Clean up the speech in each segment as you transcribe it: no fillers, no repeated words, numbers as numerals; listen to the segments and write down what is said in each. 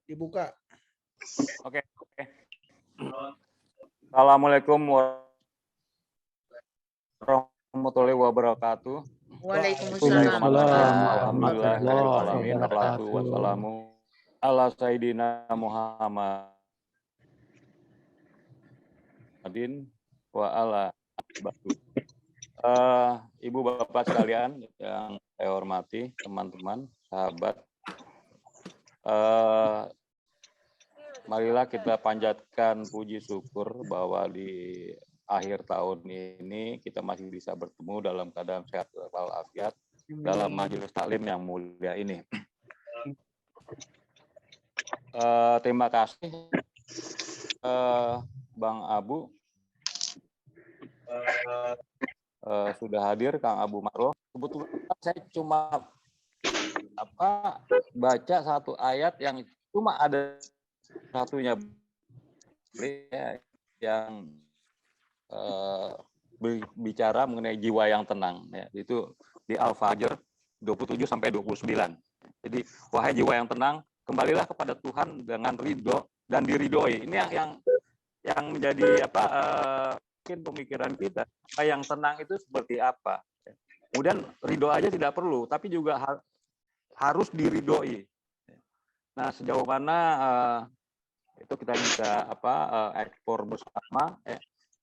dibuka. Oke. Assalamualaikum warahmatullahi wabarakatuh. Waalaikumsalam Alhamdulillahirabbil alamin. Wabarakatuh. Wassalatu wassalamu ala sayyidina Muhammadin wa ala ba'du. Ibu bapak sekalian yang saya hormati, teman-teman, sahabat, marilah kita panjatkan puji syukur bahwa di akhir tahun ini kita masih bisa bertemu dalam keadaan sehat walafiat dalam majelis taklim yang mulia ini. Terima kasih Bang Abu sudah hadir, Kang Abu Marlo. Kebetulan saya cuma baca satu ayat yang cuma ada satunya yang bicara mengenai jiwa yang tenang, ya, itu di Al-Fajr 27 sampai 29. Jadi wahai jiwa yang tenang, kembalilah kepada Tuhan dengan ridho dan diridhoi. Ini yang menjadi mungkin pemikiran kita. Yang tenang itu seperti apa? Kemudian ridho aja tidak perlu, tapi juga harus diridhoi. Nah, sejauh mana itu kita bisa ekspor bersama.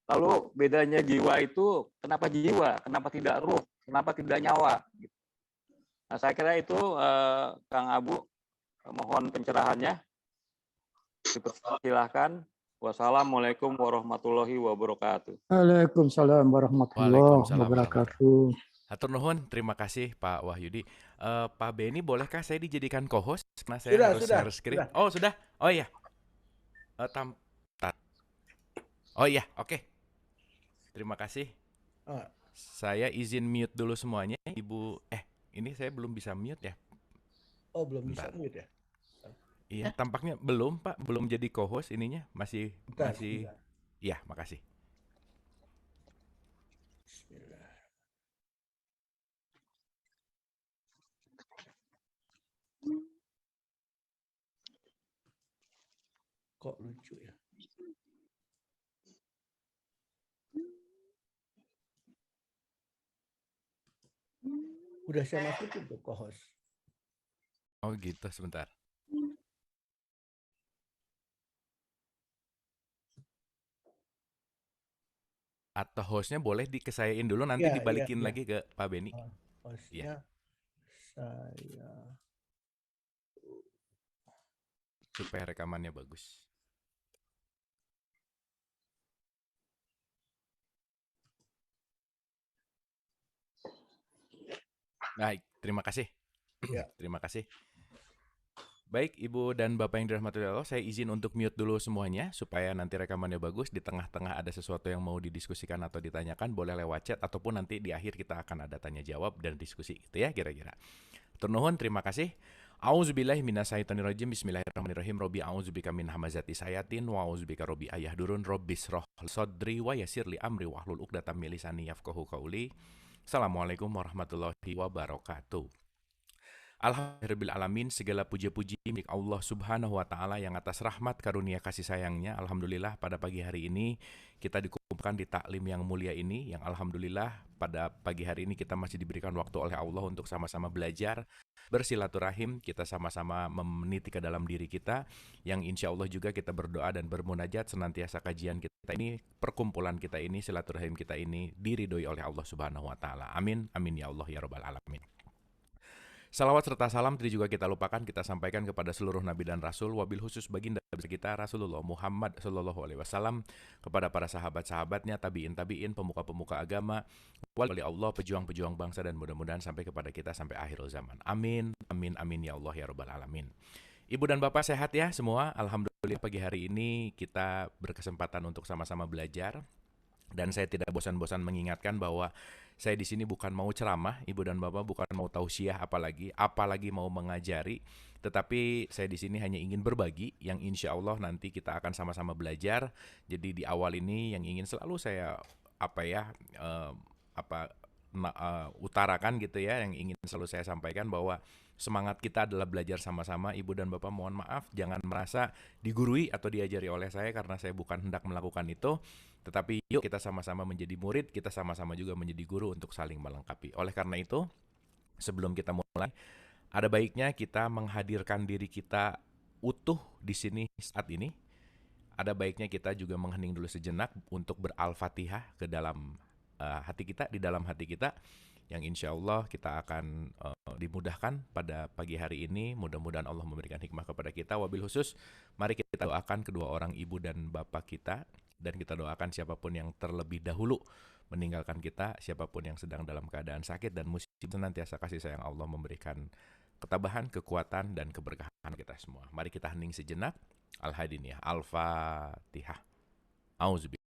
Lalu bedanya jiwa itu, kenapa jiwa, kenapa tidak ruh, kenapa tidak nyawa? Nah, saya kira itu Kang Abu, mohon pencerahannya. Dipersilahkan. Wassalamualaikum warahmatullahi wabarakatuh. Waalaikumsalam warahmatullahi wabarakatuh. Hatur nuhun, terima kasih Pak Wahyudi. Pak Beni, bolehkah saya dijadikan co-host? Karena saya harus skrip. Oh, sudah? Oh iya. Oh iya, oke. Terima kasih. Saya izin mute dulu semuanya, Ibu. Ini saya belum bisa mute ya. Oh, belum bisa mute ya? Iya, tampaknya belum, Pak. Belum jadi co-host ininya. Masih. Iya, makasih. Bismillah. Kok lucu ya? Udah saya masukin tuh co-host. Oh gitu, sebentar. Atau hostnya boleh dikesayain dulu, nanti dibalikin lagi ke Pak Beni. Hostnya saya. Supaya rekamannya bagus. Baik, terima kasih. Terima kasih. Baik, Ibu dan Bapak yang dirahmati Allah, saya izin untuk mute dulu semuanya supaya nanti rekamannya bagus. Di tengah-tengah ada sesuatu yang mau didiskusikan atau ditanyakan, boleh lewat chat ataupun nanti di akhir kita akan ada tanya jawab dan diskusi gitu ya kira-kira. Turnuhun, terima kasih. A'udzubillahi minasyaitonirrajim. Bismillahirrahmanirrahim. Robbi a'udzubika min hamazati sayatin wa a'udzubika robbi ayahdurun. Robbis roh sodri wa yasirli amri wahlul uqdatam min lisani yafqahu qauli. Assalamualaikum warahmatullahi wabarakatuh. Alhamdulillahirrabbilalamin, segala puji-puji milik Allah subhanahu wa ta'ala yang atas rahmat karunia kasih sayangnya. Alhamdulillah pada pagi hari ini kita dikumpulkan di taklim yang mulia ini, yang alhamdulillah pada pagi hari ini kita masih diberikan waktu oleh Allah untuk sama-sama belajar, bersilaturahim, kita sama-sama meniti ke dalam diri kita, yang insya Allah juga kita berdoa dan bermunajat senantiasa kajian kita ini, perkumpulan kita ini, silaturahim kita ini diridhoi oleh Allah subhanahu wa ta'ala. Amin, amin ya Allah ya rabbal alamin. Salawat serta salam tadi juga kita lupakan, kita sampaikan kepada seluruh nabi dan rasul, wabil khusus baginda kita Rasulullah Muhammad SAW, kepada para sahabat-sahabatnya, tabiin, pemuka-pemuka agama, wali Allah, pejuang-pejuang bangsa, dan mudah-mudahan sampai kepada kita sampai akhir zaman. Amin, amin, amin ya Allah ya rabbal alamin. Ibu dan Bapak sehat ya semua? Alhamdulillah pagi hari ini kita berkesempatan untuk sama-sama belajar. Dan saya tidak bosan-bosan mengingatkan bahwa saya di sini bukan mau ceramah, Ibu dan Bapak, bukan mau tausiah apalagi mau mengajari, tetapi saya di sini hanya ingin berbagi yang insya Allah nanti kita akan sama-sama belajar. Jadi di awal ini yang ingin selalu saya utarakan gitu ya, yang ingin selalu saya sampaikan bahwa Semangat kita adalah belajar sama-sama. Ibu dan Bapak mohon maaf, jangan merasa digurui atau diajari oleh saya karena saya bukan hendak melakukan itu. Tetapi yuk kita sama-sama menjadi murid, kita sama-sama juga menjadi guru untuk saling melengkapi. Oleh karena itu, sebelum kita mulai, ada baiknya kita menghadirkan diri kita utuh di sini saat ini. Ada baiknya kita juga menghening dulu sejenak untuk beral-fatihah ke dalam hati kita, di dalam hati kita, yang insya Allah kita akan dimudahkan pada pagi hari ini. Mudah-mudahan Allah memberikan hikmah kepada kita. Wabil khusus, mari kita doakan kedua orang ibu dan bapak kita, dan kita doakan siapapun yang terlebih dahulu meninggalkan kita, siapapun yang sedang dalam keadaan sakit dan musibah, senantiasa kasih sayang Allah memberikan ketabahan, kekuatan, dan keberkahan kita semua. Mari kita hening sejenak. Al-Hadiniyah, Al-Fatihah. Auzubillah.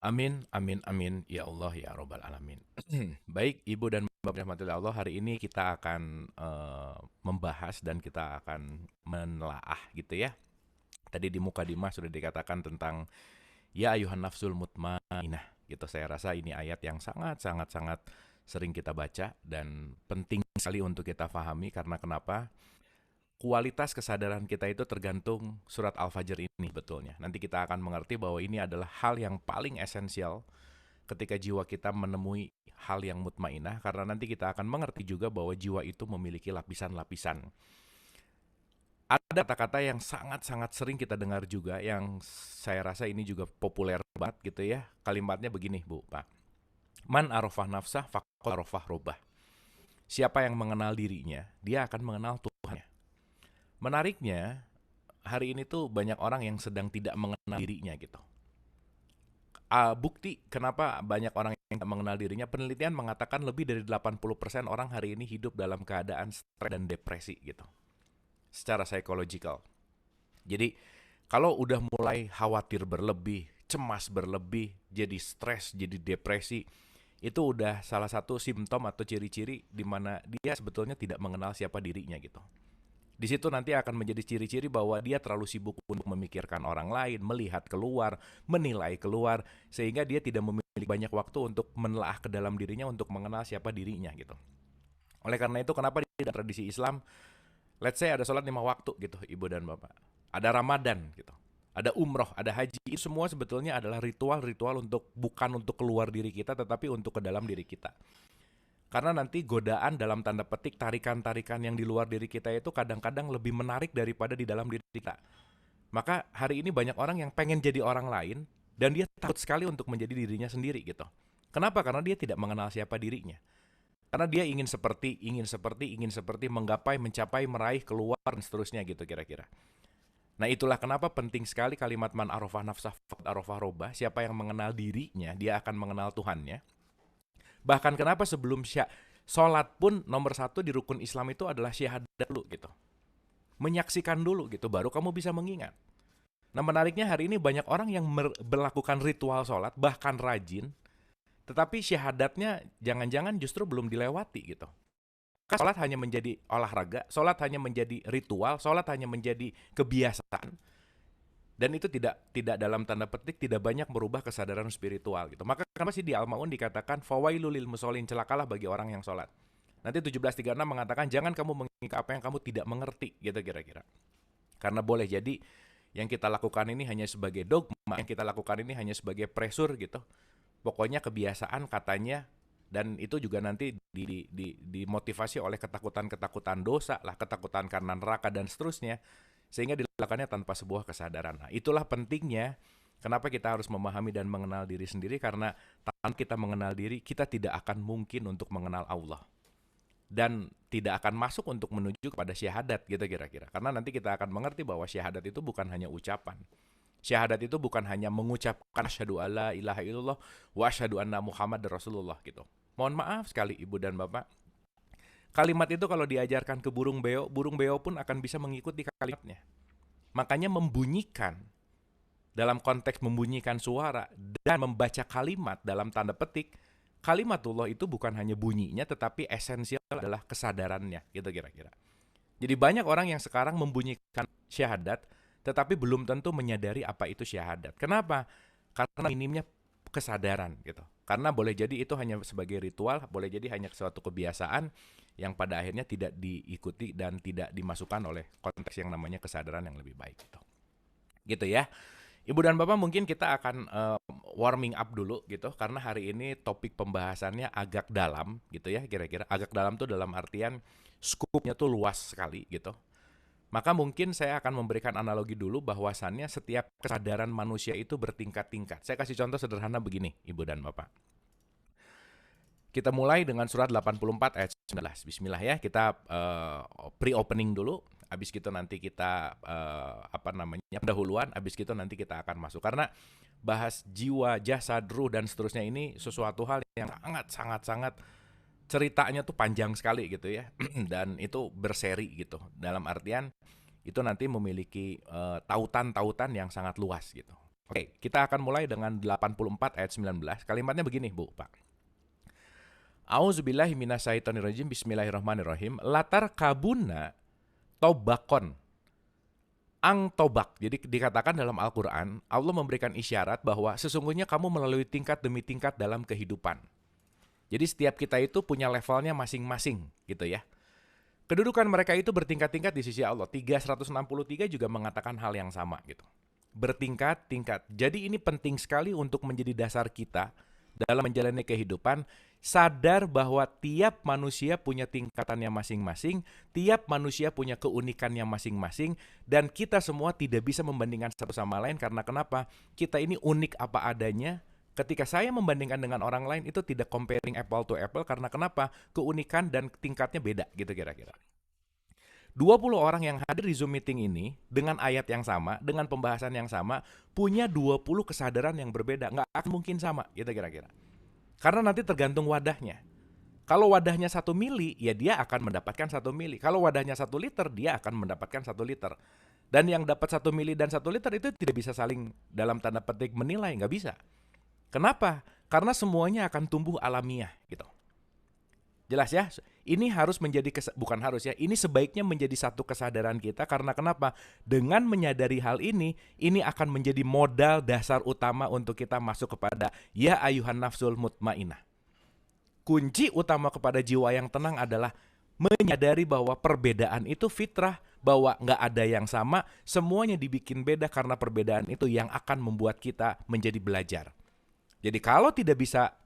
Amin, amin, amin, ya Allah, ya Rabbal Alamin. Baik, Ibu dan Bapak rahmatullahi Allah, hari ini kita akan membahas dan kita akan menelaah gitu ya. Tadi di mukadimah sudah dikatakan tentang ya ayuhan nafsul mutmainnah gitu. Saya rasa ini ayat yang sangat sering kita baca dan penting sekali untuk kita pahami. Karena kenapa? Kualitas kesadaran kita itu tergantung surat Al-Fajr ini betulnya. Nanti kita akan mengerti bahwa ini adalah hal yang paling esensial ketika jiwa kita menemui hal yang mutmainah, karena nanti kita akan mengerti juga bahwa jiwa itu memiliki lapisan-lapisan. Ada kata-kata yang sangat sering kita dengar juga, yang saya rasa ini juga populer banget gitu ya. Kalimatnya begini, Bu, Pak. Man arafah nafsah faqad arafah robbah. Siapa yang mengenal dirinya, dia akan mengenal Tuhannya. Menariknya, hari ini tuh banyak orang yang sedang tidak mengenal dirinya gitu. Bukti kenapa banyak orang yang tidak mengenal dirinya, penelitian mengatakan lebih dari 80% orang hari ini hidup dalam keadaan stres dan depresi gitu. Secara psikologikal. Jadi, kalau udah mulai khawatir berlebih, cemas berlebih, jadi stres, jadi depresi, itu udah salah satu simptom atau ciri-ciri di mana dia sebetulnya tidak mengenal siapa dirinya gitu. Di situ nanti akan menjadi ciri-ciri bahwa dia terlalu sibuk untuk memikirkan orang lain, melihat keluar, menilai keluar, sehingga dia tidak memiliki banyak waktu untuk menelaah ke dalam dirinya untuk mengenal siapa dirinya gitu. Oleh karena itu, kenapa di tradisi Islam, let's say ada sholat 5 waktu gitu, Ibu dan Bapak. Ada Ramadan gitu. Ada umroh, ada haji. Itu semua sebetulnya adalah ritual-ritual untuk bukan untuk keluar diri kita, tetapi untuk ke dalam diri kita. Karena nanti godaan dalam tanda petik, tarikan-tarikan yang di luar diri kita itu kadang-kadang lebih menarik daripada di dalam diri kita. Maka hari ini banyak orang yang pengen jadi orang lain dan dia takut sekali untuk menjadi dirinya sendiri gitu. Kenapa? Karena dia tidak mengenal siapa dirinya. Karena dia ingin seperti, menggapai, mencapai, meraih, keluar, dan seterusnya gitu kira-kira. Nah itulah kenapa penting sekali kalimat man arafah nafsah faqad arafah robbah. Siapa yang mengenal dirinya, dia akan mengenal Tuhannya. Bahkan kenapa sebelum sholat pun nomor 1 di rukun Islam itu adalah syahadat dulu gitu. Menyaksikan dulu gitu, baru kamu bisa mengingat. Nah menariknya hari ini banyak orang yang melakukan ritual sholat, bahkan rajin, tetapi syahadatnya jangan-jangan justru belum dilewati gitu. Sholat hanya menjadi olahraga, sholat hanya menjadi ritual, sholat hanya menjadi kebiasaan. Dan itu tidak dalam tanda petik tidak banyak merubah kesadaran spiritual gitu. Maka kenapa sih di Al-Maun dikatakan fawailul lil musholin, celakalah bagi orang yang sholat. Nanti 1736 mengatakan jangan kamu mengingat apa yang kamu tidak mengerti gitu kira-kira. Karena boleh jadi yang kita lakukan ini hanya sebagai dogma, yang kita lakukan ini hanya sebagai pressure gitu. Pokoknya kebiasaan katanya, dan itu juga nanti dimotivasi oleh ketakutan dosa lah, ketakutan karena neraka dan seterusnya. Sehingga dilakukannya tanpa sebuah kesadaran. Nah, itulah pentingnya kenapa kita harus memahami dan mengenal diri sendiri, karena tanpa kita mengenal diri, kita tidak akan mungkin untuk mengenal Allah. Dan tidak akan masuk untuk menuju kepada syahadat gitu kira-kira. Karena nanti kita akan mengerti bahwa syahadat itu bukan hanya ucapan. Syahadat itu bukan hanya mengucapkan asyhadu alla ilaha illallah wa asyhadu anna Muhammad Rasulullah gitu. Mohon maaf sekali Ibu dan Bapak. Kalimat itu kalau diajarkan ke burung beo pun akan bisa mengikuti kalimatnya. Makanya membunyikan dalam konteks membunyikan suara dan membaca kalimat dalam tanda petik, kalimatullah itu bukan hanya bunyinya tetapi esensial adalah kesadarannya, gitu kira-kira. Jadi banyak orang yang sekarang membunyikan syahadat tetapi belum tentu menyadari apa itu syahadat. Kenapa? Karena minimnya kesadaran gitu. Karena boleh jadi itu hanya sebagai ritual, boleh jadi hanya suatu kebiasaan yang pada akhirnya tidak diikuti dan tidak dimasukkan oleh konteks yang namanya kesadaran yang lebih baik gitu. Gitu ya. Ibu dan Bapak, mungkin kita akan warming up dulu gitu karena hari ini topik pembahasannya agak dalam gitu ya, kira-kira. Agak dalam tuh dalam artian skupnya tuh luas sekali gitu. Maka mungkin saya akan memberikan analogi dulu bahwasannya setiap kesadaran manusia itu bertingkat-tingkat. Saya kasih contoh sederhana begini, Ibu dan Bapak. Kita mulai dengan surat 84 ayat 19. Bismillah ya, kita pre-opening dulu. Habis gitu nanti kita pendahuluan, habis gitu nanti kita akan masuk. Karena bahas jiwa, jasad, ruh dan seterusnya ini sesuatu hal yang sangat ceritanya tuh panjang sekali gitu ya. Dan itu berseri gitu. Dalam artian itu nanti memiliki tautan-tautan yang sangat luas gitu. Oke, kita akan mulai dengan 84 ayat 19. Kalimatnya begini, Bu, Pak. A'udzubillahi minasyaitonirrajim. Bismillahirrahmanirrahim. Latar kabuna tobakon. Ang tobak. Jadi dikatakan dalam Al-Quran, Allah memberikan isyarat bahwa sesungguhnya kamu melalui tingkat demi tingkat dalam kehidupan. Jadi setiap kita itu punya levelnya masing-masing gitu ya. Kedudukan mereka itu bertingkat-tingkat di sisi Allah. 363 juga mengatakan hal yang sama gitu. Bertingkat-tingkat. Jadi ini penting sekali untuk menjadi dasar kita dalam menjalani kehidupan, sadar bahwa tiap manusia punya tingkatannya masing-masing, tiap manusia punya keunikannya masing-masing, dan kita semua tidak bisa membandingkan satu sama lain karena kenapa? Kita ini unik apa adanya. Ketika saya membandingkan dengan orang lain itu tidak comparing apple to apple karena kenapa? Keunikan dan tingkatnya beda gitu kira-kira. 20 orang yang hadir di Zoom meeting ini dengan ayat yang sama, dengan pembahasan yang sama, punya 20 kesadaran yang berbeda. Nggak akan mungkin sama gitu kira-kira. Karena nanti tergantung wadahnya. Kalau wadahnya 1 mili, ya dia akan mendapatkan 1 mili. Kalau wadahnya 1 liter, dia akan mendapatkan 1 liter. Dan yang dapat 1 mili dan 1 liter itu tidak bisa saling dalam tanda petik menilai, nggak bisa. Kenapa? Karena semuanya akan tumbuh alamiah gitu. Jelas ya? Ini harus menjadi bukan harus ya. Ini sebaiknya menjadi satu kesadaran kita karena kenapa? Dengan menyadari hal ini akan menjadi modal dasar utama untuk kita masuk kepada ya ayuhan nafsul mutmainah. Kunci utama kepada jiwa yang tenang adalah menyadari bahwa perbedaan itu fitrah, bahwa nggak ada yang sama, semuanya dibikin beda karena perbedaan itu yang akan membuat kita menjadi belajar. Jadi kalau tidak bisa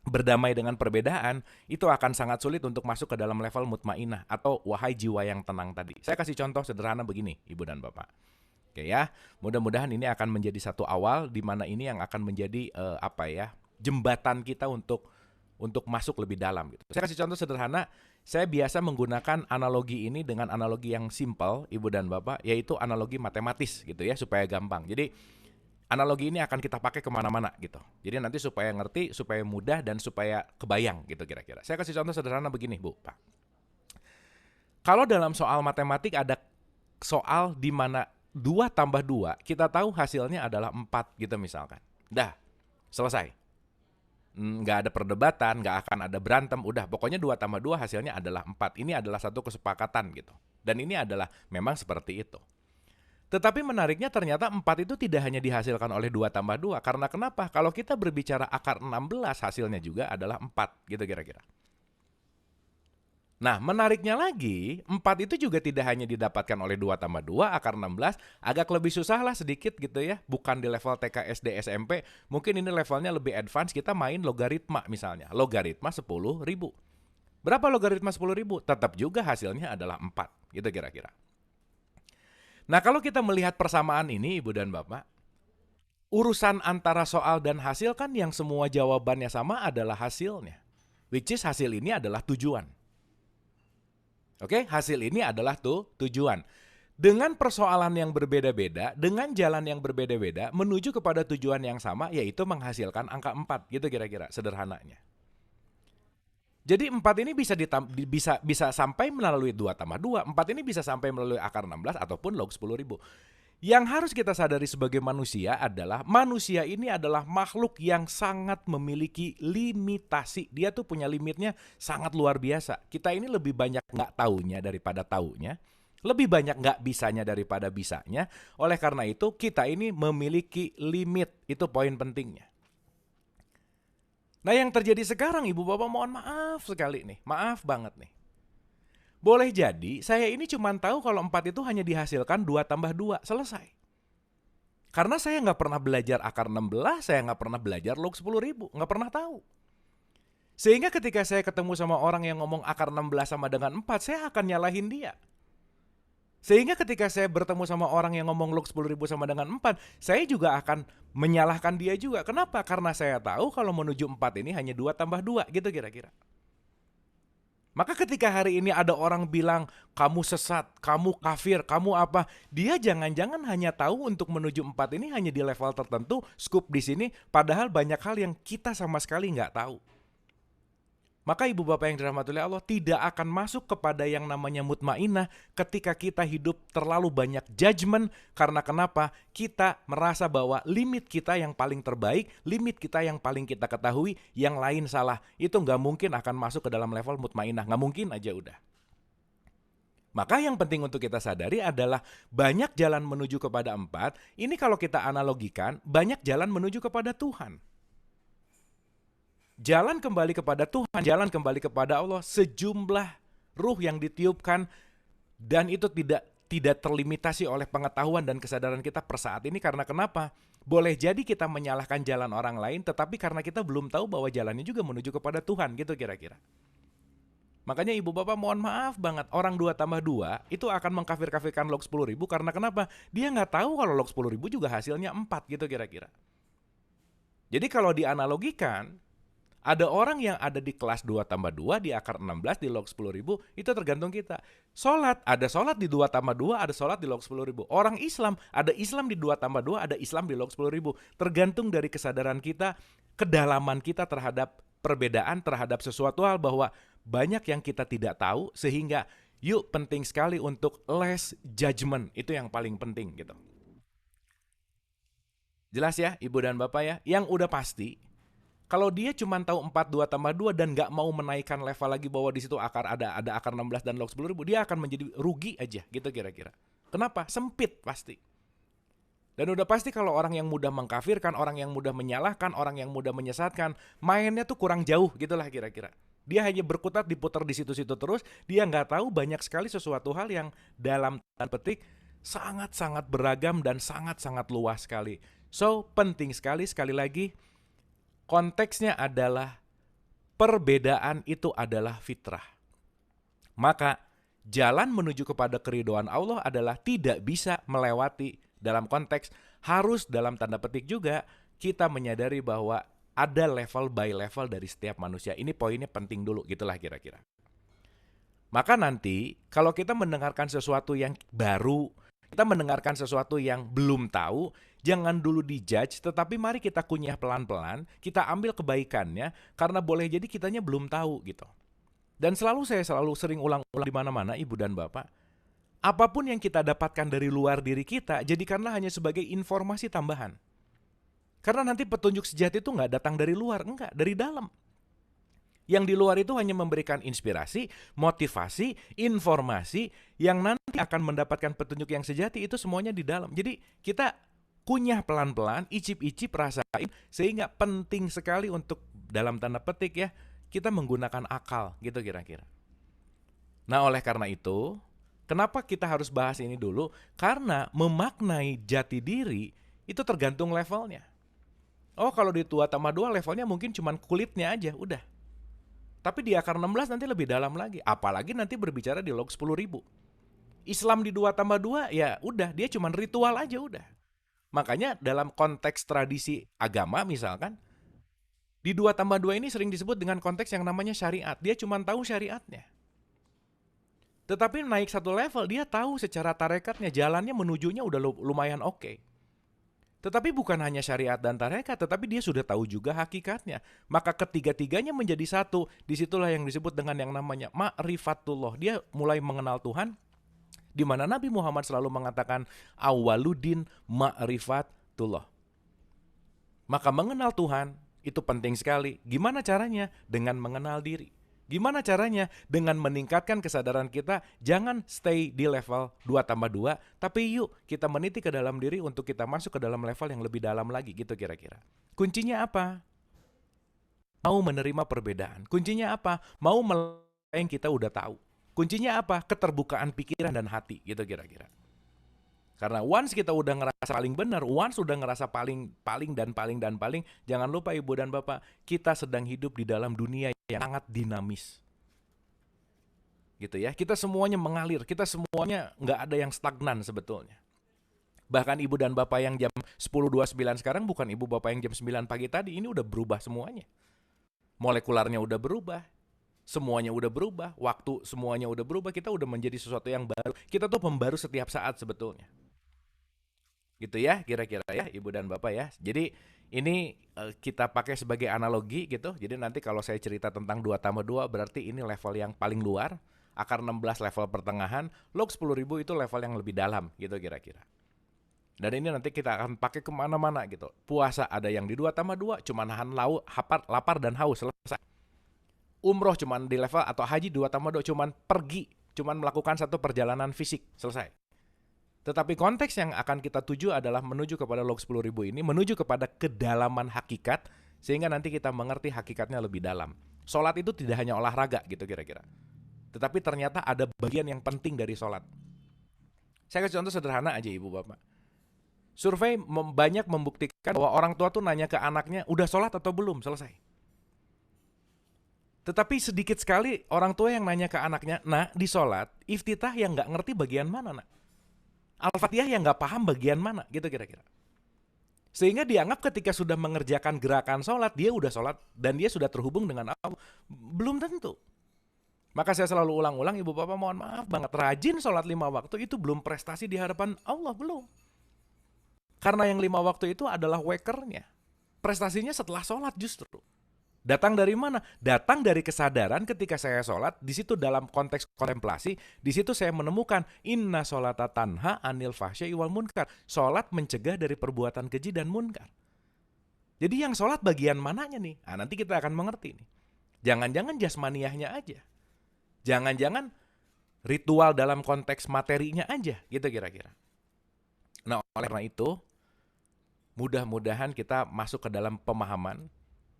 berdamai dengan perbedaan, itu akan sangat sulit untuk masuk ke dalam level mutmainah atau wahai jiwa yang tenang tadi. Saya kasih contoh sederhana begini, Ibu dan Bapak. Oke ya, mudah-mudahan ini akan menjadi satu awal di mana ini yang akan menjadi jembatan kita untuk masuk lebih dalam gitu. Saya kasih contoh sederhana, saya biasa menggunakan analogi ini dengan analogi yang simple, Ibu dan Bapak, yaitu analogi matematis gitu ya, supaya gampang. Jadi analogi ini akan kita pakai kemana-mana gitu. Jadi nanti supaya ngerti, supaya mudah, dan supaya kebayang gitu kira-kira. Saya kasih contoh sederhana begini, Bu, Pak. Kalau dalam soal matematik ada soal di mana 2 tambah 2, kita tahu hasilnya adalah 4 gitu misalkan. Dah, selesai. Nggak ada perdebatan, nggak akan ada berantem. Udah, pokoknya 2 tambah 2 hasilnya adalah 4. Ini adalah satu kesepakatan gitu. Dan ini adalah memang seperti itu. Tetapi menariknya ternyata 4 itu tidak hanya dihasilkan oleh 2 tambah 2. Karena kenapa? Kalau kita berbicara akar 16, hasilnya juga adalah 4 gitu kira-kira. Nah, menariknya lagi, 4 itu juga tidak hanya didapatkan oleh 2 tambah 2, akar 16, agak lebih susah lah sedikit gitu ya. Bukan di level TK, SD, SMP, mungkin ini levelnya lebih advance, kita main logaritma misalnya. Logaritma 10.000. Berapa logaritma 10.000? Tetap juga hasilnya adalah 4 gitu kira-kira. Nah, kalau kita melihat persamaan ini, Ibu dan Bapak, urusan antara soal dan hasil kan yang semua jawabannya sama adalah hasilnya. Which is hasil ini adalah tujuan. Oke, hasil ini adalah tujuan. Dengan persoalan yang berbeda-beda, dengan jalan yang berbeda-beda, menuju kepada tujuan yang sama, yaitu menghasilkan angka 4, gitu kira-kira, sederhananya. Jadi 4 ini bisa sampai melalui 2 tambah 2. 4 ini bisa sampai melalui akar 16 ataupun log 10.000. Yang harus kita sadari sebagai manusia adalah manusia ini adalah makhluk yang sangat memiliki limitasi. Dia tuh punya limitnya sangat luar biasa. Kita ini lebih banyak nggak taunya daripada taunya. Lebih banyak nggak bisanya daripada bisanya. Oleh karena itu kita ini memiliki limit. Itu poin pentingnya. Nah yang terjadi sekarang ibu bapak mohon maaf sekali nih. Maaf banget nih. Boleh jadi saya ini cuma tahu kalau 4 itu hanya dihasilkan 2 tambah 2, selesai. Karena saya nggak pernah belajar akar 16, saya nggak pernah belajar log 10.000, nggak pernah tahu. Sehingga ketika saya ketemu sama orang yang ngomong akar 16 sama dengan 4, saya akan nyalahin dia. Sehingga ketika saya bertemu sama orang yang ngomong log 10.000 sama dengan 4, saya juga akan menyalahkan dia juga. Kenapa? Karena saya tahu kalau menuju 4 ini hanya 2 tambah 2, gitu kira-kira. Maka ketika hari ini ada orang bilang, kamu sesat, kamu kafir, kamu apa, dia jangan-jangan hanya tahu untuk menuju 4 ini hanya di level tertentu, scoop di sini, padahal banyak hal yang kita sama sekali nggak tahu. Maka ibu bapak yang dirahmati oleh Allah tidak akan masuk kepada yang namanya mutmainah ketika kita hidup terlalu banyak judgement. Karena kenapa? Kita merasa bahwa limit kita yang paling terbaik, limit kita yang paling kita ketahui, yang lain salah. Itu nggak mungkin akan masuk ke dalam level mutmainah, nggak mungkin aja udah. Maka yang penting untuk kita sadari adalah banyak jalan menuju kepada 4. Ini kalau kita analogikan, banyak jalan menuju kepada Tuhan. Jalan kembali kepada Tuhan, jalan kembali kepada Allah, sejumlah ruh yang ditiupkan, dan itu tidak terlimitasi oleh pengetahuan dan kesadaran kita per saat ini. Karena kenapa? Boleh jadi kita menyalahkan jalan orang lain, tetapi karena kita belum tahu bahwa jalannya juga menuju kepada Tuhan, gitu kira-kira. Makanya ibu bapak mohon maaf banget, orang 2 tambah 2 itu akan mengkafir-kafirkan log 10.000 karena kenapa? Dia nggak tahu kalau log 10.000 juga hasilnya 4, gitu kira-kira. Jadi kalau dianalogikan, ada orang yang ada di kelas 2 tambah 2 di akar 16 di log 10.000, itu tergantung kita. Sholat, ada sholat di 2 tambah 2, ada sholat di log 10.000. Orang Islam, ada Islam di 2 tambah 2, ada Islam di log 10.000. Tergantung dari kesadaran kita, kedalaman kita terhadap perbedaan, terhadap sesuatu hal, bahwa banyak yang kita tidak tahu, sehingga yuk penting sekali untuk less judgment. Itu yang paling penting gitu. Jelas ya ibu dan bapak ya? Yang udah pasti, kalau dia cuma tahu 4, 2 tambah 2 dan nggak mau menaikkan level lagi bahwa di situ ada akar 16 dan log 10.000, dia akan menjadi rugi aja gitu kira-kira. Kenapa? Sempit pasti. Dan udah pasti kalau orang yang mudah mengkafirkan, orang yang mudah menyalahkan, orang yang mudah menyesatkan, mainnya tuh kurang jauh gitulah kira-kira. Dia hanya berkutat diputar di situ-situ terus, dia nggak tahu banyak sekali sesuatu hal yang dalam tanda petik sangat-sangat beragam dan sangat-sangat luas sekali. So, penting sekali lagi, konteksnya adalah perbedaan itu adalah fitrah. Maka jalan menuju kepada keridhaan Allah adalah tidak bisa melewati, dalam konteks harus dalam tanda petik juga kita menyadari bahwa ada level by level dari setiap manusia. Ini poinnya penting dulu gitulah kira-kira. Maka nanti kalau kita mendengarkan sesuatu yang baru, kita mendengarkan sesuatu yang belum tahu, jangan dulu dijudge, tetapi mari kita kunyah pelan-pelan, kita ambil kebaikannya, karena boleh jadi kitanya belum tahu gitu. Dan saya selalu sering ulang-ulang di mana-mana ibu dan bapak, apapun yang kita dapatkan dari luar diri kita, jadikanlah hanya sebagai informasi tambahan. Karena nanti petunjuk sejati itu nggak datang dari luar, enggak, dari dalam. Yang di luar itu hanya memberikan inspirasi, motivasi, informasi, yang nanti akan mendapatkan petunjuk yang sejati itu semuanya di dalam. Jadi kita kunyah pelan-pelan, icip-icip, rasain, sehingga penting sekali untuk dalam tanda petik ya, kita menggunakan akal gitu kira-kira. Nah oleh karena itu, kenapa kita harus bahas ini dulu? Karena memaknai jati diri itu tergantung levelnya. Oh kalau di 2 tambah 2 levelnya mungkin cuma kulitnya aja, udah. Tapi di akar 16 nanti lebih dalam lagi. Apalagi nanti berbicara di log 10.000. Islam di 2 tambah 2 ya udah, dia cuma ritual aja udah. Makanya dalam konteks tradisi agama misalkan, di 2 tambah 2 ini sering disebut dengan konteks yang namanya syariat. Dia cuma tahu syariatnya. Tetapi naik satu level, dia tahu secara tarekatnya, jalannya menujunya udah lumayan oke. Tetapi bukan hanya syariat dan tarekat, tetapi dia sudah tahu juga hakikatnya. Maka ketiga-tiganya menjadi satu. Disitulah yang disebut dengan yang namanya ma'rifatullah. Dia mulai mengenal Tuhan di mana Nabi Muhammad selalu mengatakan awaludin ma'rifatullah. Maka mengenal Tuhan itu penting sekali. Gimana caranya? Dengan mengenal diri. Gimana caranya? Dengan meningkatkan kesadaran kita, jangan stay di level 2+2, tapi yuk kita meniti ke dalam diri untuk kita masuk ke dalam level yang lebih dalam lagi gitu kira-kira. Kuncinya apa? Mau menerima perbedaan. Kuncinya apa? Mau yang kita udah tahu. Kuncinya apa? Keterbukaan pikiran dan hati gitu kira-kira. Karena once kita udah ngerasa paling benar, once udah ngerasa paling, jangan lupa Ibu dan Bapak, kita sedang hidup di dalam dunia yang sangat dinamis. Gitu ya, kita semuanya mengalir, kita semuanya nggak ada yang stagnan sebetulnya. Bahkan Ibu dan Bapak yang jam 10.29 sekarang bukan Ibu Bapak yang jam 9 pagi tadi, ini udah berubah semuanya. Molekularnya udah berubah, semuanya udah berubah, waktu semuanya udah berubah, kita udah menjadi sesuatu yang baru. Kita tuh pembaru setiap saat sebetulnya. Gitu ya, kira-kira ya Ibu dan Bapak ya. Jadi ini kita pakai sebagai analogi gitu. Jadi nanti kalau saya cerita tentang 2+2 berarti ini level yang paling luar. Akar 16 level pertengahan, log 10.000 itu level yang lebih dalam gitu kira-kira. Dan ini nanti kita akan pakai kemana-mana gitu. Puasa ada yang di 2+2, cuma nahan lapar dan haus, selesai. Umroh cuman di level, atau haji 2+2, cuman pergi, cuman melakukan satu perjalanan fisik, selesai. Tetapi konteks yang akan kita tuju adalah menuju kepada log 10.000 ini, menuju kepada kedalaman hakikat, sehingga nanti kita mengerti hakikatnya lebih dalam. Sholat itu tidak hanya olahraga gitu kira-kira. Tetapi ternyata ada bagian yang penting dari sholat. Saya kasih contoh sederhana aja Ibu Bapak. Survei banyak membuktikan bahwa orang tua tuh nanya ke anaknya, udah sholat atau belum? Selesai. Tetapi sedikit sekali orang tua yang nanya ke anaknya, nah di sholat, iftitah yang nggak ngerti bagian mana nak? Al-Fatihah yang nggak paham bagian mana, gitu kira-kira. Sehingga dianggap ketika sudah mengerjakan gerakan sholat, dia udah sholat dan dia sudah terhubung dengan Allah. Belum tentu. Maka saya selalu ulang-ulang, Ibu Bapak mohon maaf banget, rajin sholat 5 waktu itu belum prestasi di hadapan Allah, belum. Karena yang 5 waktu itu adalah wakernya. Prestasinya setelah sholat justru. Datang dari mana? Datang dari kesadaran ketika saya sholat, di situ dalam konteks kontemplasi, di situ saya menemukan inna sholata tanha anil fahsya'i wal munkar. Sholat mencegah dari perbuatan keji dan munkar. Jadi yang sholat bagian mananya nih? Nah, nanti kita akan mengerti nih. Jangan-jangan jasmaniahnya aja. Jangan-jangan ritual dalam konteks materinya aja, gitu kira-kira. Nah, oleh karena itu, mudah-mudahan kita masuk ke dalam pemahaman.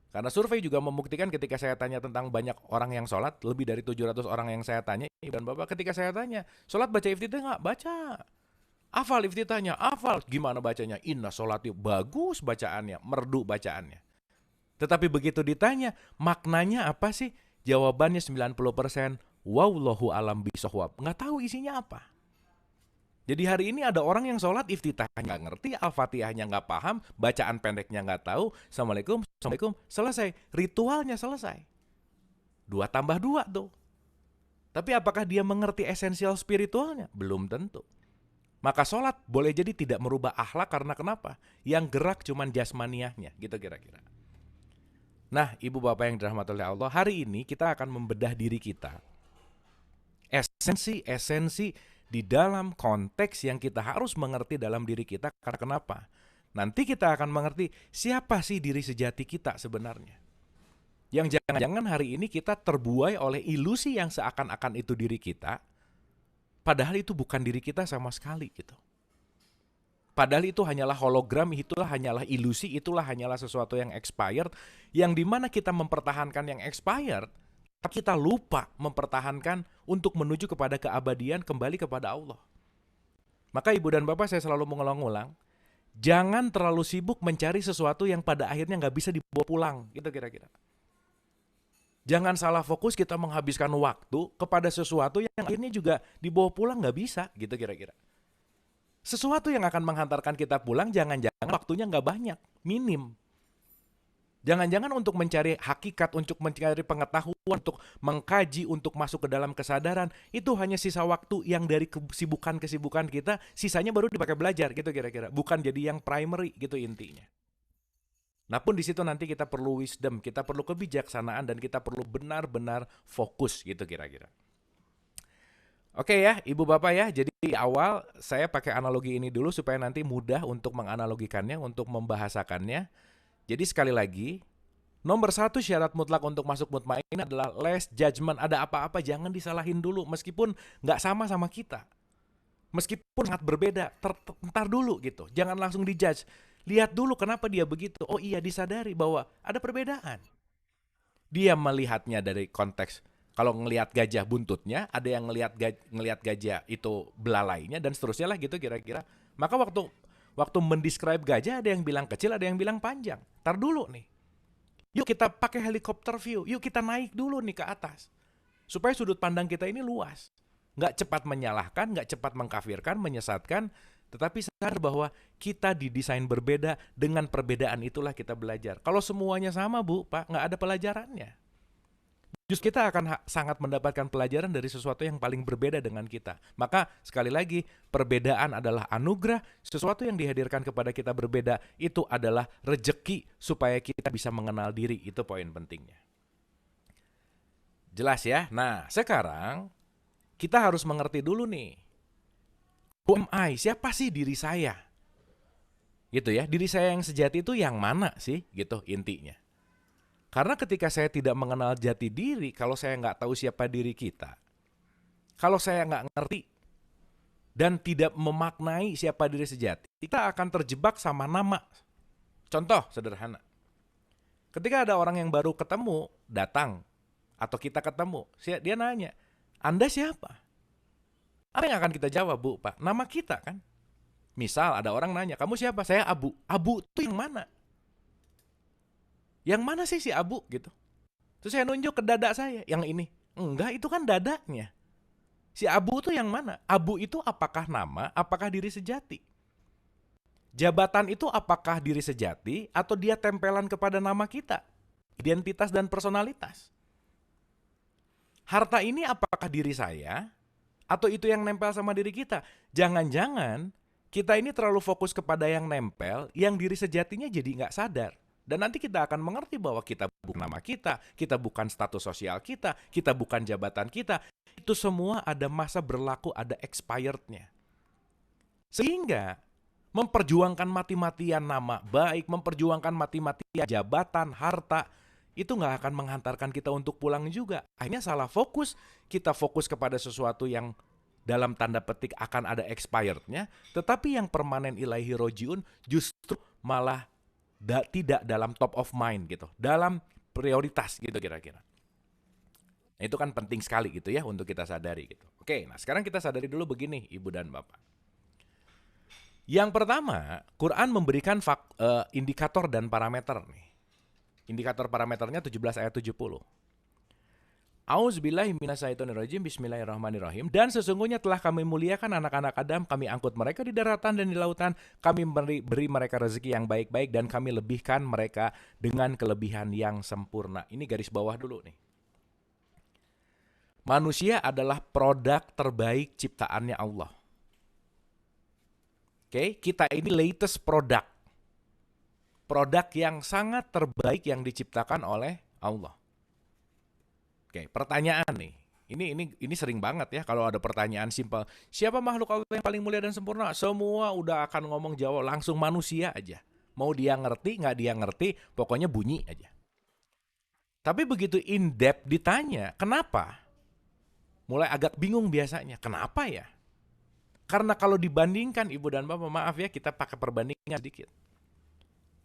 Karena survei juga membuktikan ketika saya tanya tentang banyak orang yang sholat, lebih dari 700 orang yang saya tanya, dan Bapak ketika saya tanya, sholat baca iftitah nggak? Baca. Hafal iftitahnya? Hafal. Gimana bacanya? Inna sholatnya bagus bacaannya, merdu bacaannya. Tetapi begitu ditanya, maknanya apa sih? Jawabannya 90%, wallahu alam bisawab. Nggak tahu isinya apa. Jadi hari ini ada orang yang sholat iftitahnya nggak ngerti, Al-Fatihahnya nggak paham, bacaan pendeknya nggak tahu, Assalamualaikum, selesai. Ritualnya selesai. 2+2 tuh. Tapi apakah dia mengerti esensial spiritualnya? Belum tentu. Maka sholat boleh jadi tidak merubah akhlak karena kenapa? Yang gerak cuman jasmaniahnya, gitu kira-kira. Nah, Ibu Bapak yang dirahmati oleh Allah, hari ini kita akan membedah diri kita. Esensi di dalam konteks yang kita harus mengerti dalam diri kita. Karena kenapa? Nanti kita akan mengerti siapa sih diri sejati kita sebenarnya. Yang jangan-jangan hari ini kita terbuai oleh ilusi yang seakan-akan itu diri kita, padahal itu bukan diri kita sama sekali gitu. Padahal itu hanyalah hologram, itulah hanyalah ilusi, itulah hanyalah sesuatu yang expired, yang dimana kita mempertahankan yang expired, tapi kita lupa mempertahankan untuk menuju kepada keabadian, kembali kepada Allah. Maka Ibu dan Bapak saya selalu mengulang-ulang, jangan terlalu sibuk mencari sesuatu yang pada akhirnya nggak bisa dibawa pulang, gitu kira-kira. Jangan salah fokus kita menghabiskan waktu kepada sesuatu yang akhirnya juga dibawa pulang nggak bisa, gitu kira-kira. Sesuatu yang akan menghantarkan kita pulang, jangan-jangan waktunya nggak banyak, minim. Jangan-jangan untuk mencari hakikat, untuk mencari pengetahuan, untuk mengkaji, untuk masuk ke dalam kesadaran, itu hanya sisa waktu yang dari kesibukan-kesibukan kita, sisanya baru dipakai belajar, gitu kira-kira. Bukan jadi yang primary, gitu intinya. Nah pun di situ nanti kita perlu wisdom, kita perlu kebijaksanaan, dan kita perlu benar-benar fokus, gitu kira-kira. Oke ya, Ibu Bapak ya. Jadi di awal saya pakai analogi ini dulu supaya nanti mudah untuk menganalogikannya, untuk membahasakannya. Jadi sekali lagi, nomor satu syarat mutlak untuk masuk mutmain adalah less judgment. Ada apa-apa jangan disalahin dulu, meskipun nggak sama kita. Meskipun sangat berbeda, ntar dulu gitu. Jangan langsung dijudge. Lihat dulu kenapa dia begitu. Oh iya, disadari bahwa ada perbedaan. Dia melihatnya dari konteks, kalau ngelihat gajah buntutnya, ada yang ngelihat gajah itu belalainya dan seterusnya lah gitu kira-kira. Maka waktu mendescribe gajah ada yang bilang kecil, ada yang bilang panjang. Tar dulu nih. Yuk kita pakai helikopter view. Yuk kita naik dulu nih ke atas. Supaya sudut pandang kita ini luas. Nggak cepat menyalahkan, nggak cepat mengkafirkan, menyesatkan, tetapi sadar bahwa kita didesain berbeda, dengan perbedaan itulah kita belajar. Kalau semuanya sama, Bu, Pak, nggak ada pelajarannya. Justru kita akan sangat mendapatkan pelajaran dari sesuatu yang paling berbeda dengan kita. Maka sekali lagi, perbedaan adalah anugerah, sesuatu yang dihadirkan kepada kita berbeda, itu adalah rejeki supaya kita bisa mengenal diri, itu poin pentingnya. Jelas ya? Nah, sekarang kita harus mengerti dulu nih. Who am I? Siapa sih diri saya? Gitu ya. Diri saya yang sejati itu yang mana sih? Gitu intinya. Karena ketika saya tidak mengenal jati diri, kalau saya nggak tahu siapa diri kita, kalau saya nggak ngerti dan tidak memaknai siapa diri sejati, kita akan terjebak sama nama. Contoh sederhana. Ketika ada orang yang baru ketemu, datang, atau kita ketemu, dia nanya, Anda siapa? Apa yang akan kita jawab, Bu, Pak? Nama kita kan? Misal ada orang nanya, kamu siapa? Saya Abu. Abu itu yang mana? Yang mana sih si Abu gitu? Terus saya nunjuk ke dada saya, yang ini. Enggak, itu kan dadanya. Si Abu itu yang mana? Abu itu apakah nama, apakah diri sejati? Jabatan itu apakah diri sejati atau dia tempelan kepada nama kita? Identitas dan personalitas. Harta ini apakah diri saya atau itu yang nempel sama diri kita? Jangan-jangan kita ini terlalu fokus kepada yang nempel, yang diri sejatinya jadi nggak sadar. Dan nanti kita akan mengerti bahwa kita bukan nama kita bukan status sosial kita bukan jabatan kita. Itu semua ada masa berlaku, ada expirednya. Sehingga memperjuangkan mati-matian nama baik, memperjuangkan mati-matian jabatan, harta, itu nggak akan menghantarkan kita untuk pulang juga. Akhirnya salah fokus, kita fokus kepada sesuatu yang dalam tanda petik akan ada expirednya, tetapi yang permanen ilahi rojiun justru malah tidak dalam top of mind gitu, dalam prioritas gitu kira-kira. Nah, itu kan penting sekali gitu ya untuk kita sadari gitu. Oke, nah sekarang kita sadari dulu begini Ibu dan Bapak. Yang pertama, Quran memberikan indikator dan parameter nih. Indikator parameternya 17 ayat 70. Auzubillahi minasyaitonirrajim, bismillahirrahmanirrahim. Dan sesungguhnya telah kami muliakan anak-anak Adam, kami angkut mereka di daratan dan di lautan, kami beri mereka rezeki yang baik-baik, dan kami lebihkan mereka dengan kelebihan yang sempurna. Ini garis bawah dulu nih. Manusia adalah produk terbaik ciptaannya Allah. Oke, kita ini latest produk. Produk yang sangat terbaik yang diciptakan oleh Allah. Oke, pertanyaan nih. Ini sering banget ya kalau ada pertanyaan simpel. Siapa makhluk Allah yang paling mulia dan sempurna? Semua udah akan ngomong jawab langsung manusia aja. Mau dia ngerti, nggak dia ngerti, pokoknya bunyi aja. Tapi begitu in depth ditanya, kenapa? Mulai agak bingung biasanya. Kenapa ya? Karena kalau dibandingkan Ibu dan Bapak, maaf ya kita pakai perbandingan sedikit.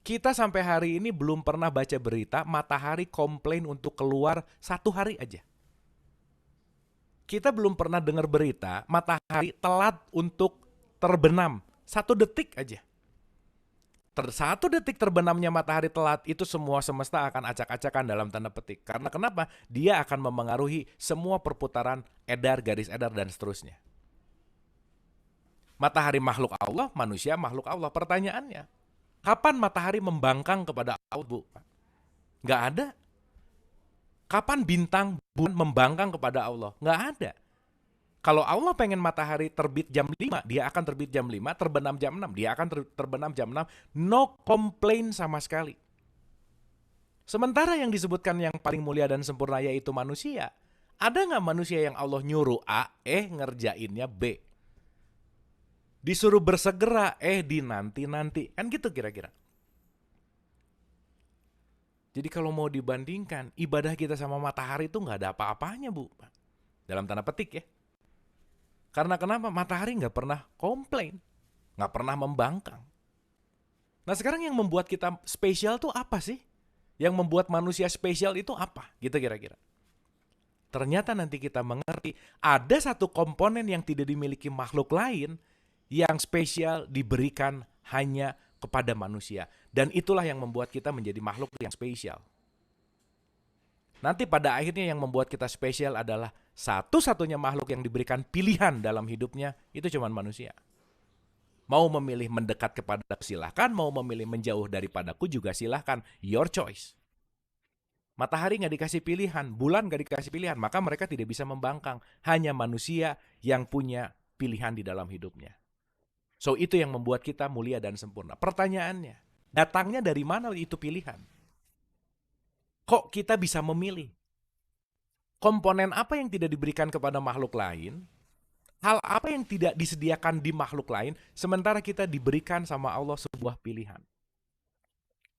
Kita sampai hari ini belum pernah baca berita matahari komplain untuk keluar 1 hari aja. Kita belum pernah dengar berita matahari telat untuk terbenam 1 detik aja. 1 detik terbenamnya matahari telat itu semua semesta akan acak-acakan dalam tanda petik. Karena kenapa? Dia akan memengaruhi semua perputaran edar, garis edar, dan seterusnya. Matahari makhluk Allah, manusia makhluk Allah. Pertanyaannya, kapan matahari membangkang kepada Allah, Bu? Nggak ada. Kapan bintang bulan membangkang kepada Allah? Nggak ada. Kalau Allah pengen matahari terbit jam 5, dia akan terbit jam 5, terbenam jam 6, dia akan terbenam jam 6. No complain sama sekali. Sementara yang disebutkan yang paling mulia dan sempurna yaitu manusia, Ada nggak manusia yang Allah nyuruh A, ngerjainnya B? Disuruh bersegera, dinanti-nanti. Kan gitu kira-kira. Jadi kalau mau dibandingkan, ibadah kita sama matahari itu nggak ada apa-apanya, Bu. Dalam tanda petik ya. Karena kenapa? Matahari nggak pernah komplain. Nggak pernah membangkang. Nah sekarang yang membuat kita spesial tuh apa sih? Yang membuat manusia spesial itu apa? Gitu kira-kira. Ternyata nanti kita mengerti ada satu komponen yang tidak dimiliki makhluk lain yang spesial diberikan hanya kepada manusia. Dan itulah yang membuat kita menjadi makhluk yang spesial. Nanti pada akhirnya yang membuat kita spesial adalah satu-satunya makhluk yang diberikan pilihan dalam hidupnya itu cuma manusia. Mau memilih mendekat kepadaku silahkan, mau memilih menjauh daripadaku juga silahkan. Your choice. Matahari nggak dikasih pilihan, bulan nggak dikasih pilihan, maka mereka tidak bisa membangkang. Hanya manusia yang punya pilihan di dalam hidupnya. So itu yang membuat kita mulia dan sempurna. Pertanyaannya, datangnya dari mana itu pilihan? Kok kita bisa memilih? Komponen apa yang tidak diberikan kepada makhluk lain? Hal apa yang tidak disediakan di makhluk lain, sementara kita diberikan sama Allah sebuah pilihan.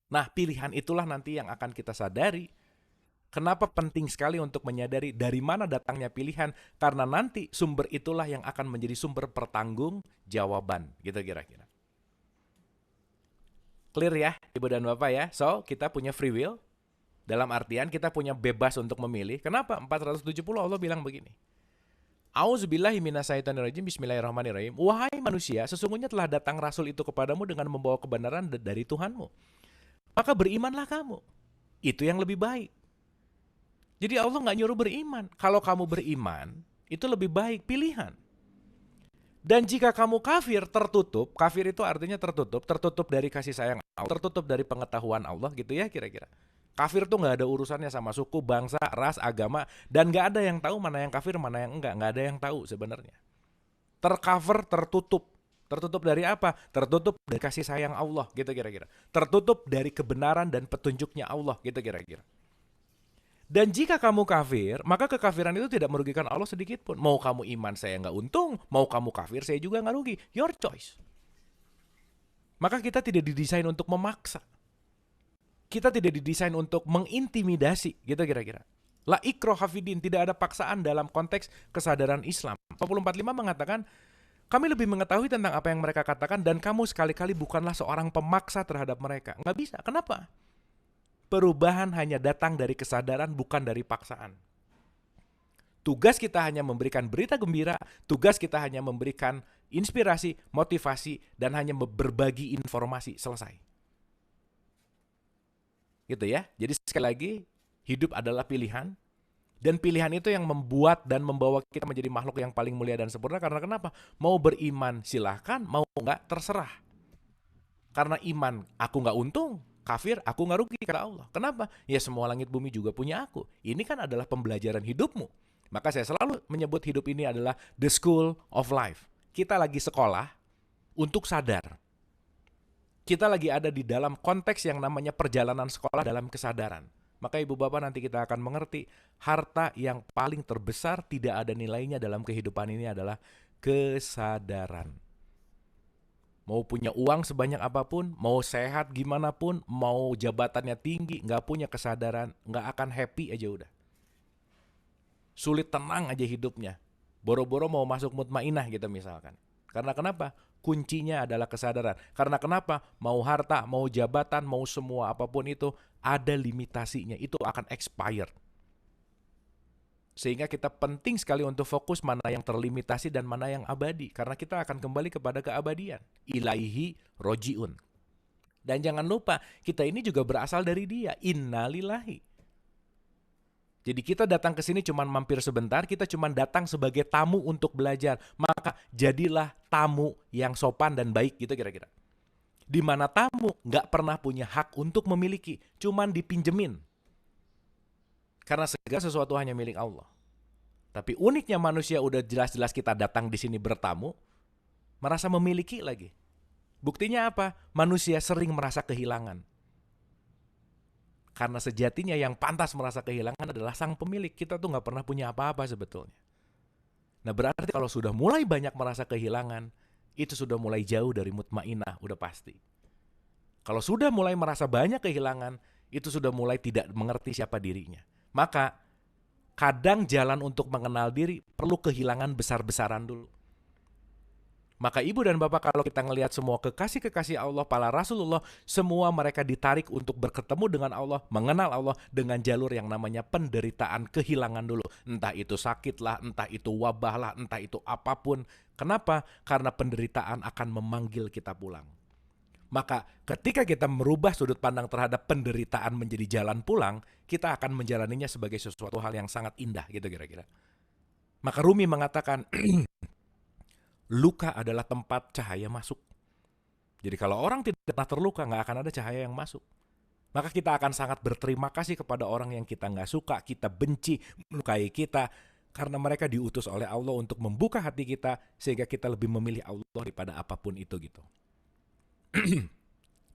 Nah, pilihan itulah nanti yang akan kita sadari. Kenapa penting sekali untuk menyadari dari mana datangnya pilihan? Karena nanti sumber itulah yang akan menjadi sumber pertanggungjawaban, gitu kira-kira. Clear ya, Ibu dan Bapak ya? So, kita punya free will. Dalam artian kita punya bebas untuk memilih. Kenapa? 470 Allah bilang begini. Auzubillahi minasyaitonirrajim, bismillahirrahmanirrahim. Wahai manusia, sesungguhnya telah datang Rasul itu kepadamu dengan membawa kebenaran dari Tuhanmu. Maka berimanlah kamu. Itu yang lebih baik. Jadi Allah nggak nyuruh beriman. Kalau kamu beriman, itu lebih baik pilihan. Dan jika kamu kafir, tertutup. Kafir itu artinya tertutup. Tertutup dari kasih sayang Allah. Tertutup dari pengetahuan Allah gitu ya kira-kira. Kafir tuh nggak ada urusannya sama suku, bangsa, ras, agama, dan nggak ada yang tahu mana yang kafir, mana yang nggak ada yang tahu sebenarnya. Tercover, tertutup. Tertutup dari apa? Tertutup dari kasih sayang Allah, gitu kira-kira. Tertutup dari kebenaran dan petunjuknya Allah, gitu kira-kira. Dan jika kamu kafir, maka kekafiran itu tidak merugikan Allah sedikit pun. Mau kamu iman, saya nggak untung. Mau kamu kafir, saya juga nggak rugi. Your choice. Maka kita tidak didesain untuk memaksa. Kita tidak didesain untuk mengintimidasi, gitu kira-kira. La ikraha fid-din, tidak ada paksaan dalam konteks kesadaran Islam. 4045 mengatakan, kami lebih mengetahui tentang apa yang mereka katakan dan kamu sekali-kali bukanlah seorang pemaksa terhadap mereka. Nggak bisa, kenapa? Perubahan hanya datang dari kesadaran, bukan dari paksaan. Tugas kita hanya memberikan berita gembira, tugas kita hanya memberikan inspirasi, motivasi, dan hanya berbagi informasi, selesai. Gitu ya. Jadi sekali lagi, hidup adalah pilihan. Dan pilihan itu yang membuat dan membawa kita menjadi makhluk yang paling mulia dan sempurna. Karena kenapa? Mau beriman silahkan, mau enggak terserah. Karena iman aku enggak untung, kafir aku enggak rugi kata Allah. Kenapa? Ya semua langit bumi juga punya aku. Ini kan adalah pembelajaran hidupmu. Maka saya selalu menyebut hidup ini adalah the school of life. Kita lagi sekolah untuk sadar. Kita lagi ada di dalam konteks yang namanya perjalanan sekolah dalam kesadaran. Maka ibu bapak nanti kita akan mengerti harta yang paling terbesar tidak ada nilainya dalam kehidupan ini adalah kesadaran. Mau punya uang sebanyak apapun, mau sehat gimana pun, mau jabatannya tinggi, nggak punya kesadaran, nggak akan happy aja udah. Sulit tenang aja hidupnya. Boro-boro mau masuk mutmainah gitu misalkan. Karena kenapa? Kuncinya adalah kesadaran. Karena kenapa? Mau harta, mau jabatan, mau semua apapun itu ada limitasinya. Itu akan expired. Sehingga kita penting sekali untuk fokus mana yang terlimitasi dan mana yang abadi. Karena kita akan kembali kepada keabadian. Ilaihi roji'un. Dan jangan lupa, kita ini juga berasal dari Dia. Innalillahi. Jadi kita datang ke sini cuma mampir sebentar, kita cuma datang sebagai tamu untuk belajar. Maka jadilah tamu yang sopan dan baik gitu kira-kira. Di mana tamu nggak pernah punya hak untuk memiliki, cuma dipinjemin. Karena segala sesuatu hanya milik Allah. Tapi uniknya manusia udah jelas-jelas kita datang di sini bertamu, merasa memiliki lagi. Buktinya apa? Manusia sering merasa kehilangan. Karena sejatinya yang pantas merasa kehilangan adalah sang pemilik. Kita tuh nggak pernah punya apa-apa sebetulnya. Nah berarti kalau sudah mulai banyak merasa kehilangan, itu sudah mulai jauh dari mutmainah, udah pasti. Kalau sudah mulai merasa banyak kehilangan, itu sudah mulai tidak mengerti siapa dirinya. Maka kadang jalan untuk mengenal diri perlu kehilangan besar-besaran dulu. Maka ibu dan bapak, kalau kita ngelihat semua kekasih-kekasih Allah, para Rasulullah, semua mereka ditarik untuk bertemu dengan Allah, mengenal Allah dengan jalur yang namanya penderitaan, kehilangan dulu. Entah itu sakit lah, entah itu wabah lah, entah itu apapun. Kenapa? Karena penderitaan akan memanggil kita pulang. Maka ketika kita merubah sudut pandang terhadap penderitaan menjadi jalan pulang, kita akan menjalaninya sebagai sesuatu hal yang sangat indah gitu kira-kira. Maka Rumi mengatakan, luka adalah tempat cahaya masuk. Jadi kalau orang tidak pernah terluka, nggak akan ada cahaya yang masuk. Maka kita akan sangat berterima kasih kepada orang yang kita nggak suka, kita benci, melukai kita, karena mereka diutus oleh Allah untuk membuka hati kita, sehingga kita lebih memilih Allah daripada apapun itu gitu.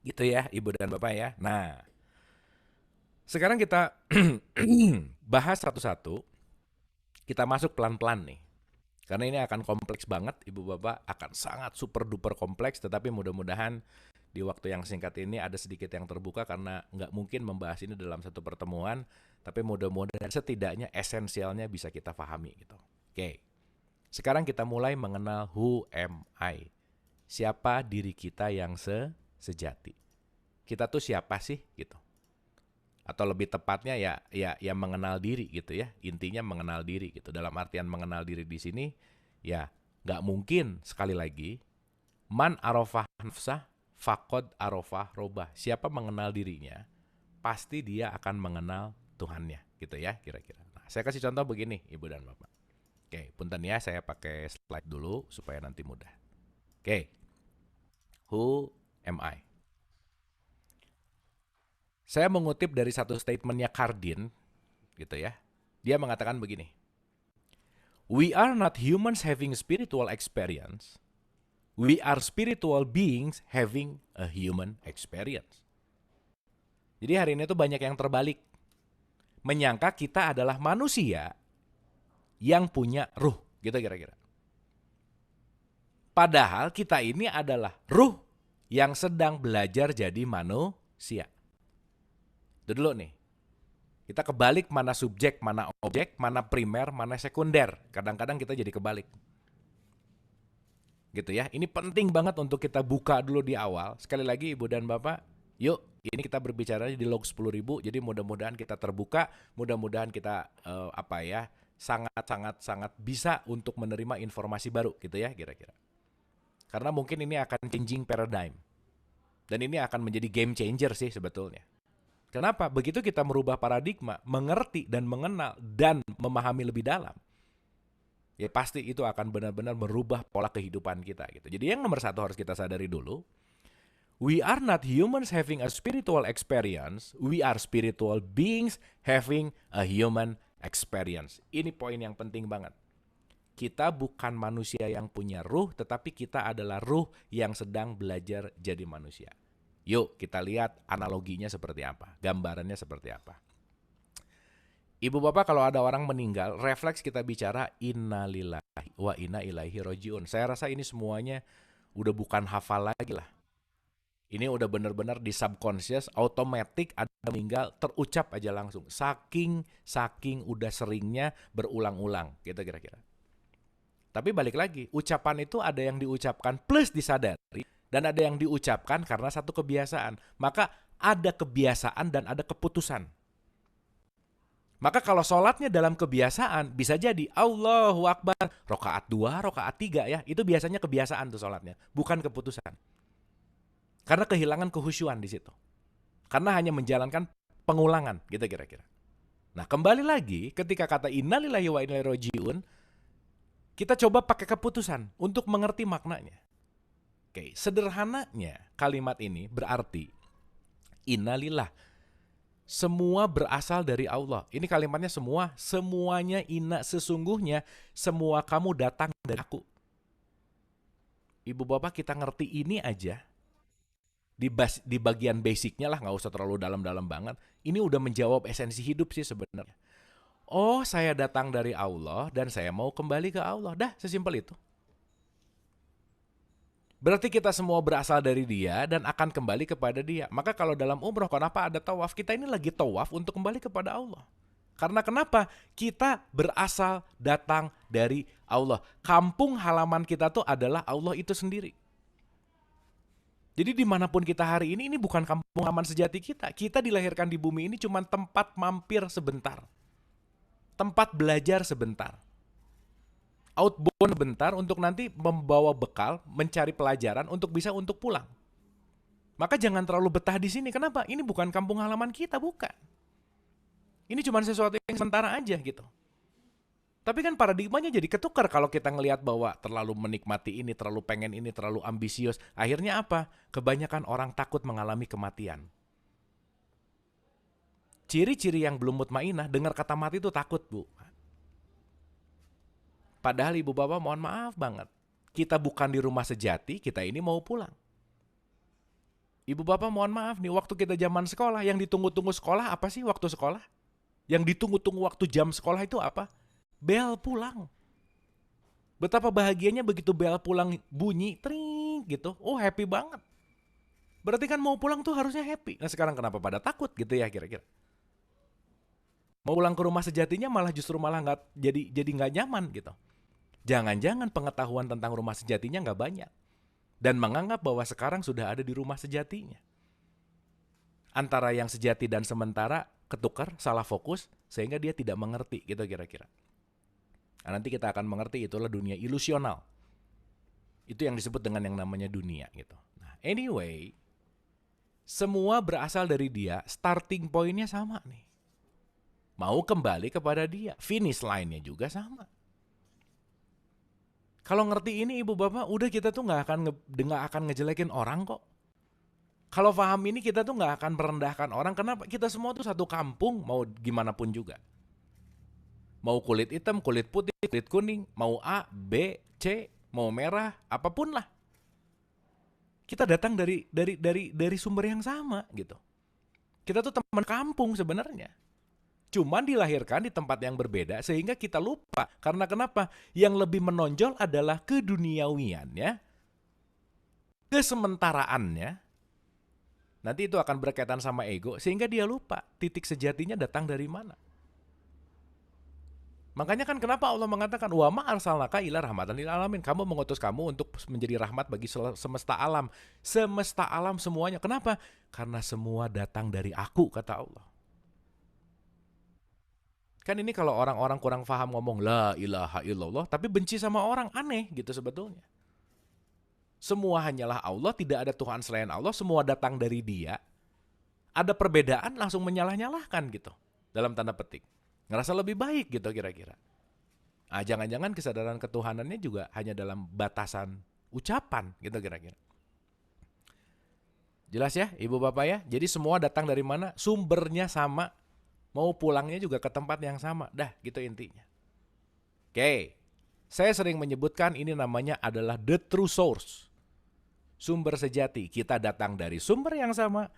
Gitu ya ibu dan bapak ya. Nah, sekarang kita bahas satu-satu. Kita masuk pelan-pelan nih. Karena ini akan kompleks banget, ibu bapak, akan sangat super duper kompleks, tetapi mudah-mudahan di waktu yang singkat ini ada sedikit yang terbuka, karena nggak mungkin membahas ini dalam satu pertemuan, tapi mudah-mudahan setidaknya esensialnya bisa kita pahami gitu. Oke, sekarang kita mulai mengenal who am I. Siapa diri kita yang sejati. Kita tuh siapa sih gitu. Atau lebih tepatnya ya mengenal diri gitu ya. Intinya mengenal diri gitu. Dalam artian mengenal diri di sini ya nggak mungkin, sekali lagi, man arafah nafsah faqad arafah robah. Siapa mengenal dirinya, pasti dia akan mengenal Tuhannya gitu ya kira-kira. Nah, saya kasih contoh begini ibu dan bapak. Oke, punten ya, saya pakai slide dulu supaya nanti mudah. Oke, who am I? Saya mengutip dari satu statementnya Cardin, gitu ya. Dia mengatakan begini, we are not humans having spiritual experience. We are spiritual beings having a human experience. Jadi hari ini tuh banyak yang terbalik. Menyangka kita adalah manusia yang punya ruh, gitu kira-kira. Padahal kita ini adalah ruh yang sedang belajar jadi manusia. Itu dulu nih. Kita kebalik, mana subjek, mana objek, mana primer, mana sekunder. Kadang-kadang kita jadi kebalik. Gitu ya. Ini penting banget untuk kita buka dulu di awal. Sekali lagi ibu dan bapak, yuk ini kita berbicara di log 10.000. Jadi mudah-mudahan kita terbuka, mudah-mudahan kita sangat bisa untuk menerima informasi baru gitu ya kira-kira. Karena mungkin ini akan changing paradigm. Dan ini akan menjadi game changer sih sebetulnya. Kenapa? Begitu kita merubah paradigma, mengerti dan mengenal dan memahami lebih dalam, ya pasti itu akan benar-benar merubah pola kehidupan kita gitu. Jadi yang nomor satu harus kita sadari dulu, we are not humans having a spiritual experience, we are spiritual beings having a human experience. Ini poin yang penting banget. Kita bukan manusia yang punya ruh, tetapi kita adalah ruh yang sedang belajar jadi manusia. Yuk kita lihat analoginya seperti apa, gambarannya seperti apa. Ibu bapak, kalau ada orang meninggal, refleks kita bicara innalillahi wa inna ilaihi rojiun. Saya rasa ini semuanya udah bukan hafal lagi lah. Ini udah benar-benar di subconscious, automatic ada meninggal, terucap aja langsung. Saking udah seringnya berulang-ulang, gitu kira-kira. Tapi balik lagi, ucapan itu ada yang diucapkan plus disadari, dan ada yang diucapkan karena satu kebiasaan. Maka ada kebiasaan dan ada keputusan. Maka kalau sholatnya dalam kebiasaan, bisa jadi Allahu Akbar, rokaat 2, rokaat 3 ya. Itu biasanya kebiasaan tuh sholatnya, bukan keputusan. Karena kehilangan kehusyuan di situ. Karena hanya menjalankan pengulangan, gitu kira-kira. Nah kembali lagi, ketika kata innalillahi wa inna ilaihi rojiun, kita coba pakai keputusan untuk mengerti maknanya. Oke, sederhananya kalimat ini berarti innalillah, semua berasal dari Allah. Ini kalimatnya semuanya inna, sesungguhnya semua kamu datang dari aku. Ibu bapak, kita ngerti ini aja, di bagian basicnya lah, nggak usah terlalu dalam-dalam banget. Ini udah menjawab esensi hidup sih sebenarnya. Oh, saya datang dari Allah dan saya mau kembali ke Allah. Dah, sesimpel itu. Berarti kita semua berasal dari Dia dan akan kembali kepada Dia. Maka kalau dalam umroh, kenapa ada tawaf? Kita ini lagi tawaf untuk kembali kepada Allah. Karena kenapa? Kita berasal datang dari Allah. Kampung halaman kita tuh adalah Allah itu sendiri. Jadi dimanapun kita hari ini bukan kampung halaman sejati kita. Kita dilahirkan di bumi ini cuma tempat mampir sebentar. Tempat belajar sebentar. Outbound sebentar untuk nanti membawa bekal, mencari pelajaran untuk bisa untuk pulang. Maka jangan terlalu betah di sini. Kenapa? Ini bukan kampung halaman kita, bukan. Ini cuma sesuatu yang sementara aja gitu. Tapi kan paradigmanya jadi ketukar kalau kita ngelihat bahwa terlalu menikmati ini, terlalu pengen ini, terlalu ambisius. Akhirnya apa? Kebanyakan orang takut mengalami kematian. Ciri-ciri yang belum mutmainah, dengar kata mati itu takut, Bu. Padahal ibu bapak mohon maaf banget. Kita bukan di rumah sejati, kita ini mau pulang. Ibu bapak mohon maaf nih, waktu kita zaman sekolah, yang ditunggu-tunggu sekolah apa sih waktu sekolah? Yang ditunggu-tunggu waktu jam sekolah itu apa? Bel pulang. Betapa bahagianya begitu bel pulang bunyi, tring gitu. Oh, happy banget. Berarti kan mau pulang tuh harusnya happy. Nah sekarang kenapa pada takut gitu ya kira-kira? Mau pulang ke rumah sejatinya malah justru nggak jadi nggak nyaman gitu. Jangan-jangan pengetahuan tentang rumah sejatinya nggak banyak. Dan menganggap bahwa sekarang sudah ada di rumah sejatinya. Antara yang sejati dan sementara ketukar, salah fokus, sehingga dia tidak mengerti gitu kira-kira. Nah, nanti kita akan mengerti itulah dunia ilusional. Itu yang disebut dengan yang namanya dunia gitu. Nah, anyway, semua berasal dari Dia, starting point-nya sama nih. Mau kembali kepada Dia, finish line-nya juga sama. Kalau ngerti ini ibu bapak, udah kita tuh nggak akan ngejelekin orang kok. Kalau paham ini kita tuh nggak akan merendahkan orang. Kenapa? Kita semua tuh satu kampung, mau gimana pun juga. Mau kulit hitam, kulit putih, kulit kuning, mau A, B, C, mau merah, apapun lah. Kita datang dari sumber yang sama gitu. Kita tuh teman kampung sebenarnya. Cuman dilahirkan di tempat yang berbeda sehingga kita lupa. Karena kenapa? Yang lebih menonjol adalah keduniawiannya, kesementaraannya. Nanti itu akan berkaitan sama ego sehingga dia lupa titik sejatinya datang dari mana. Makanya kan kenapa Allah mengatakan wa ma arsalnaka illa rahmatan lil alamin. Kamu mengutus kamu untuk menjadi rahmat bagi semesta alam. Semesta alam semuanya. Kenapa? Karena semua datang dari aku, kata Allah. Kan ini kalau orang-orang kurang paham ngomong la ilaha illallah tapi benci sama orang, aneh gitu sebetulnya. Semua hanyalah Allah, tidak ada Tuhan selain Allah, semua datang dari Dia. Ada perbedaan langsung menyalah-nyalahkan gitu. Dalam tanda petik. Ngerasa lebih baik gitu kira-kira. Ah, jangan-jangan kesadaran ketuhanannya juga hanya dalam batasan ucapan gitu kira-kira. Jelas ya ibu bapak ya? Jadi semua datang dari mana? Sumbernya sama. Mau pulangnya juga ke tempat yang sama. Dah gitu intinya. Oke. Saya sering menyebutkan ini namanya adalah the true source. Sumber sejati. Kita datang dari sumber yang sama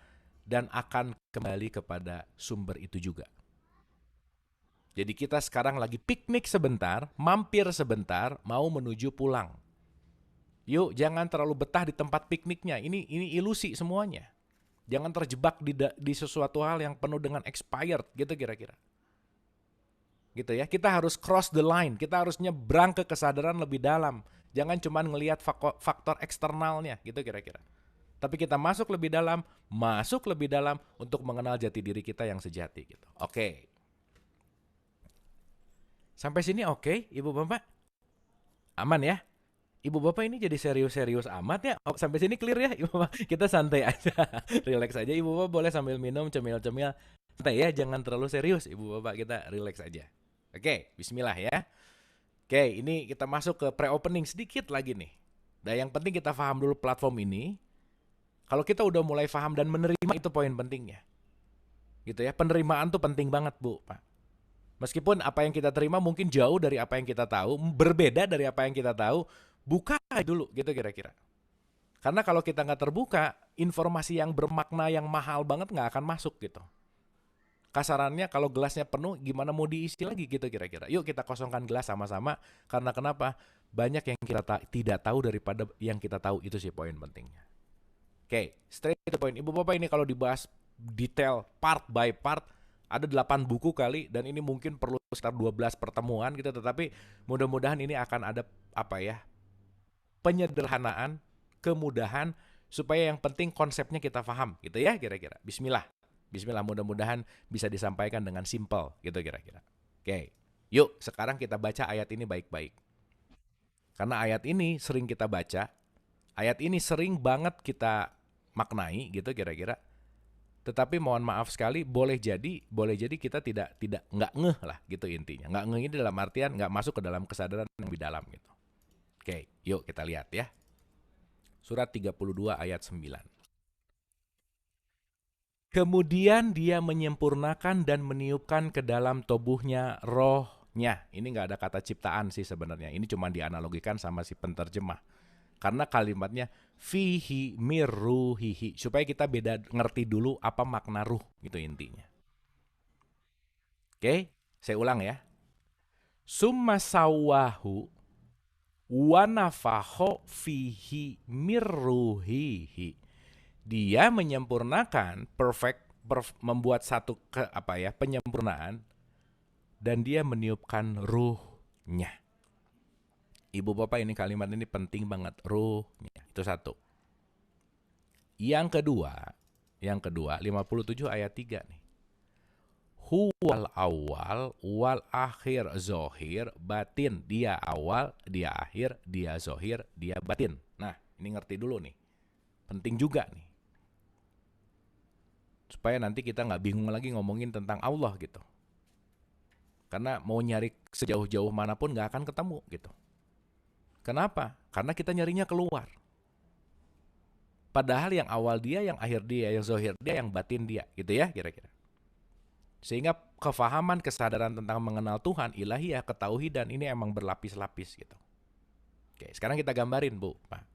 dan akan kembali kepada sumber itu juga. Jadi kita sekarang lagi piknik sebentar, mampir sebentar, mau menuju pulang. Yuk, jangan terlalu betah di tempat pikniknya. Ini ilusi semuanya. Jangan terjebak di sesuatu hal yang penuh dengan expired, gitu kira-kira. Gitu ya. Kita harus cross the line, kita harus nyebrang ke kesadaran lebih dalam. Jangan cuma ngelihat faktor eksternalnya, gitu kira-kira. Tapi kita masuk lebih dalam untuk mengenal jati diri kita yang sejati gitu. Oke. Sampai sini oke, Ibu Bapak? Aman ya? Ibu Bapak ini jadi serius-serius amat ya? Sampai sini clear ya, Ibu Bapak? Kita santai aja, relax aja. Ibu Bapak boleh sambil minum, cemil-cemil. Santai ya, jangan terlalu serius. Ibu Bapak kita relax aja. Oke, bismillah ya. Oke, ini kita masuk ke pre-opening sedikit lagi nih. Dan yang penting kita paham dulu platform ini. Kalau kita udah mulai paham dan menerima itu poin pentingnya. Gitu ya, penerimaan tuh penting banget Bu, Pak. Meskipun apa yang kita terima mungkin jauh dari apa yang kita tahu, berbeda dari apa yang kita tahu, buka dulu gitu kira-kira. Karena kalau kita nggak terbuka, informasi yang bermakna yang mahal banget nggak akan masuk gitu. Kasarannya kalau gelasnya penuh, gimana mau diisi lagi gitu kira-kira. Yuk kita kosongkan gelas sama-sama. Karena kenapa? Banyak yang kita tidak tahu daripada yang kita tahu, itu sih poin pentingnya. Oke, straight to the point. Ibu Bapak, ini kalau dibahas detail, part by part, ada 8 buku kali, dan ini mungkin perlu sekitar 12 pertemuan gitu, tetapi mudah-mudahan ini akan ada penyederhanaan, kemudahan, supaya yang penting konsepnya kita paham gitu ya kira-kira. Bismillah. Bismillah, mudah-mudahan bisa disampaikan dengan simple gitu kira-kira. Oke, yuk sekarang kita baca ayat ini baik-baik. Karena ayat ini sering kita baca, ayat ini sering banget kita maknai gitu kira-kira. Tetapi mohon maaf sekali, boleh jadi kita nggak ngeh lah gitu intinya. Nggak ngeh ini dalam artian nggak masuk ke dalam kesadaran yang lebih dalam gitu. Oke, yuk kita lihat ya. Surat 32 ayat 9. Kemudian dia menyempurnakan dan meniupkan ke dalam tubuhnya rohnya. Ini nggak ada kata ciptaan sih sebenarnya. Ini cuma dianalogikan sama si penterjemah. Karena kalimatnya fihi mirruhihi. Supaya kita ngerti dulu apa makna ruh gitu intinya. Oke, saya ulang ya. Summa sawahu wa nafaho fihi mirruhihi. Dia menyempurnakan membuat satu penyempurnaan, dan dia meniupkan ruhnya. Ibu Bapak, ini kalimat ini penting banget, ruhnya. Itu satu. Yang kedua 57 ayat 3 nih. Huwal awal wal akhir zohir batin. Dia awal, dia akhir, dia zohir, dia batin. Nah, ini ngerti dulu nih. Penting juga nih. Supaya nanti kita nggak bingung lagi ngomongin tentang Allah gitu. Karena mau nyari sejauh-jauh manapun nggak akan ketemu gitu. Kenapa? Karena kita nyarinya keluar. Padahal yang awal dia, yang akhir dia, yang zohir dia, yang batin dia. Gitu ya kira-kira. Sehingga kefahaman, kesadaran tentang mengenal Tuhan, ilahiyah, ketauhidan, ini emang berlapis-lapis gitu. Oke, sekarang kita gambarin Bu, Pak.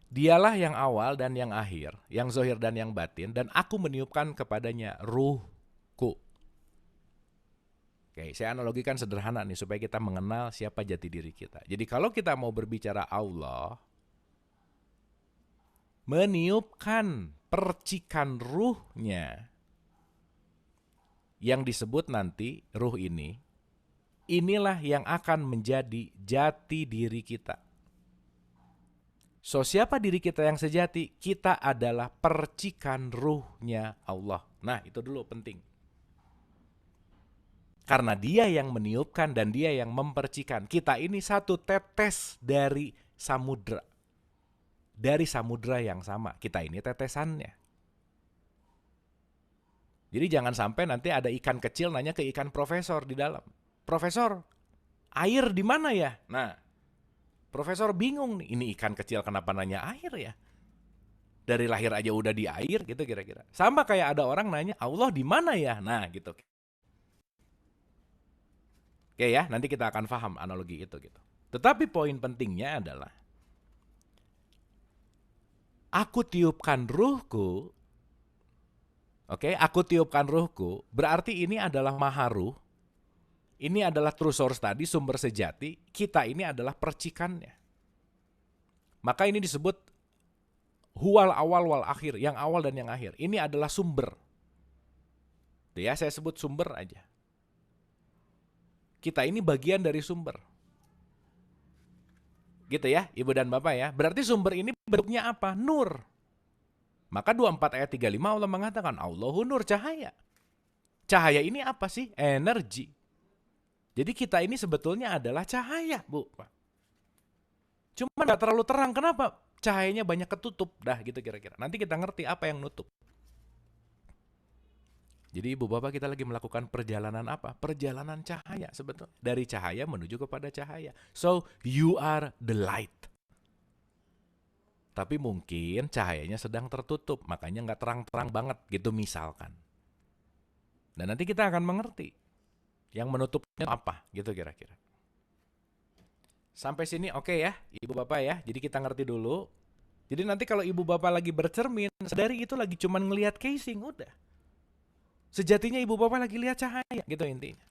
Dialah yang awal dan yang akhir, yang zohir dan yang batin, dan aku meniupkan kepadanya ruhku. Oke, saya analogikan sederhana nih, supaya kita mengenal siapa jati diri kita. Jadi kalau kita mau berbicara Allah, meniupkan percikan ruhnya, yang disebut nanti ruh ini, inilah yang akan menjadi jati diri kita. So, siapa diri kita yang sejati? Kita adalah percikan ruhnya Allah. Nah, itu dulu penting. Karena dia yang meniupkan dan dia yang mempercikan. Kita ini satu tetes dari samudra. Dari samudra yang sama. Kita ini tetesannya. Jadi jangan sampai nanti ada ikan kecil nanya ke ikan profesor di dalam. Profesor, air di mana ya? Nah, profesor bingung nih, ini ikan kecil kenapa nanya air ya? Dari lahir aja udah di air gitu kira-kira. Sama kayak ada orang nanya, Allah di mana ya? Nah gitu. Oke ya, nanti kita akan paham analogi itu gitu. Tetapi poin pentingnya adalah, aku tiupkan ruhku, aku tiupkan ruhku, berarti ini adalah maharuh, ini adalah true source tadi, sumber sejati, kita ini adalah percikannya. Maka ini disebut huwal awal wal akhir, yang awal dan yang akhir. Ini adalah sumber. Ya, saya sebut sumber aja. Kita ini bagian dari sumber. Gitu ya, Ibu dan Bapak ya. Berarti sumber ini bentuknya apa? Nur. Maka 24 ayat 35 Allah mengatakan, Allahu nur, cahaya. Cahaya ini apa sih? Energi. Jadi kita ini sebetulnya adalah cahaya, Bu. Cuma nggak terlalu terang. Kenapa? Cahayanya banyak ketutup. Dah gitu kira-kira. Nanti kita ngerti apa yang nutup. Jadi Ibu Bapak, kita lagi melakukan perjalanan apa? Perjalanan cahaya sebetulnya. Dari cahaya menuju kepada cahaya. So, you are the light. Tapi mungkin cahayanya sedang tertutup. Makanya nggak terang-terang banget gitu misalkan. Dan nanti kita akan mengerti. Yang menutupnya apa gitu kira-kira. Sampai sini oke ya, Ibu Bapak ya. Jadi kita ngerti dulu. Jadi nanti kalau Ibu Bapak lagi bercermin, sadari itu lagi cuman ngelihat casing, udah. Sejatinya Ibu Bapak lagi lihat cahaya, gitu intinya.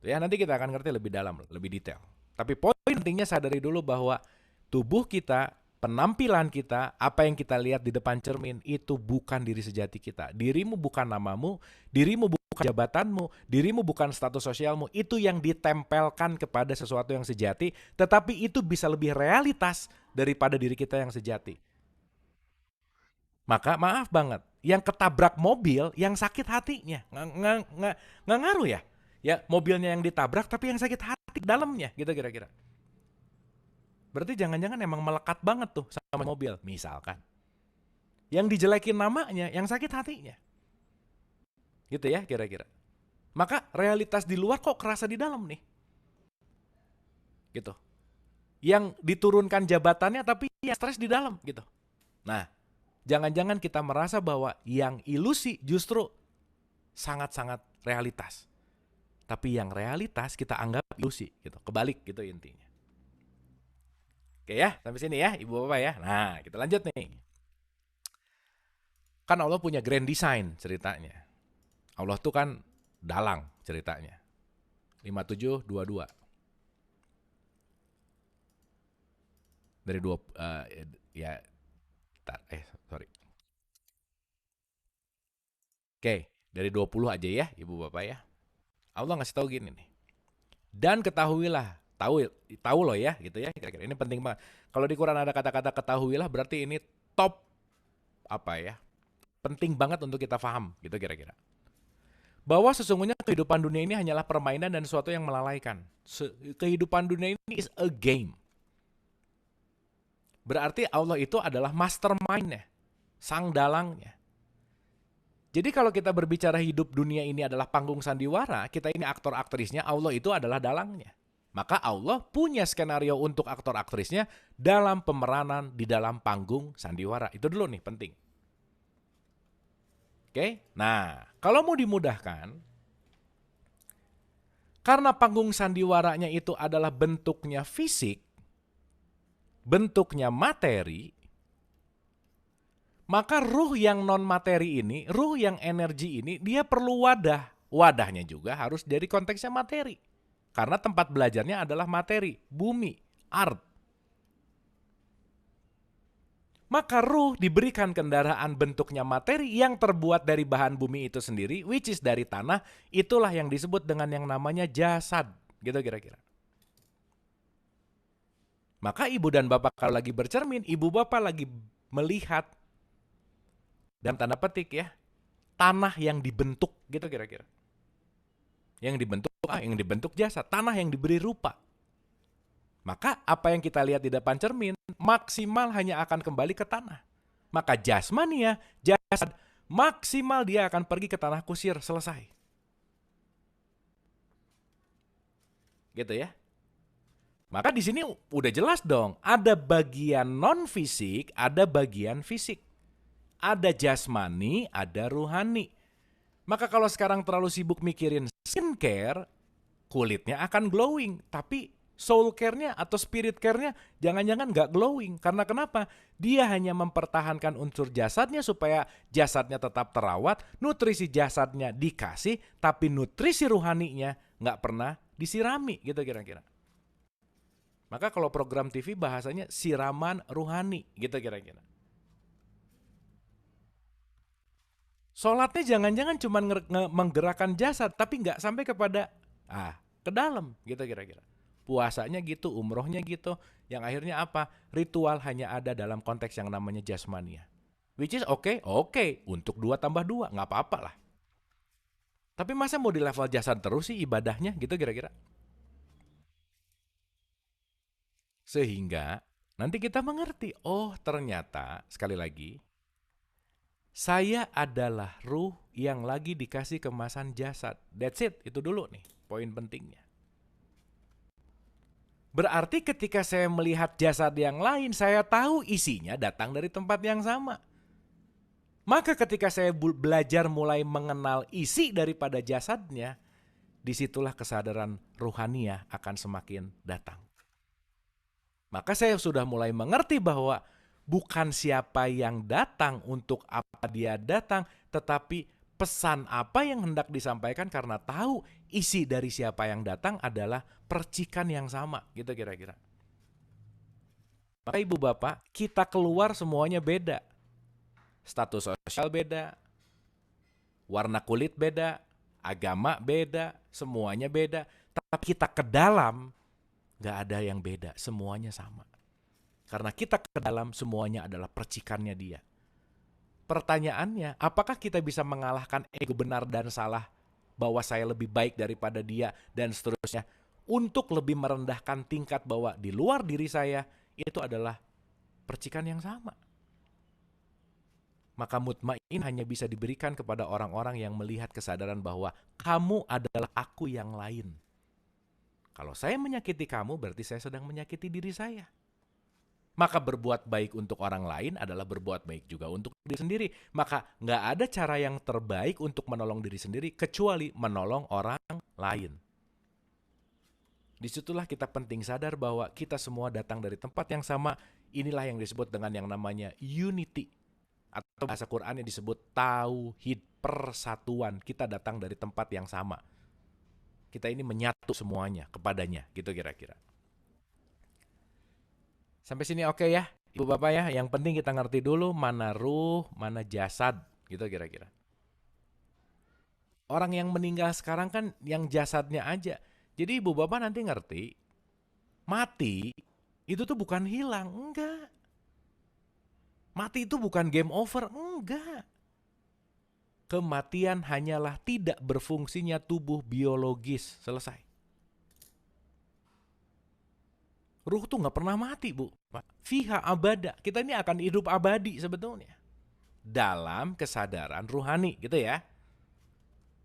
Ya, nanti kita akan ngerti lebih dalam, lebih detail. Tapi poin pentingnya sadari dulu bahwa tubuh kita, penampilan kita, apa yang kita lihat di depan cermin, itu bukan diri sejati kita. Dirimu bukan namamu, dirimu bukan jabatanmu, dirimu bukan status sosialmu. Itu yang ditempelkan kepada sesuatu yang sejati, tetapi itu bisa lebih realitas daripada diri kita yang sejati. Maka maaf banget, yang ketabrak mobil, yang sakit hatinya. Nggak ngaruh ya? Ya, mobilnya yang ditabrak tapi yang sakit hati dalamnya, gitu kira-kira. Berarti jangan-jangan emang melekat banget tuh sama mobil, misalkan. Yang dijelekin namanya, yang sakit hatinya. Gitu ya kira-kira. Maka realitas di luar kok kerasa di dalam nih. Gitu. Yang diturunkan jabatannya tapi ya stres di dalam gitu. Nah, jangan-jangan kita merasa bahwa yang ilusi justru sangat-sangat realitas. Tapi yang realitas kita anggap ilusi gitu. Kebalik gitu intinya. Oke ya, sampai sini ya Ibu Bapak ya. Nah, kita lanjut nih. Kan Allah punya grand design ceritanya. Allah tuh kan dalang ceritanya. 5722. Dari sorry. Oke, dari 20 aja ya Ibu Bapak ya. Allah ngasih tahu gini nih. Dan ketahuilah, tahu loh ya gitu ya. Kira-kira ini penting banget. Kalau di Quran ada kata-kata ketahuilah berarti ini top penting banget untuk kita paham gitu kira-kira. Bahwa sesungguhnya kehidupan dunia ini hanyalah permainan dan sesuatu yang melalaikan. Kehidupan dunia ini is a game. Berarti Allah itu adalah mastermind-nya, sang dalangnya. Jadi kalau kita berbicara hidup dunia ini adalah panggung sandiwara, kita ini aktor-aktrisnya, Allah itu adalah dalangnya. Maka Allah punya skenario untuk aktor-aktrisnya dalam pemeranan di dalam panggung sandiwara. Itu dulu nih, penting. Oke, nah kalau mau dimudahkan, karena panggung sandiwaranya itu adalah bentuknya fisik, bentuknya materi, maka ruh yang non-materi ini, ruh yang energi ini, dia perlu wadah. Wadahnya juga harus dari konteksnya materi. Karena tempat belajarnya adalah materi, bumi, art. Maka ruh diberikan kendaraan bentuknya materi yang terbuat dari bahan bumi itu sendiri, which is dari tanah, itulah yang disebut dengan yang namanya jasad. Gitu kira-kira. Maka ibu dan bapak kalau lagi bercermin, ibu bapak lagi melihat, dalam tanda petik ya, tanah yang dibentuk, gitu kira-kira. Yang dibentuk jasad, tanah yang diberi rupa. Maka apa yang kita lihat di depan cermin maksimal hanya akan kembali ke tanah. Maka jasmania, jasad, maksimal dia akan pergi ke tanah kusir, selesai. Gitu ya. Maka di sini udah jelas dong, ada bagian non-fisik, ada bagian fisik. Ada jasmani, ada ruhani. Maka kalau sekarang terlalu sibuk mikirin skincare, kulitnya akan glowing, tapi soul care-nya atau spirit care-nya jangan-jangan nggak glowing. Karena kenapa? Dia hanya mempertahankan unsur jasadnya supaya jasadnya tetap terawat, nutrisi jasadnya dikasih, tapi nutrisi ruhaninya nggak pernah disirami, gitu kira-kira. Maka kalau program TV bahasanya siraman ruhani, gitu kira-kira. Sholatnya jangan-jangan cuma menggerakkan jasad, tapi nggak sampai kepada ke dalam, gitu kira-kira. Puasanya gitu, umrohnya gitu, yang akhirnya apa? Ritual hanya ada dalam konteks yang namanya jasmania. Which is oke, untuk 2 tambah 2, nggak apa-apa lah. Tapi masa mau di level jasad terus sih ibadahnya, gitu kira-kira. Sehingga nanti kita mengerti, oh ternyata, sekali lagi, saya adalah ruh yang lagi dikasih kemasan jasad. That's it, itu dulu nih, poin pentingnya. Berarti ketika saya melihat jasad yang lain, saya tahu isinya datang dari tempat yang sama. Maka ketika saya belajar mulai mengenal isi daripada jasadnya, disitulah kesadaran ruhaniah akan semakin datang. Maka saya sudah mulai mengerti bahwa bukan siapa yang datang untuk apa dia datang, tetapi pesan apa yang hendak disampaikan karena tahu isi dari siapa yang datang adalah percikan yang sama, gitu kira-kira. Maka ibu bapak, kita keluar semuanya beda. Status sosial beda, warna kulit beda, agama beda, semuanya beda. Tapi kita ke dalam, gak ada yang beda, semuanya sama. Karena kita ke dalam, semuanya adalah percikannya dia. Pertanyaannya, apakah kita bisa mengalahkan ego benar dan salah, bahwa saya lebih baik daripada dia, dan seterusnya, untuk lebih merendahkan tingkat bahwa di luar diri saya, itu adalah percikan yang sama. Maka mutmain hanya bisa diberikan kepada orang-orang yang melihat kesadaran bahwa kamu adalah aku yang lain. Kalau saya menyakiti kamu, berarti saya sedang menyakiti diri saya. Maka berbuat baik untuk orang lain adalah berbuat baik juga untuk diri sendiri. Maka nggak ada cara yang terbaik untuk menolong diri sendiri kecuali menolong orang lain. Disitulah kita penting sadar bahwa kita semua datang dari tempat yang sama. Inilah yang disebut dengan yang namanya unity. Atau bahasa Qur'annya disebut tauhid, persatuan. Kita datang dari tempat yang sama. Kita ini menyatu semuanya kepadanya, gitu kira-kira. Sampai sini oke ya, ibu bapak ya. Yang penting kita ngerti dulu mana ruh, mana jasad, gitu kira-kira. Orang yang meninggal sekarang kan yang jasadnya aja. Jadi ibu bapak nanti ngerti, mati itu tuh bukan hilang, enggak. Mati itu bukan game over, enggak. Kematian hanyalah tidak berfungsinya tubuh biologis, selesai. Ruh tuh nggak pernah mati, Bu. Fiha abada, kita ini akan hidup abadi sebetulnya. Dalam kesadaran ruhani, gitu ya.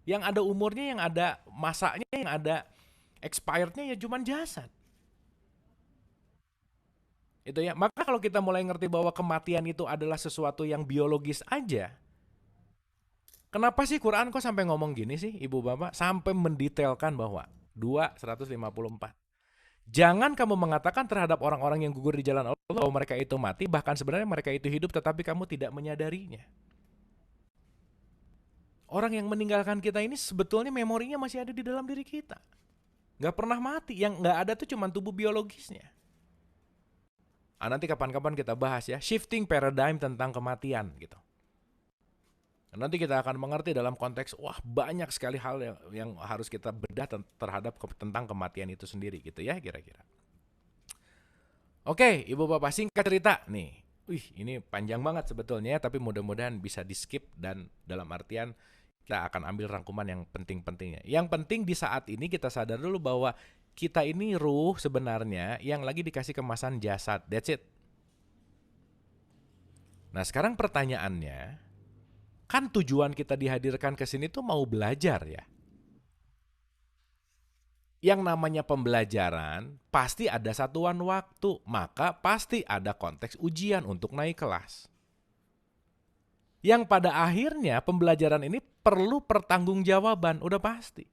Yang ada umurnya, yang ada masanya, yang ada expirednya ya cuman jasad. Itu ya. Maka kalau kita mulai ngerti bahwa kematian itu adalah sesuatu yang biologis aja. Kenapa sih Quran kok sampai ngomong gini sih, ibu bapak? Sampai mendetailkan bahwa 2:154. Jangan kamu mengatakan terhadap orang-orang yang gugur di jalan Allah bahwa mereka itu mati, bahkan sebenarnya mereka itu hidup tetapi kamu tidak menyadarinya. Orang yang meninggalkan kita ini sebetulnya memorinya masih ada di dalam diri kita. Gak pernah mati, yang gak ada tuh cuma tubuh biologisnya. Nanti kapan-kapan kita bahas ya, shifting paradigm tentang kematian gitu. Nanti kita akan mengerti dalam konteks, wah banyak sekali hal yang harus kita bedah terhadap tentang kematian itu sendiri gitu ya kira-kira. Oke, ibu bapak singkat cerita nih. Ini panjang banget sebetulnya, tapi mudah-mudahan bisa di skip dan dalam artian kita akan ambil rangkuman yang penting-pentingnya. Yang penting di saat ini kita sadar dulu bahwa kita ini ruh sebenarnya yang lagi dikasih kemasan jasad. That's it. Nah sekarang pertanyaannya, kan tujuan kita dihadirkan ke sini tuh mau belajar ya. Yang namanya pembelajaran pasti ada satuan waktu, maka pasti ada konteks ujian untuk naik kelas. Yang pada akhirnya pembelajaran ini perlu pertanggungjawaban, udah pasti.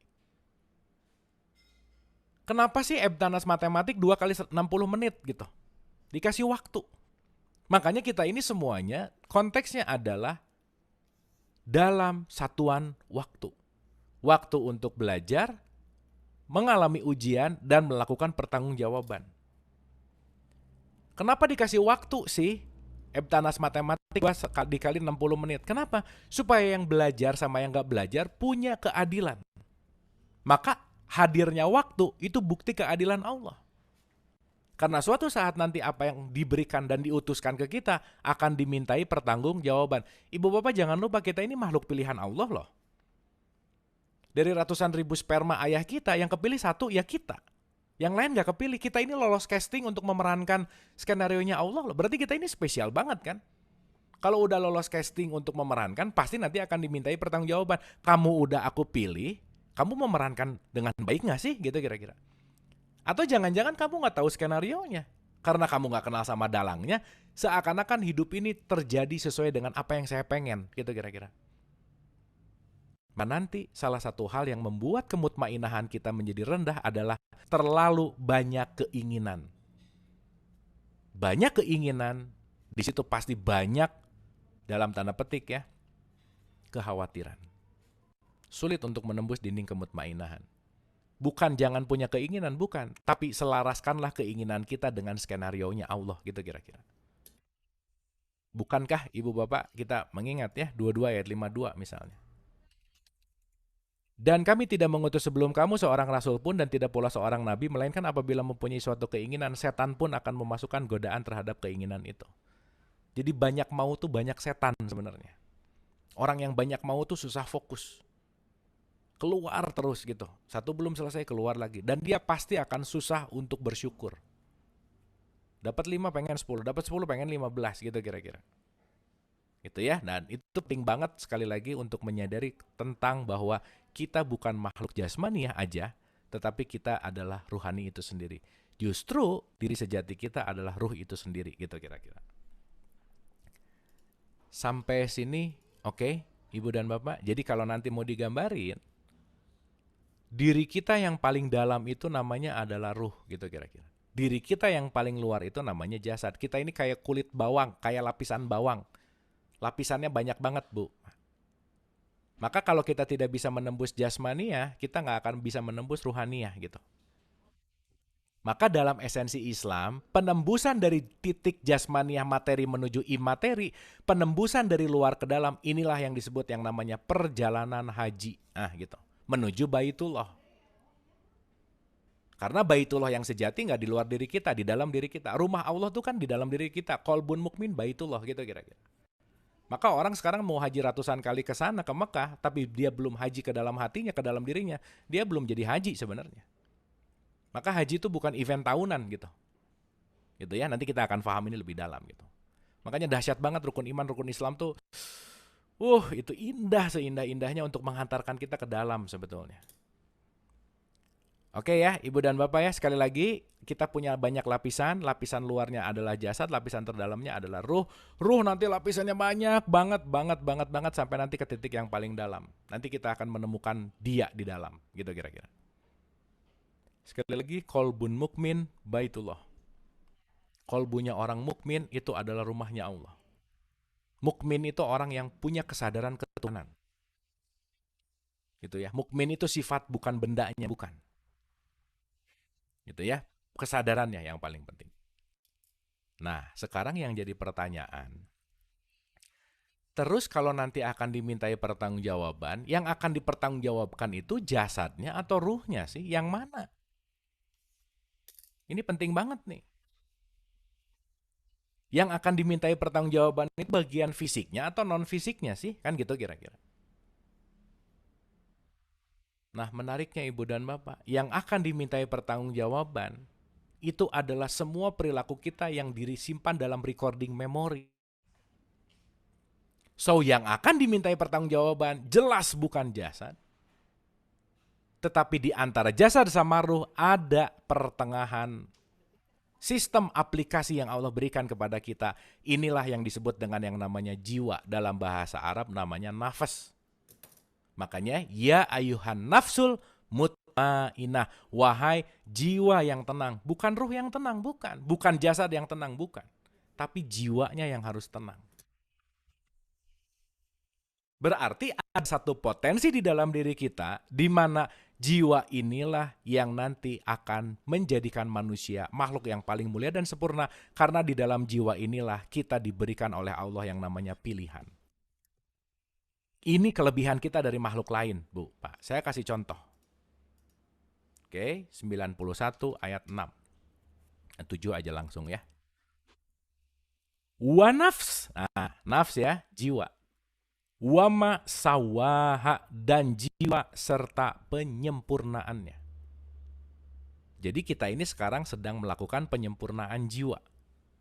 Kenapa sih Ebtanas matematik 2 kali 60 menit gitu? Dikasih waktu. Makanya kita ini semuanya konteksnya adalah dalam satuan waktu. Waktu untuk belajar, mengalami ujian, dan melakukan pertanggungjawaban. Kenapa dikasih waktu sih? Ebtanas matematik 2 dikali 60 menit. Kenapa? Supaya yang belajar sama yang gak belajar punya keadilan. Maka hadirnya waktu itu bukti keadilan Allah. Karena suatu saat nanti apa yang diberikan dan diutuskan ke kita akan dimintai pertanggungjawaban. Ibu bapak jangan lupa kita ini makhluk pilihan Allah loh. Dari ratusan ribu sperma ayah kita, yang kepilih satu ya kita. Yang lain gak kepilih. Kita ini lolos casting untuk memerankan skenario-nya Allah loh. Berarti kita ini spesial banget kan? Kalau udah lolos casting untuk memerankan, pasti nanti akan dimintai pertanggungjawaban. Kamu udah aku pilih, kamu memerankan dengan baik gak sih? Gitu kira-kira. Atau jangan-jangan kamu gak tahu skenario-nya. Karena kamu gak kenal sama dalangnya, seakan-akan hidup ini terjadi sesuai dengan apa yang saya pengen. Gitu kira-kira. Nanti salah satu hal yang membuat kemutmainahan kita menjadi rendah adalah terlalu banyak keinginan. Banyak keinginan, di situ pasti banyak, dalam tanda petik ya, kekhawatiran. Sulit untuk menembus dinding kemutmainahan. Bukan jangan punya keinginan, bukan. Tapi selaraskanlah keinginan kita dengan skenarionya Allah, gitu kira-kira. Bukankah Ibu Bapak kita mengingat ya, 22 ayat 52 misalnya. Dan kami tidak mengutus sebelum kamu seorang rasul pun dan tidak pula seorang nabi, melainkan apabila mempunyai suatu keinginan, setan pun akan memasukkan godaan terhadap keinginan itu. Jadi banyak mau tuh banyak setan sebenarnya. Orang yang banyak mau tuh susah fokus. Keluar terus gitu. Satu belum selesai keluar lagi. Dan dia pasti akan susah untuk bersyukur. Dapat 5 pengen 10, dapat 10 pengen 15 gitu kira-kira. Itu ya, dan itu penting banget sekali lagi untuk menyadari tentang bahwa kita bukan makhluk jasmaniah aja, tetapi kita adalah ruhani itu sendiri. Justru diri sejati kita adalah ruh itu sendiri, gitu kira-kira. Sampai sini, oke, Ibu dan Bapak. Jadi kalau nanti mau digambarin, diri kita yang paling dalam itu namanya adalah ruh, gitu kira-kira. Diri kita yang paling luar itu namanya jasad. Kita ini kayak kulit bawang, kayak lapisan bawang. Lapisannya banyak banget, Bu. Maka kalau kita tidak bisa menembus jasmaniah, kita nggak akan bisa menembus ruhaniah gitu. Maka dalam esensi Islam, penembusan dari titik jasmaniah materi menuju imateri, penembusan dari luar ke dalam, inilah yang disebut yang namanya perjalanan haji. Gitu. Menuju Baitullah. Karena Baitullah yang sejati nggak di luar diri kita, di dalam diri kita. Rumah Allah tuh kan di dalam diri kita. Qalbun mukmin Baitullah gitu kira-kira. Maka orang sekarang mau haji ratusan kali ke sana, ke Mekah, tapi dia belum haji ke dalam hatinya, ke dalam dirinya. Dia belum jadi haji sebenarnya. Maka haji itu bukan event tahunan gitu. Gitu ya, nanti kita akan paham ini lebih dalam gitu. Makanya dahsyat banget rukun iman, rukun Islam tuh, itu indah seindah-indahnya untuk menghantarkan kita ke dalam sebetulnya. Oke ya, Ibu dan Bapak ya, sekali lagi kita punya banyak lapisan. Lapisan luarnya adalah jasad, lapisan terdalamnya adalah ruh. Ruh nanti lapisannya banyak banget sampai nanti ke titik yang paling dalam. Nanti kita akan menemukan dia di dalam, gitu kira-kira. Sekali lagi, qalbun mukmin Baitullah. Qalbunya orang mukmin itu adalah rumahnya Allah. Mukmin itu orang yang punya kesadaran ketuhanan. Gitu ya. Mukmin itu sifat bukan bendanya, bukan. Gitu ya, kesadarannya yang paling penting. Nah, sekarang yang jadi pertanyaan, terus kalau nanti akan dimintai pertanggungjawaban, yang akan dipertanggungjawabkan itu jasadnya atau ruhnya sih? Yang mana? Ini penting banget nih. Yang akan dimintai pertanggungjawaban itu bagian fisiknya atau non-fisiknya sih? Kan gitu kira-kira. Nah, menariknya Ibu dan Bapak, yang akan dimintai pertanggungjawaban itu adalah semua perilaku kita yang disimpan dalam recording memory. So, yang akan dimintai pertanggungjawaban jelas bukan jasad. Tetapi di antara jasad sama ruh ada pertengahan sistem aplikasi yang Allah berikan kepada kita. Inilah yang disebut dengan yang namanya jiwa. Dalam bahasa Arab namanya nafas. Makanya, ya ayuhan nafsul mutmainah. Wahai jiwa yang tenang. Bukan ruh yang tenang, bukan. Bukan jasad yang tenang, bukan. Tapi jiwanya yang harus tenang. Berarti ada satu potensi di dalam diri kita, di mana jiwa inilah yang nanti akan menjadikan manusia makhluk yang paling mulia dan sempurna. Karena di dalam jiwa inilah kita diberikan oleh Allah yang namanya pilihan. Ini kelebihan kita dari makhluk lain, Bu, Pak. Saya kasih contoh. Oke, 91 ayat 6. 7 aja langsung ya. Wa nafs. Nah, nafs ya, jiwa. Wama sawaha, dan jiwa serta penyempurnaannya. Jadi kita ini sekarang sedang melakukan penyempurnaan jiwa.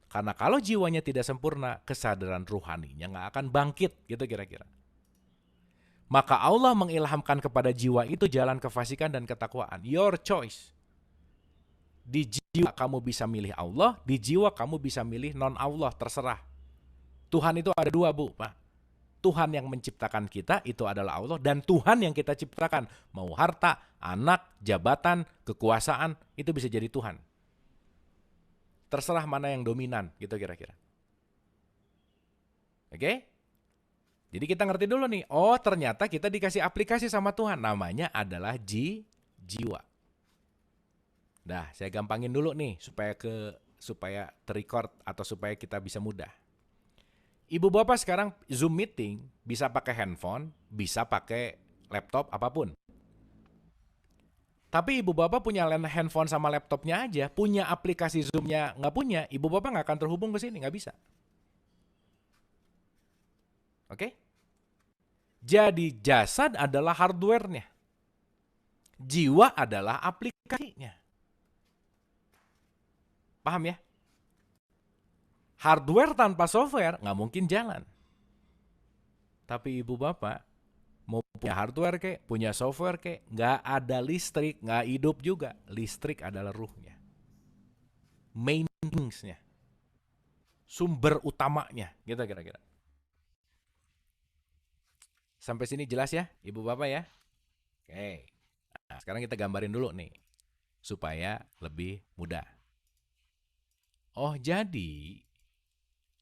Karena kalau jiwanya tidak sempurna, kesadaran ruhaninya nggak akan bangkit, gitu kira-kira. Maka Allah mengilhamkan kepada jiwa itu jalan kefasikan dan ketakwaan. Your choice. Di jiwa kamu bisa milih Allah, di jiwa kamu bisa milih non-Allah, terserah. Tuhan itu ada dua, Bu, Pak. Tuhan yang menciptakan kita itu adalah Allah, dan Tuhan yang kita ciptakan, mau harta, anak, jabatan, kekuasaan, itu bisa jadi Tuhan. Terserah mana yang dominan, gitu kira-kira. Oke? Jadi kita ngerti dulu nih, oh ternyata kita dikasih aplikasi sama Tuhan, namanya adalah jiwa. Dah, saya gampangin dulu nih supaya terrecord atau supaya kita bisa mudah. Ibu bapak sekarang Zoom meeting bisa pakai handphone, bisa pakai laptop, apapun. Tapi ibu bapak punya handphone sama laptopnya aja, punya aplikasi Zoom-nya nggak punya, ibu bapak nggak akan terhubung ke sini, nggak bisa. Oke? Jadi jasad adalah hardware-nya. Jiwa adalah aplikasinya. Paham ya? Hardware tanpa software nggak mungkin jalan. Tapi ibu bapak mau punya hardware kek, punya software kek, nggak ada listrik, nggak hidup juga. Listrik adalah ruhnya. Main things-nya. Sumber utamanya, gitu kira-kira. Sampai sini jelas ya, ibu bapak ya? Oke. Nah, sekarang kita gambarin dulu nih, supaya lebih mudah. Oh jadi,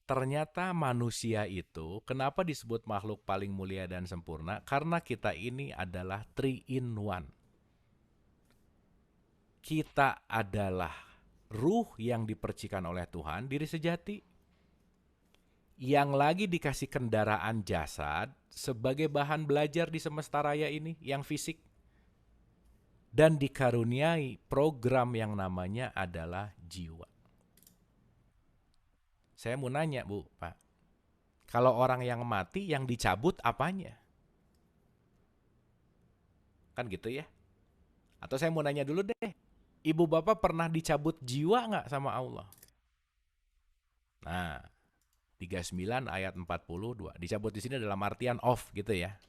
ternyata manusia itu kenapa disebut makhluk paling mulia dan sempurna? Karena kita ini adalah 3 in 1. Kita adalah ruh yang dipercikan oleh Tuhan, diri sejati, yang lagi dikasih kendaraan jasad sebagai bahan belajar di semesta raya ini, yang fisik, dan dikaruniai program yang namanya adalah jiwa. Saya mau nanya, Bu, Pak. Kalau orang yang mati, yang dicabut apanya? Kan gitu ya? Atau saya mau nanya dulu deh. Ibu bapak pernah dicabut jiwa nggak sama Allah? Nah, 39 ayat 42. Dicabut di sini dalam artian off gitu ya.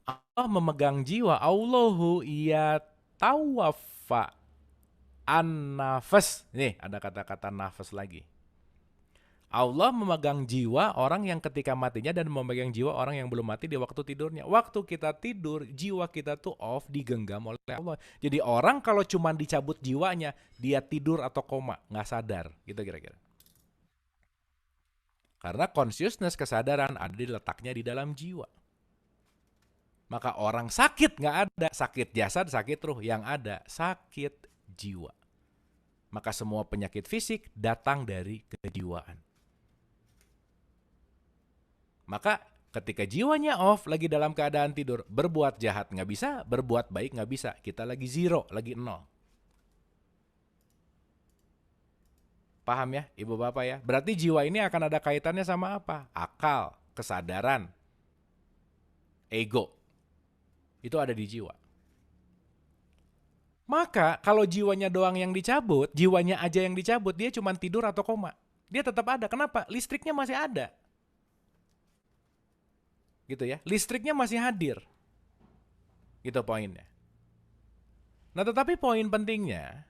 Allah memegang jiwa. Allahu yatawaffa an-nafas. Nih, ada kata-kata nafas lagi. Allah memegang jiwa orang yang ketika matinya dan memegang jiwa orang yang belum mati di waktu tidurnya. Waktu kita tidur, jiwa kita tuh off, digenggam oleh Allah. Jadi orang kalau cuma dicabut jiwanya, dia tidur atau koma, nggak sadar. Gitu kira-kira. Karena consciousness, kesadaran ada di letaknya di dalam jiwa. Maka orang sakit nggak ada, sakit jasad, sakit ruh. Yang ada sakit jiwa. Maka semua penyakit fisik datang dari kejiwaan. Maka ketika jiwanya off, lagi dalam keadaan tidur, berbuat jahat nggak bisa, berbuat baik nggak bisa. Kita lagi 0, lagi 0. Paham ya, ibu bapak ya? Berarti jiwa ini akan ada kaitannya sama apa? Akal, kesadaran, ego. Itu ada di jiwa. Maka kalau jiwanya doang yang dicabut, jiwanya aja yang dicabut, dia cuma tidur atau koma. Dia tetap ada. Kenapa? Listriknya masih ada. Gitu ya. Listriknya masih hadir. Gitu poinnya. Nah, tetapi poin pentingnya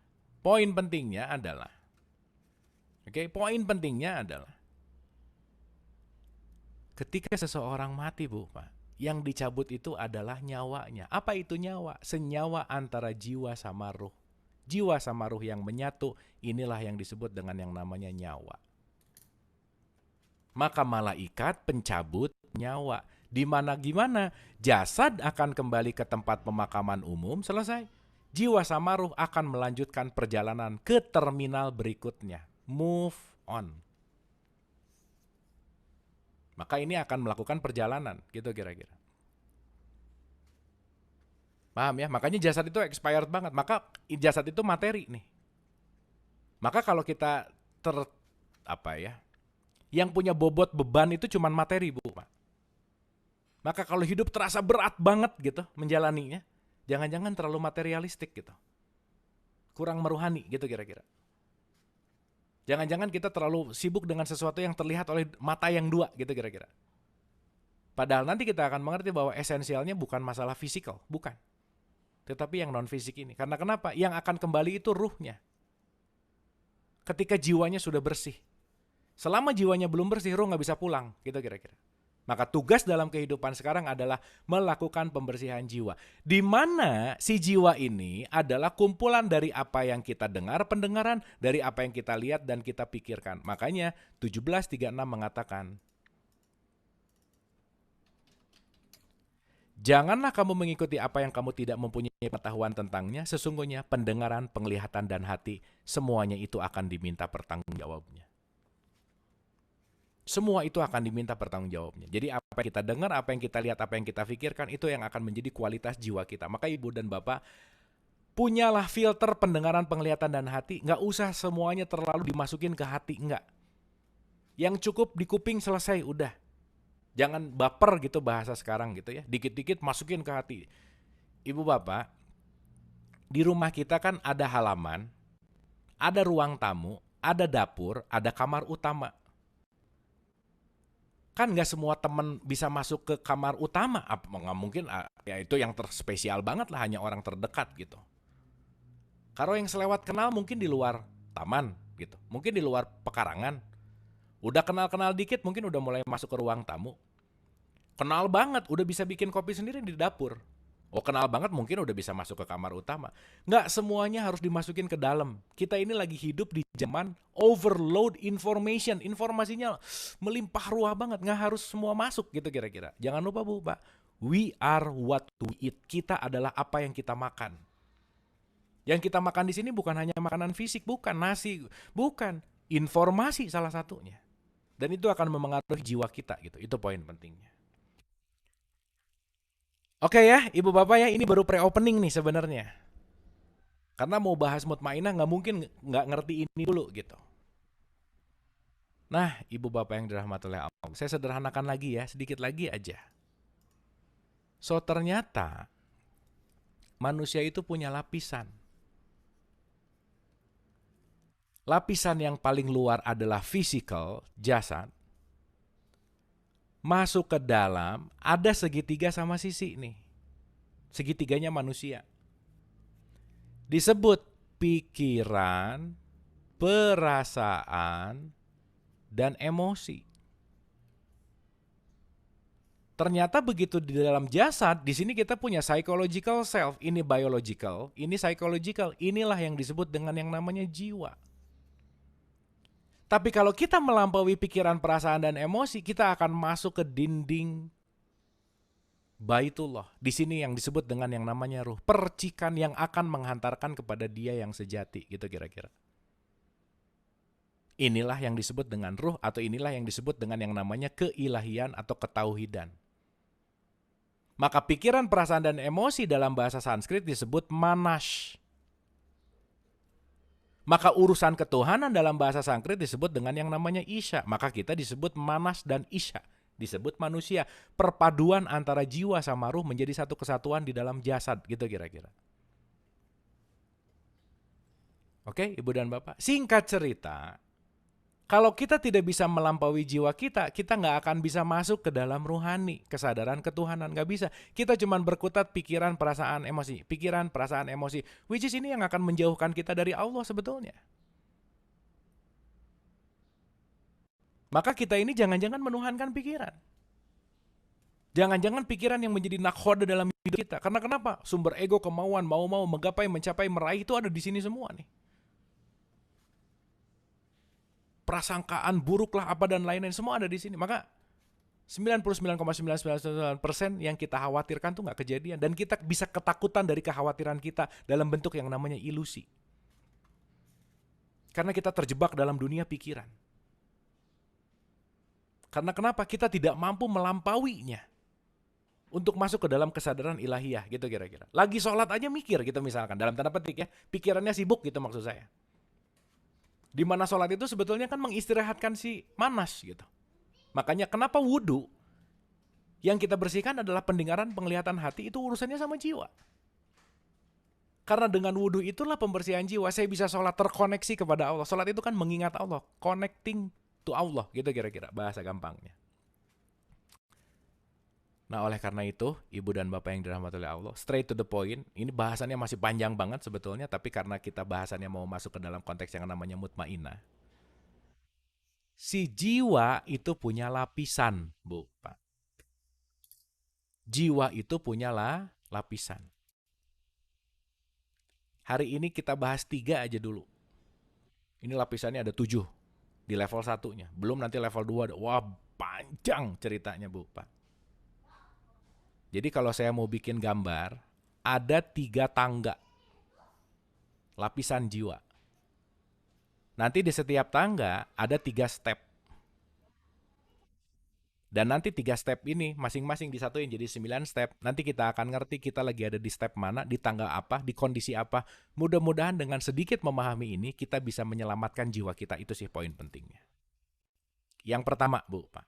adalah poin pentingnya adalah ketika seseorang mati, Bu, Pak, yang dicabut itu adalah nyawanya. Apa itu nyawa? Senyawa antara jiwa sama ruh. Jiwa sama ruh yang menyatu, inilah yang disebut dengan yang namanya nyawa. Maka malaikat pencabut nyawa. Gimana? Jasad akan kembali ke tempat pemakaman umum, selesai. Jiwa sama ruh akan melanjutkan perjalanan ke terminal berikutnya. Move on. Maka ini akan melakukan perjalanan, gitu kira-kira. Paham ya? Makanya jasad itu expired banget. Maka jasad itu materi nih. Maka kalau kita yang punya bobot beban itu cuman materi, Bu, Pak. Maka kalau hidup terasa berat banget gitu menjalaninya, jangan-jangan terlalu materialistik gitu. Kurang meruhani gitu kira-kira. Jangan-jangan kita terlalu sibuk dengan sesuatu yang terlihat oleh mata yang dua gitu kira-kira. Padahal nanti kita akan mengerti bahwa esensialnya bukan masalah fisikal, bukan. Tetapi yang non-fisik ini. Karena kenapa? Yang akan kembali itu ruhnya. Ketika jiwanya sudah bersih. Selama jiwanya belum bersih, ruh nggak bisa pulang gitu kira-kira. Maka tugas dalam kehidupan sekarang adalah melakukan pembersihan jiwa. Di mana si jiwa ini adalah kumpulan dari apa yang kita dengar, pendengaran, dari apa yang kita lihat dan kita pikirkan. Makanya 17:36 mengatakan, janganlah kamu mengikuti apa yang kamu tidak mempunyai pengetahuan tentangnya. Sesungguhnya pendengaran, penglihatan, dan hati, semuanya itu akan diminta pertanggungjawabnya. Semua itu akan diminta pertanggungjawabnya. Jadi apa yang kita dengar, apa yang kita lihat, apa yang kita pikirkan, itu yang akan menjadi kualitas jiwa kita. Maka ibu dan bapak, punyalah filter pendengaran, penglihatan, dan hati. Nggak usah semuanya terlalu dimasukin ke hati, nggak. Yang cukup di kuping selesai, udah. Jangan baper gitu bahasa sekarang gitu ya. Dikit-dikit masukin ke hati. Ibu bapak, di rumah kita kan ada halaman, ada ruang tamu, ada dapur, ada kamar utama. Kan nggak semua teman bisa masuk ke kamar utama. Nggak mungkin, ya itu yang terspesial banget lah, hanya orang terdekat gitu. Kalau yang selewat kenal mungkin di luar taman gitu. Mungkin di luar pekarangan. Udah kenal-kenal dikit mungkin udah mulai masuk ke ruang tamu. Kenal banget, udah bisa bikin kopi sendiri di dapur. Oh, kenal banget mungkin udah bisa masuk ke kamar utama. Nggak semuanya harus dimasukin ke dalam. Kita ini lagi hidup di zaman overload information. Informasinya melimpah ruah banget. Nggak harus semua masuk gitu kira-kira. Jangan lupa Bu, Pak. We are what we eat. Kita adalah apa yang kita makan. Yang kita makan di sini bukan hanya makanan fisik, bukan nasi, bukan. Informasi salah satunya. Dan itu akan memengaruhi jiwa kita gitu. Itu poin pentingnya. Oke ya, ibu bapak ya, ini baru pre-opening nih sebenarnya. Karena mau bahas mutmainah nggak mungkin nggak ngerti ini dulu gitu. Nah, ibu bapak yang dirahmati oleh Allah, saya sederhanakan lagi ya, sedikit lagi aja. So ternyata manusia itu punya lapisan. Lapisan yang paling luar adalah physical, jasad. Masuk ke dalam, ada segitiga sama sisi nih. Segitiganya manusia. Disebut pikiran, perasaan, dan emosi. Ternyata begitu di dalam jasad, di sini kita punya psychological self, ini biological, ini psychological. Inilah yang disebut dengan yang namanya jiwa. Tapi kalau kita melampaui pikiran, perasaan, dan emosi, kita akan masuk ke dinding Baitullah. Di sini yang disebut dengan yang namanya ruh. Percikan yang akan menghantarkan kepada dia yang sejati. Gitu kira-kira. Inilah yang disebut dengan ruh, atau inilah yang disebut dengan yang namanya keilahian atau ketauhidan. Maka pikiran, perasaan, dan emosi dalam bahasa Sanskrit disebut manas. Maka urusan ketuhanan dalam bahasa Sanskrit disebut dengan yang namanya isya. Maka kita disebut manas dan isya. Disebut manusia. Perpaduan antara jiwa sama ruh menjadi satu kesatuan di dalam jasad. Gitu kira-kira. Oke, Ibu dan Bapak. Singkat cerita, kalau kita tidak bisa melampaui jiwa kita, kita nggak akan bisa masuk ke dalam ruhani, kesadaran ketuhanan. Nggak bisa. Kita cuma berkutat pikiran, perasaan, emosi. Pikiran, perasaan, emosi. Which is ini yang akan menjauhkan kita dari Allah sebetulnya. Maka kita ini jangan-jangan menuhankan pikiran. Jangan-jangan pikiran yang menjadi nakhoda dalam hidup kita. Karena kenapa? Sumber ego, kemauan, mau-mau, menggapai, mencapai, meraih itu ada di sini semua nih. Prasangkaan buruk lah apa dan lain-lain semua ada di sini. Maka 99,999% yang kita khawatirkan tuh nggak kejadian, dan kita bisa ketakutan dari kekhawatiran kita dalam bentuk yang namanya ilusi. Karena kita terjebak dalam dunia pikiran. Karena kenapa? Kita tidak mampu melampauinya untuk masuk ke dalam kesadaran ilahiyah gitu kira-kira. Lagi sholat aja mikir gitu misalkan, dalam tanda petik ya, pikirannya sibuk gitu maksud saya. Di mana sholat itu sebetulnya kan mengistirahatkan si manas gitu. Makanya kenapa wudhu yang kita bersihkan adalah pendengaran, penglihatan hati, itu urusannya sama jiwa. Karena dengan wudhu itulah pembersihan jiwa. Saya bisa sholat terkoneksi kepada Allah. Sholat itu kan mengingat Allah, connecting to Allah gitu kira-kira bahasa gampangnya. Nah oleh karena itu, Ibu dan Bapak yang dirahmati oleh Allah, straight to the point, ini bahasannya masih panjang banget sebetulnya, tapi karena kita bahasannya mau masuk ke dalam konteks yang namanya mutmainah. Si jiwa itu punya lapisan, Bu, Pak. Jiwa itu punyalah lapisan. Hari ini kita bahas 3 aja dulu. Ini lapisannya ada 7 di level 1-nya. Belum nanti level 2. Wah, panjang ceritanya, Bu, Pak. Jadi kalau saya mau bikin gambar, ada 3 tangga lapisan jiwa. Nanti di setiap tangga ada 3 step. Dan nanti 3 step ini masing-masing disatuin jadi 9 step. Nanti kita akan ngerti kita lagi ada di step mana, di tangga apa, di kondisi apa. Mudah-mudahan dengan sedikit memahami ini, kita bisa menyelamatkan jiwa kita. Itu sih poin pentingnya. Yang pertama, Bu, Pak.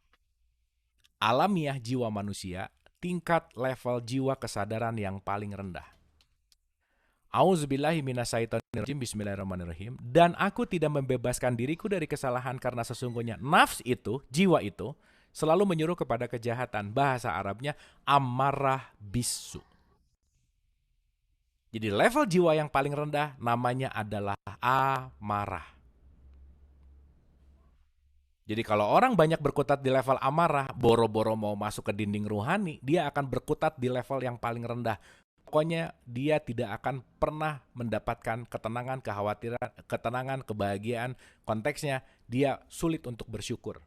Alamiah jiwa manusia, tingkat level jiwa kesadaran yang paling rendah. Auzubillahi minasyaitonirrajim, bismillahirrahmanirrahim. Dan aku tidak membebaskan diriku dari kesalahan karena sesungguhnya nafs itu, jiwa itu, selalu menyuruh kepada kejahatan. Bahasa Arabnya amarah bisu. Jadi level jiwa yang paling rendah namanya adalah amarah. Jadi kalau orang banyak berkutat di level amarah, boro-boro mau masuk ke dinding ruhani, dia akan berkutat di level yang paling rendah. Pokoknya dia tidak akan pernah mendapatkan ketenangan, kekhawatiran, ketenangan, kebahagiaan. Konteksnya dia sulit untuk bersyukur.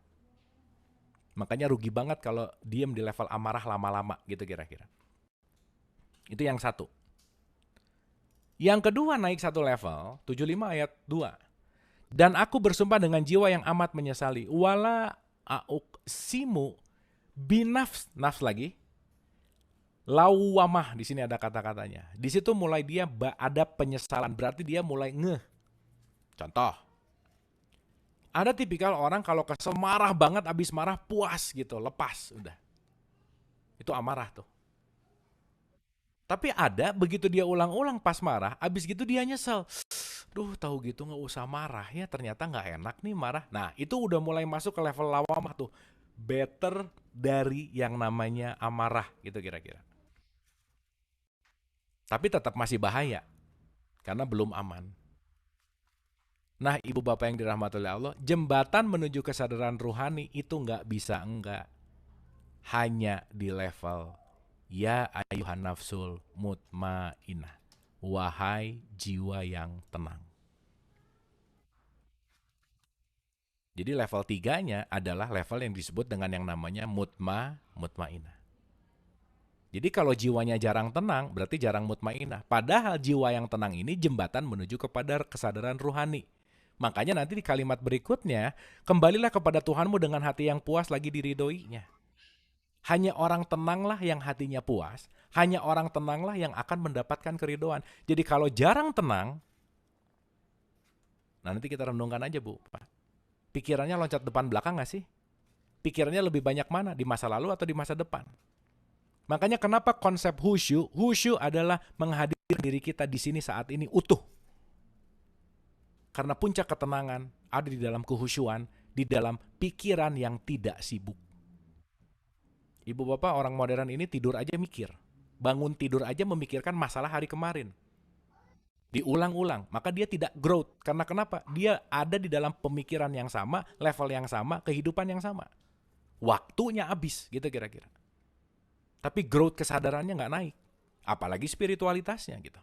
Makanya rugi banget kalau diem di level amarah lama-lama gitu kira-kira. Itu yang satu. Yang kedua naik 1 level, 75 ayat 2. Dan aku bersumpah dengan jiwa yang amat menyesali. Wala auqsimu binafs, nafs lagi. Lawamah, di sini ada kata-katanya. Di situ mulai dia ada penyesalan, berarti dia mulai ngeh. Contoh. Ada tipikal orang kalau kesel marah banget, abis marah puas gitu, lepas, udah. Itu amarah tuh. Tapi ada begitu dia ulang-ulang pas marah, abis gitu dia nyesel. Duh, tahu gitu nggak usah marah ya, ternyata nggak enak nih marah. Nah, itu udah mulai masuk ke level lawamah tuh. Better dari yang namanya amarah gitu kira-kira. Tapi tetap masih bahaya, karena belum aman. Nah, ibu bapak yang dirahmati oleh Allah, jembatan menuju kesadaran ruhani itu nggak bisa enggak. Hanya di level ya ayuhan nafsul mutmainah. Wahai jiwa yang tenang. Jadi level 3-nya adalah level yang disebut dengan yang namanya mutmainah. Jadi kalau jiwanya jarang tenang, berarti jarang mutmainah. Padahal jiwa yang tenang ini jembatan menuju kepada kesadaran ruhani. Makanya nanti di kalimat berikutnya, kembalilah kepada Tuhanmu dengan hati yang puas lagi diridhoinya. Hanya orang tenanglah yang hatinya puas, hanya orang tenanglah yang akan mendapatkan keridhoan. Jadi kalau jarang tenang, nah nanti kita renungkan aja Bu. Pikirannya loncat depan belakang gak sih? Pikirannya lebih banyak mana? Di masa lalu atau di masa depan? Makanya kenapa konsep khusyuk adalah menghadirkan diri kita di sini saat ini utuh. Karena puncak ketenangan ada di dalam kehusyuan, di dalam pikiran yang tidak sibuk. Ibu bapak orang modern ini tidur aja mikir. Bangun tidur aja memikirkan masalah hari kemarin. Diulang-ulang, maka dia tidak growth. Karena kenapa? Dia ada di dalam pemikiran yang sama, level yang sama, kehidupan yang sama. Waktunya habis, gitu kira-kira. Tapi growth kesadarannya nggak naik. Apalagi spiritualitasnya gitu.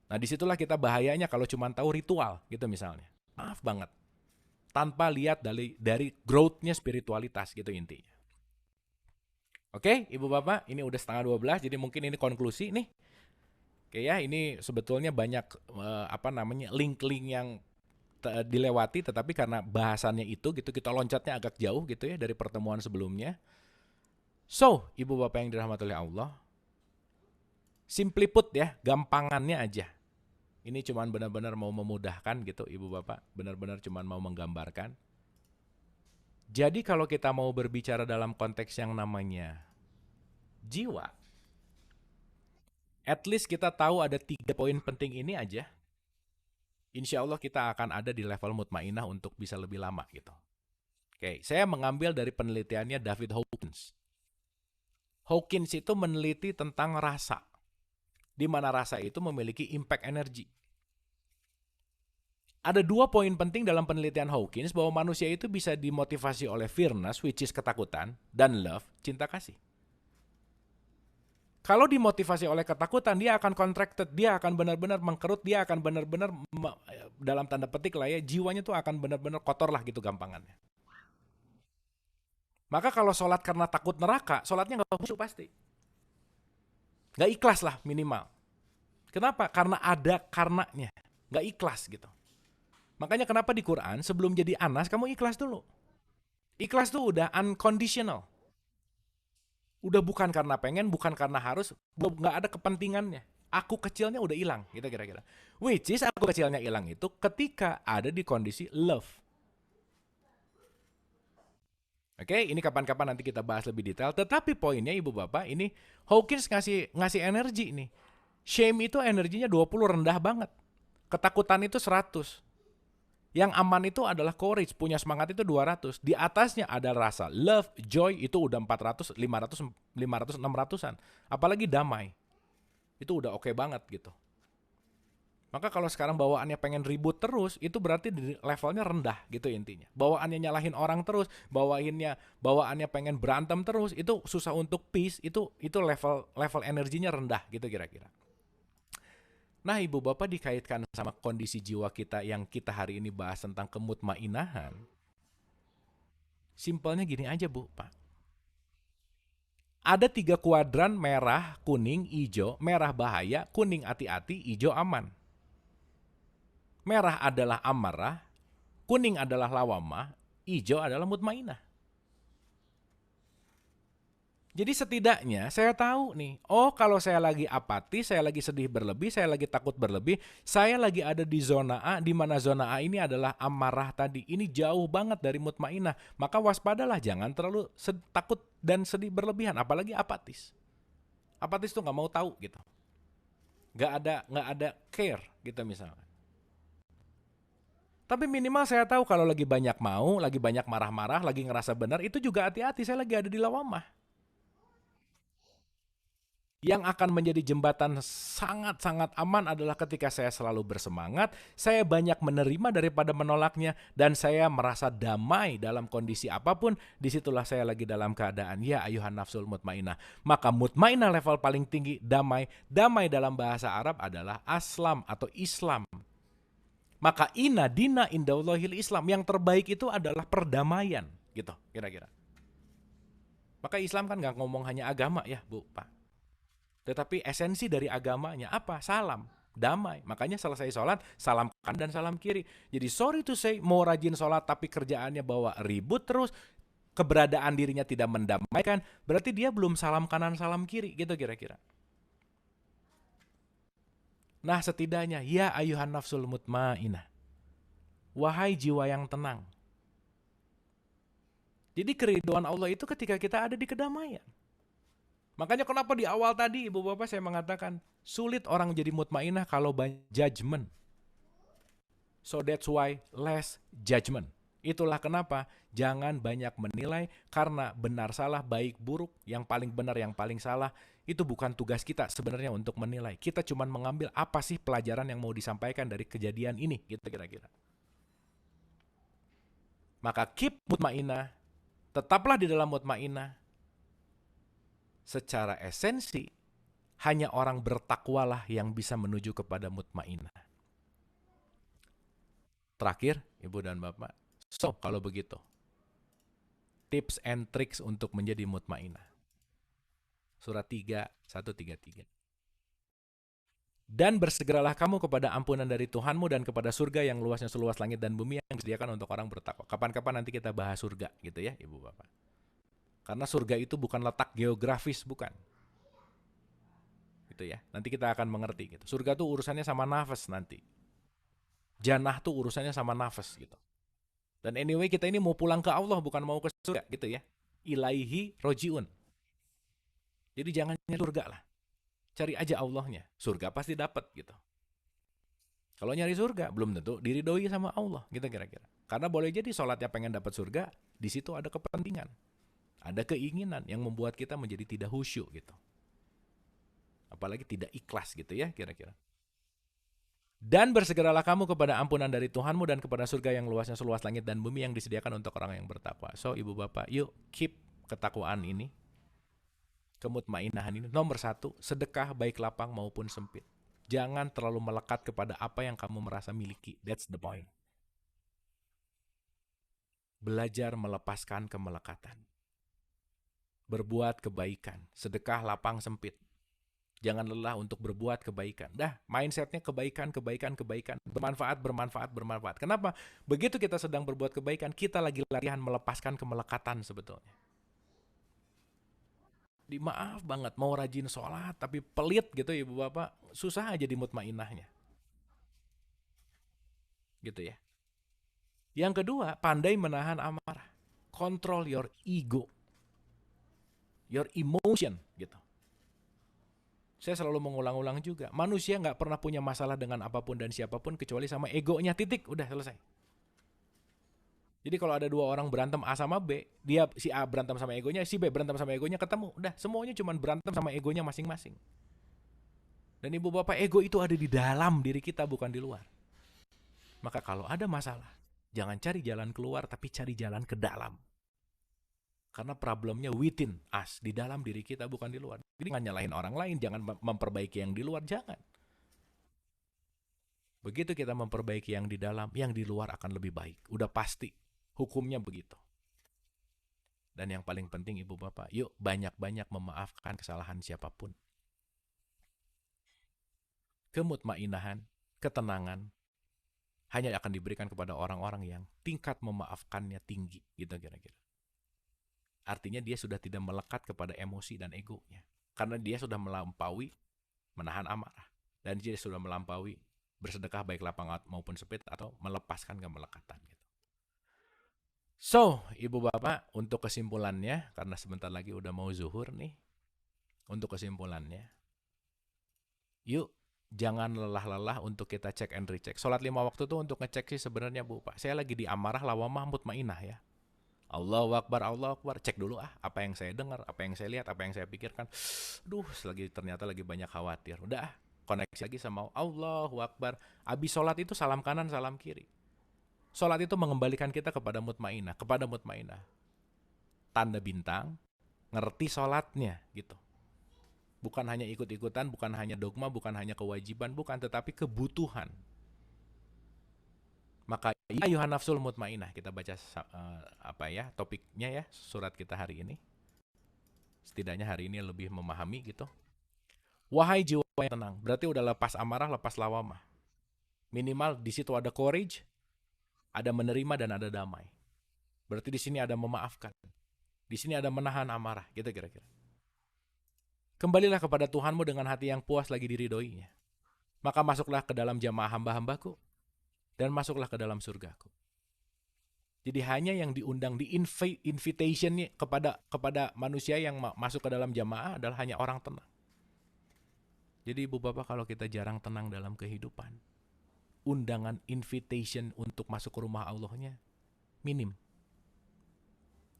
Nah disitulah kita bahayanya kalau cuma tahu ritual gitu misalnya. Maaf banget. Tanpa lihat dari growth-nya spiritualitas gitu intinya. Oke, Ibu Bapak, ini udah 11:30, jadi mungkin ini konklusi nih. Oke ya, ini sebetulnya banyak link-link yang dilewati, tetapi karena bahasannya itu gitu kita loncatnya agak jauh gitu ya dari pertemuan sebelumnya. So, Ibu Bapak yang dirahmati oleh Allah, simply put ya, gampangannya aja. Ini cuman benar-benar mau memudahkan gitu Ibu Bapak, benar-benar cuman mau menggambarkan. Jadi kalau kita mau berbicara dalam konteks yang namanya jiwa, at least kita tahu ada 3 poin penting ini aja. Insya Allah kita akan ada di level mutmainah untuk bisa lebih lama gitu. Oke, saya mengambil dari penelitiannya David Hawkins. Hawkins itu meneliti tentang rasa, di mana rasa itu memiliki impact energi. Ada 2 poin penting dalam penelitian Hawkins bahwa manusia itu bisa dimotivasi oleh fearness, which is ketakutan, dan love, cinta kasih. Kalau dimotivasi oleh ketakutan, dia akan contracted, dia akan benar-benar mengkerut, dia akan benar-benar dalam tanda petik lah ya, jiwanya tuh akan benar-benar kotor lah gitu gampangannya. Maka kalau sholat karena takut neraka, sholatnya nggak khusyuk pasti. Nggak ikhlas lah minimal. Kenapa? Karena ada karenanya. Nggak ikhlas gitu. Makanya kenapa di Quran sebelum jadi Anas kamu ikhlas dulu. Ikhlas tuh udah unconditional. Udah bukan karena pengen, bukan karena harus, nggak ada kepentingannya. Aku kecilnya udah hilang, gitu kira-kira. Which is aku kecilnya hilang itu ketika ada di kondisi love. Oke, ini kapan-kapan nanti kita bahas lebih detail. Tetapi poinnya Ibu Bapak, ini Hawkins ngasih energi nih. Shame itu energinya 20 rendah banget. Ketakutan itu 100. Yang aman itu adalah courage, punya semangat itu 200. Di atasnya ada rasa love, joy itu udah 400, 500, 500, 600-an. Apalagi damai. Itu udah oke banget gitu. Maka kalau sekarang bawaannya pengen ribut terus, itu berarti di levelnya rendah gitu intinya. Bawaannya nyalahin orang terus, bawaannya pengen berantem terus, itu susah untuk peace, itu level energinya rendah gitu kira-kira. Nah, Ibu Bapak dikaitkan sama kondisi jiwa kita yang kita hari ini bahas tentang kemutmainahan. Simpelnya gini aja, Bu, Pak. Ada 3 kuadran merah, kuning, hijau. Merah bahaya, kuning hati-hati, hijau aman. Merah adalah amarah, kuning adalah lawamah, hijau adalah mutmainah. Jadi setidaknya saya tahu nih, oh kalau saya lagi apatis, saya lagi sedih berlebih, saya lagi takut berlebih, saya lagi ada di zona A, di mana zona A ini adalah amarah tadi. Ini jauh banget dari mutmainah. Maka waspadalah, jangan terlalu takut dan sedih berlebihan, apalagi apatis. Apatis tuh nggak mau tahu gitu. Nggak ada care gitu misalnya. Tapi minimal saya tahu kalau lagi banyak mau, lagi banyak marah-marah, lagi ngerasa benar, itu juga hati-hati, saya lagi ada di lawamah. Yang akan menjadi jembatan sangat-sangat aman adalah ketika saya selalu bersemangat, saya banyak menerima daripada menolaknya, dan saya merasa damai dalam kondisi apapun, disitulah saya lagi dalam keadaan, ya ayuhan nafsul mutmainah. Maka mutmainah level paling tinggi, damai. Damai dalam bahasa Arab adalah aslam atau Islam. Maka inna dina indallahil Islam, yang terbaik itu adalah perdamaian, gitu kira-kira. Maka Islam kan nggak ngomong hanya agama ya, Bu, Pak. Tetapi esensi dari agamanya apa? Salam, damai. Makanya selesai sholat, salam kanan dan salam kiri. Jadi sorry to say, mau rajin sholat tapi kerjaannya bawa ribut terus, keberadaan dirinya tidak mendamaikan, berarti dia belum salam kanan, salam kiri, gitu kira-kira. Nah setidaknya, ya ayuhan nafsul mutmainah, wahai jiwa yang tenang. Jadi keriduan Allah itu ketika kita ada di kedamaian. Makanya kenapa di awal tadi Ibu Bapak saya mengatakan, sulit orang jadi mutmainah kalau banyak judgment. So that's why less judgment. Itulah kenapa jangan banyak menilai, karena benar salah, baik buruk, yang paling benar, yang paling salah, itu bukan tugas kita sebenarnya untuk menilai. Kita cuma mengambil apa sih pelajaran yang mau disampaikan dari kejadian ini, gitu kira-kira. Maka keep mutmainah, tetaplah di dalam mutmainah. Secara esensi, hanya orang bertakwalah yang bisa menuju kepada mutmainah. Terakhir, Ibu dan Bapak, so kalau begitu, tips and tricks untuk menjadi mutmainah. Surat 3, 133. Dan bersegeralah kamu kepada ampunan dari Tuhanmu dan kepada surga yang luasnya seluas langit dan bumi yang disediakan untuk orang bertakwa. Kapan-kapan nanti kita bahas surga gitu ya Ibu Bapak. Karena surga itu bukan letak geografis, bukan. Gitu ya. Nanti kita akan mengerti gitu. Surga tuh urusannya sama nafas nanti. Jannah tuh urusannya sama nafas gitu. Dan anyway kita ini mau pulang ke Allah, bukan mau ke surga gitu ya. Ilaihi rojiun. Jadi jangan nyari surga lah. Cari aja Allahnya. Surga pasti dapat gitu. Kalau nyari surga belum tentu diridhoi sama Allah gitu kira-kira. Karena boleh jadi sholatnya pengen dapat surga, di situ ada kepentingan. Ada keinginan yang membuat kita menjadi tidak khusyuk gitu. Apalagi tidak ikhlas gitu ya kira-kira. Dan bersegeralah kamu kepada ampunan dari Tuhanmu dan kepada surga yang luasnya seluas langit dan bumi yang disediakan untuk orang yang bertakwa. So, ibu bapak, yuk keep ketakwaan ini, kemutmainahan ini. Nomor 1, sedekah baik lapang maupun sempit. Jangan terlalu melekat kepada apa yang kamu merasa miliki. That's the point. Belajar melepaskan kemelekatan. Berbuat kebaikan, sedekah lapang sempit. Jangan lelah untuk berbuat kebaikan. Dah, mindsetnya kebaikan, kebaikan, kebaikan. Bermanfaat, bermanfaat, bermanfaat. Kenapa? Begitu kita sedang berbuat kebaikan, kita lagi latihan melepaskan kemelekatan sebetulnya. Maaf banget, mau rajin sholat, tapi pelit gitu ibu bapak, susah aja di mutmainahnya. Gitu ya. Yang kedua, pandai menahan amarah. Control your ego. Your emotion, gitu. Saya selalu mengulang-ulang juga, manusia nggak pernah punya masalah dengan apapun dan siapapun kecuali sama egonya, titik, udah selesai. Jadi kalau ada 2 orang berantem A sama B, si A berantem sama egonya, si B berantem sama egonya, ketemu, udah semuanya cuma berantem sama egonya masing-masing. Dan ibu bapak, ego itu ada di dalam diri kita, bukan di luar. Maka kalau ada masalah, jangan cari jalan keluar, tapi cari jalan ke dalam. Karena problemnya within us, di dalam diri kita, bukan di luar. Jadi jangan nyalahin orang lain, jangan memperbaiki yang di luar, jangan. Begitu kita memperbaiki yang di dalam, yang di luar akan lebih baik. Udah pasti, hukumnya begitu. Dan yang paling penting ibu bapak, yuk banyak-banyak memaafkan kesalahan siapapun. Kemutmainahan, ketenangan, hanya akan diberikan kepada orang-orang yang tingkat memaafkannya tinggi, gitu kira-kira. Artinya dia sudah tidak melekat kepada emosi dan egonya. Karena dia sudah melampaui menahan amarah. Dan dia sudah melampaui bersedekah baik lapang maupun sempit atau melepaskan kemelekatan. Gitu. So, ibu bapak, untuk kesimpulannya, karena sebentar lagi udah mau zuhur nih. Untuk kesimpulannya, yuk jangan lelah-lelah untuk kita cek and recheck. Sholat 5 waktu tuh untuk ngecek sih sebenarnya bu pak. Saya lagi di amarah, lawamah, mutmainah ya. Allahu Akbar, cek dulu apa yang saya dengar, apa yang saya lihat, apa yang saya pikirkan. Ternyata lagi banyak khawatir. Udah, koneksi lagi sama Allahu Akbar. Abis sholat itu salam kanan, salam kiri. Sholat itu mengembalikan kita kepada mutmainah, Tanda bintang, ngerti sholatnya gitu. Bukan hanya ikut-ikutan, bukan hanya dogma, bukan hanya kewajiban, bukan, tetapi kebutuhan. Maka ya ayuhan nafsul mutmainah, kita baca topiknya ya, surat kita hari ini. Setidaknya hari ini lebih memahami gitu. Wahai jiwa yang tenang, berarti udah lepas amarah, lepas lawamah. Minimal di situ ada courage, ada menerima dan ada damai. Berarti di sini ada memaafkan. Di sini ada menahan amarah, gitu kira-kira. Kembalilah kepada Tuhanmu dengan hati yang puas lagi diridhoinya. Maka masuklah ke dalam jamaah hamba-hambaku dan masuklah ke dalam surgaku. Jadi hanya yang diundang di invitation kepada manusia yang masuk ke dalam jamaah adalah hanya orang tenang. Jadi ibu bapak, kalau kita jarang tenang dalam kehidupan, undangan invitation untuk masuk ke rumah Allahnya minim.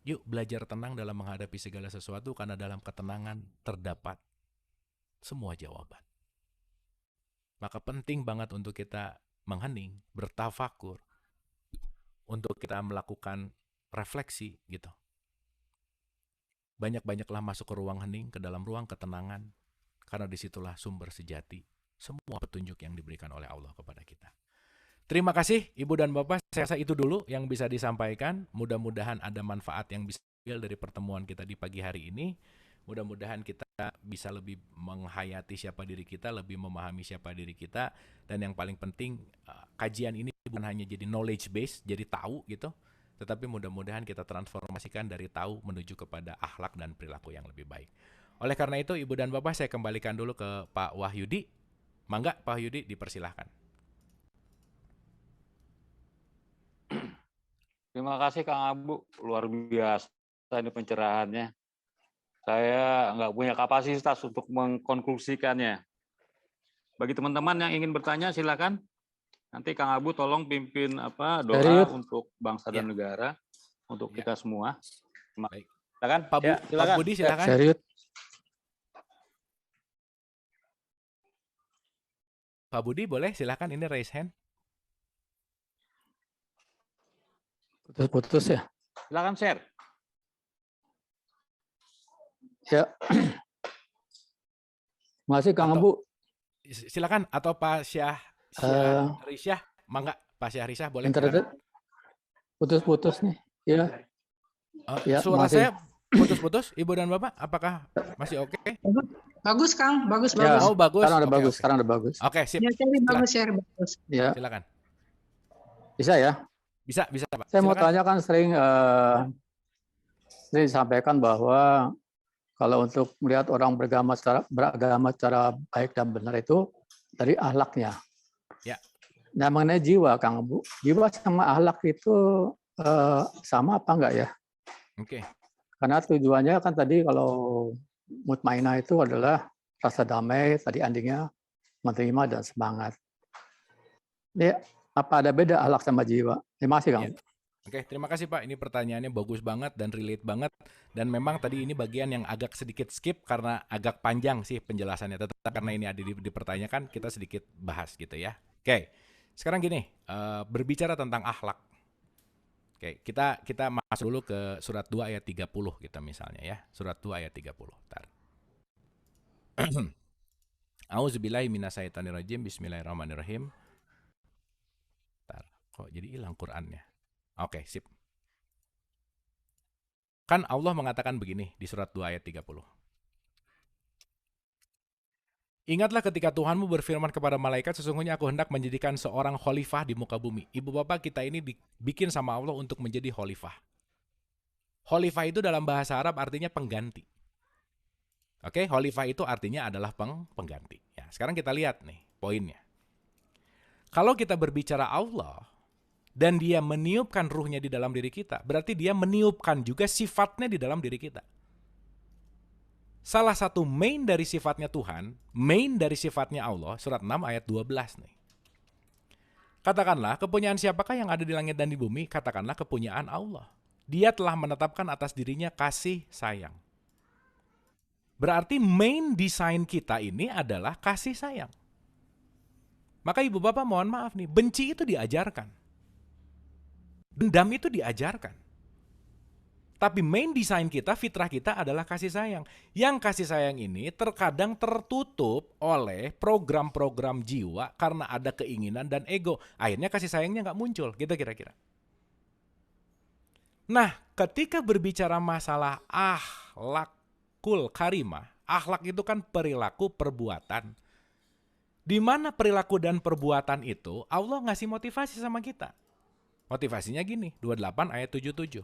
Yuk belajar tenang dalam menghadapi segala sesuatu, karena dalam ketenangan terdapat semua jawaban. Maka penting banget untuk kita menghening, bertafakur, untuk kita melakukan refleksi gitu. Banyak-banyaklah masuk ke ruang hening, ke dalam ruang ketenangan, karena disitulah sumber sejati semua petunjuk yang diberikan oleh Allah kepada kita. Terima kasih Ibu dan Bapak, saya rasa itu dulu yang bisa disampaikan. Mudah-mudahan ada manfaat yang bisa diambil dari pertemuan kita di pagi hari ini. Mudah-mudahan kita bisa lebih menghayati siapa diri kita, lebih memahami siapa diri kita. Dan yang paling penting, kajian ini bukan hanya jadi knowledge base, jadi tahu gitu. Tetapi mudah-mudahan kita transformasikan dari tahu menuju kepada akhlak dan perilaku yang lebih baik. Oleh karena itu, Ibu dan Bapak, saya kembalikan dulu ke Pak Wahyudi. Mangga, Pak Wahyudi, dipersilahkan. Terima kasih Kang Abu, luar biasa ini pencerahannya. Saya nggak punya kapasitas untuk mengkonklusikannya. Bagi teman-teman yang ingin bertanya, silakan. Nanti Kang Abu tolong pimpin doa untuk bangsa dan negara, untuk kita semua. Baik. Silakan. Pak Budi, silakan. Serius. Pak Budi boleh silahkan ini raise hand. Putus-putus ya. Silakan share. Ya. Masih Kang Atau- Abu. Silakan atau Pak Syahrisyah, mangga Pak Syahrisyah boleh. Internet putus-putus nih. Ya. Ya, Suara masih. saya putus-putus, Ibu dan Bapak, apakah masih oke? Bagus, Kang. Bagus, Ya. bagus. Oh, bagus. Sekarang udah Oke, bagus. oke. Sekarang udah bagus. Oke, sip. Ya, cari bagus, share bagus. Ya. Silakan. Bisa ya. Bisa Pak. Saya mau Silakan. tanya kan sering disampaikan bahwa kalau untuk melihat orang beragama secara baik dan benar itu dari akhlaknya. Ya. Nah, mengenai jiwa, Kang Abu, jiwa sama akhlak itu sama apa enggak ya? Oke. Karena tujuannya kan tadi kalau mutmainah itu adalah rasa damai, tadi endingnya menerima dan semangat. Ini apa ada beda akhlak sama jiwa? Terima kasih, Kang. Ya. Oke, terima kasih Pak. Ini pertanyaannya bagus banget dan relate banget. Dan memang tadi ini bagian yang agak sedikit skip karena agak panjang sih penjelasannya. Tetapi karena ini ada dipertanyakan, kita sedikit bahas gitu ya. Oke, sekarang gini, berbicara tentang akhlak. Oke, kita masuk dulu ke surat 2 ayat 30 kita misalnya ya. Surat 2 ayat 30. Bentar. A'udzubillahi minasyaitonirrajim. Bismillahirrahmanirrahim. Bentar, kok jadi hilang Qur'annya? Oke, sip. Kan Allah mengatakan begini di surat 2 ayat 30. Ingatlah ketika Tuhanmu berfirman kepada malaikat, sesungguhnya aku hendak menjadikan seorang khalifah di muka bumi. Ibu bapak kita ini dibikin sama Allah untuk menjadi khalifah. Khalifah itu dalam bahasa Arab artinya pengganti. Oke, khalifah itu artinya adalah pengganti. Ya, sekarang kita lihat nih poinnya. Kalau kita berbicara Allah, dan dia meniupkan ruhnya di dalam diri kita, berarti dia meniupkan juga sifatnya di dalam diri kita. Salah satu main dari sifatnya Tuhan, main dari sifatnya Allah, surat 6 ayat 12 nih. Katakanlah, kepunyaan siapakah yang ada di langit dan di bumi? Katakanlah kepunyaan Allah. Dia telah menetapkan atas dirinya kasih sayang. Berarti main desain kita ini adalah kasih sayang. Maka ibu bapak mohon maaf nih, benci itu diajarkan. Dendam itu diajarkan. Tapi main design kita, fitrah kita adalah kasih sayang. Yang kasih sayang ini terkadang tertutup oleh program-program jiwa karena ada keinginan dan ego. Akhirnya kasih sayangnya nggak muncul, gitu kira-kira. Nah, ketika berbicara masalah akhlakul karimah, akhlak itu kan perilaku perbuatan. Di mana perilaku dan perbuatan itu Allah ngasih motivasi sama kita. Motivasinya gini, 28 ayat 77.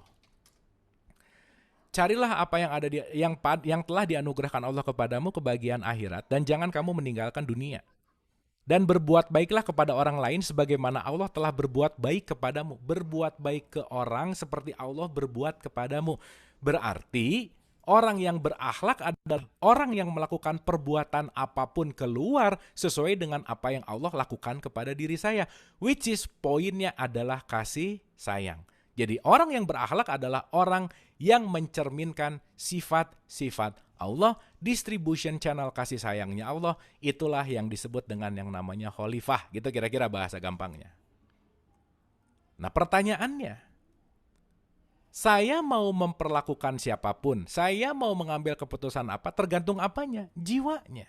Carilah apa yang ada yang telah dianugerahkan Allah kepadamu kebahagiaan akhirat dan jangan kamu meninggalkan dunia. Dan berbuat baiklah kepada orang lain sebagaimana Allah telah berbuat baik kepadamu. Berbuat baik ke orang seperti Allah berbuat kepadamu. Berarti orang yang berakhlak adalah orang yang melakukan perbuatan apapun keluar sesuai dengan apa yang Allah lakukan kepada diri saya. Which is poinnya adalah kasih sayang. Jadi orang yang berakhlak adalah orang yang mencerminkan sifat-sifat Allah, distribution channel kasih sayangnya Allah, itulah yang disebut dengan yang namanya khalifah. Gitu kira-kira bahasa gampangnya. Nah pertanyaannya, saya mau memperlakukan siapapun, saya mau mengambil keputusan apa, tergantung apanya? Jiwanya.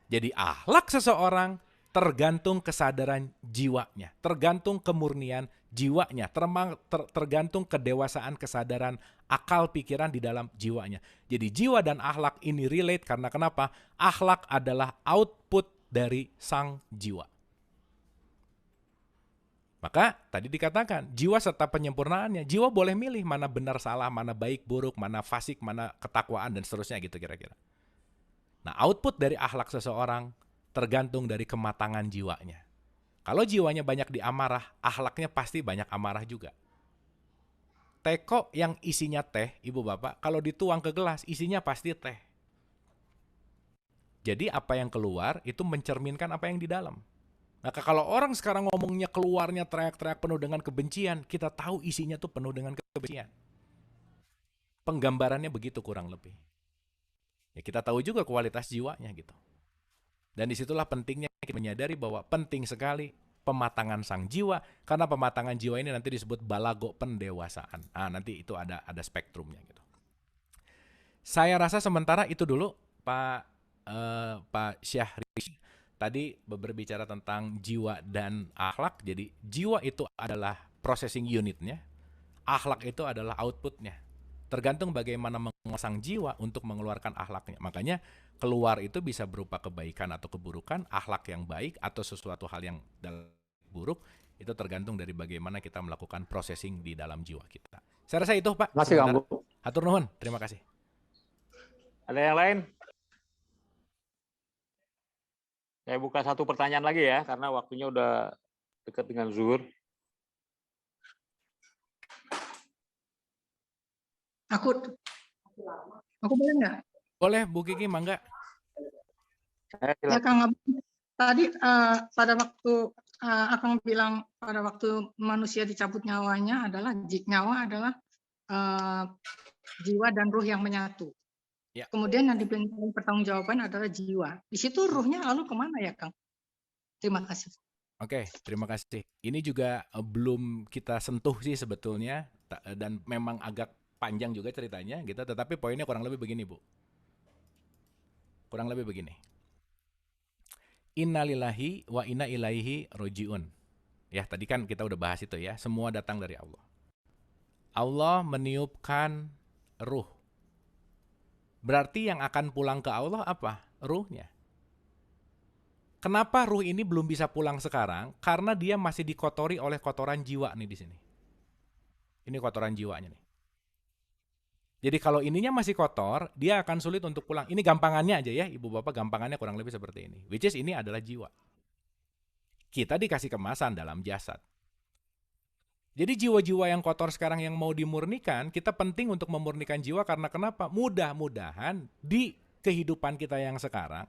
Jadi akhlak seseorang tergantung kesadaran jiwanya, tergantung kemurnian jiwanya, tergantung kedewasaan kesadaran akal pikiran di dalam jiwanya. Jadi jiwa dan akhlak ini relate karena kenapa? Akhlak adalah output dari sang jiwa. Maka tadi dikatakan, jiwa serta penyempurnaannya. Jiwa boleh milih mana benar salah, mana baik buruk, mana fasik, mana ketakwaan, dan seterusnya gitu kira-kira. Nah output dari akhlak seseorang tergantung dari kematangan jiwanya. Kalau jiwanya banyak di amarah, akhlaknya pasti banyak amarah juga. Teko yang isinya teh, ibu bapak, kalau dituang ke gelas, isinya pasti teh. Jadi apa yang keluar itu mencerminkan apa yang di dalam. Maka kalau orang sekarang ngomongnya keluarnya teriak-teriak penuh dengan kebencian, kita tahu isinya tuh penuh dengan kebencian. Penggambarannya begitu kurang lebih. Ya kita tahu juga kualitas jiwanya gitu. Dan disitulah pentingnya kita menyadari bahwa penting sekali pematangan sang jiwa, karena pematangan jiwa ini nanti disebut balago pendewasaan. Nanti itu ada spektrumnya gitu. Saya rasa sementara itu dulu Pak Syahri tadi berbicara tentang jiwa dan akhlak. Jadi jiwa itu adalah processing unitnya, akhlak itu adalah outputnya. Tergantung bagaimana mengasang jiwa untuk mengeluarkan akhlaknya. Makanya keluar itu bisa berupa kebaikan atau keburukan, akhlak yang baik atau sesuatu hal yang buruk, itu tergantung dari bagaimana kita melakukan processing di dalam jiwa kita. Saya rasa itu Pak. Terima kasih Kang Bu. Hatur nuhun, terima kasih. Ada yang lain? Saya buka satu pertanyaan lagi ya, karena waktunya udah dekat dengan zuhur. Aku boleh nggak? Boleh, Bu Kiki, mangga. Ya Kang, tadi pada waktu Akang bilang pada waktu manusia dicabut nyawanya adalah nyawa adalah jiwa dan ruh yang menyatu. Ya. Kemudian yang dimintai pertanggungjawaban adalah jiwa. Di situ ruhnya lalu kemana ya Kang? Terima kasih. Oke, terima kasih. Ini juga belum kita sentuh sih sebetulnya, dan memang agak panjang juga ceritanya gitu, tetapi poinnya kurang lebih begini Bu. Kurang lebih begini. Innalillahi wa inna ilaihi rojiun. Ya, tadi kan kita udah bahas itu ya, semua datang dari Allah. Allah meniupkan ruh. Berarti yang akan pulang ke Allah apa? Ruhnya. Kenapa ruh ini belum bisa pulang sekarang? Karena dia masih dikotori oleh kotoran jiwa nih di sini. Ini kotoran jiwanya nih. Jadi kalau ininya masih kotor, dia akan sulit untuk pulang. Ini gampangannya aja ya, Ibu Bapak, gampangannya kurang lebih seperti ini. Which is ini adalah jiwa. Kita dikasih kemasan dalam jasad. Jadi jiwa-jiwa yang kotor sekarang yang mau dimurnikan, kita penting untuk memurnikan jiwa karena kenapa? Mudah-mudahan di kehidupan kita yang sekarang,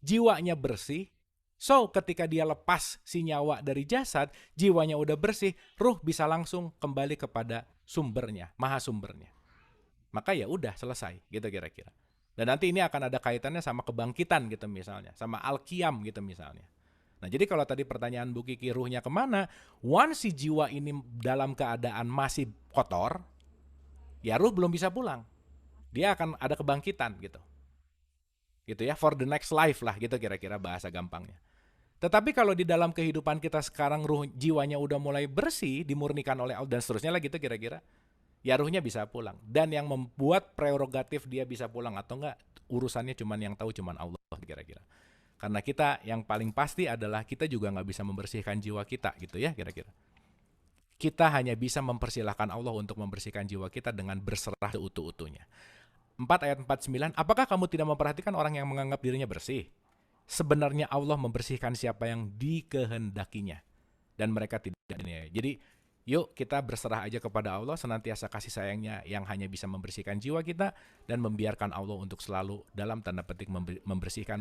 jiwanya bersih. So, ketika dia lepas si nyawa dari jasad, jiwanya udah bersih, ruh bisa langsung kembali kepada sumbernya, maha sumbernya. Maka ya udah selesai gitu kira-kira. Dan nanti ini akan ada kaitannya sama kebangkitan gitu misalnya, sama al-qiyam gitu misalnya. Nah jadi kalau tadi pertanyaan Bu Kiki ruhnya kemana, once si jiwa ini dalam keadaan masih kotor, ya ruh belum bisa pulang. Dia akan ada kebangkitan gitu. Gitu ya, for the next life lah gitu kira-kira bahasa gampangnya. Tetapi kalau di dalam kehidupan kita sekarang ruh jiwanya udah mulai bersih, dimurnikan oleh Allah dan seterusnya lah gitu kira-kira, ya ruhnya bisa pulang. Dan yang membuat prerogatif dia bisa pulang atau enggak, urusannya cuman yang tahu cuman Allah kira-kira. Karena kita yang paling pasti adalah kita juga nggak bisa membersihkan jiwa kita gitu ya kira-kira. Kita hanya bisa mempersilahkan Allah untuk membersihkan jiwa kita dengan berserah seutuh-utuhnya. 4 ayat 49, apakah kamu tidak memperhatikan orang yang menganggap dirinya bersih? Sebenarnya Allah membersihkan siapa yang dikehendakinya. Dan mereka tidak. Jadi yuk kita berserah aja kepada Allah, senantiasa kasih sayangnya yang hanya bisa membersihkan jiwa kita dan membiarkan Allah untuk selalu dalam tanda petik membersihkan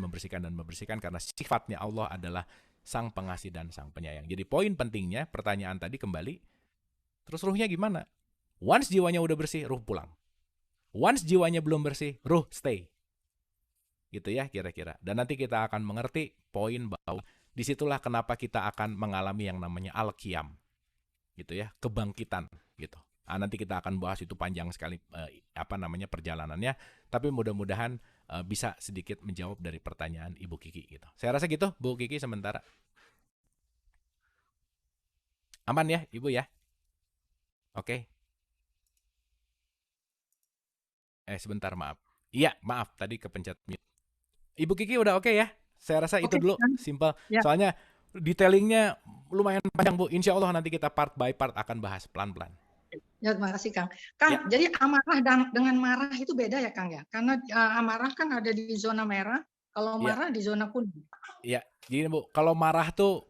karena sifatnya Allah adalah sang pengasih dan sang penyayang. Jadi poin pentingnya pertanyaan tadi kembali, terus ruhnya gimana? Once jiwanya udah bersih, ruh pulang. Once jiwanya belum bersih, ruh stay. Gitu ya kira-kira. Dan nanti kita akan mengerti poin bahwa disitulah kenapa kita akan mengalami yang namanya al-qiyam. Gitu ya, kebangkitan gitu. Nanti kita akan bahas itu panjang sekali perjalanannya, tapi mudah-mudahan bisa sedikit menjawab dari pertanyaan Ibu Kiki gitu. Saya rasa gitu Bu Kiki sementara. Aman ya Ibu ya? Oke. Sebentar maaf. Iya, maaf tadi kepencet mute. Ibu Kiki udah oke ya? Saya rasa itu dulu simple. Ya. Soalnya detailingnya lumayan panjang Bu. Insya Allah nanti kita part by part akan bahas pelan-pelan. Ya, terima kasih Kang. Kang, Ya. jadi amarah dengan marah itu beda ya Kang ya? Karena amarah kan ada di zona merah, kalau Ya. marah di zona kuning. Iya, jadi Bu, kalau marah tuh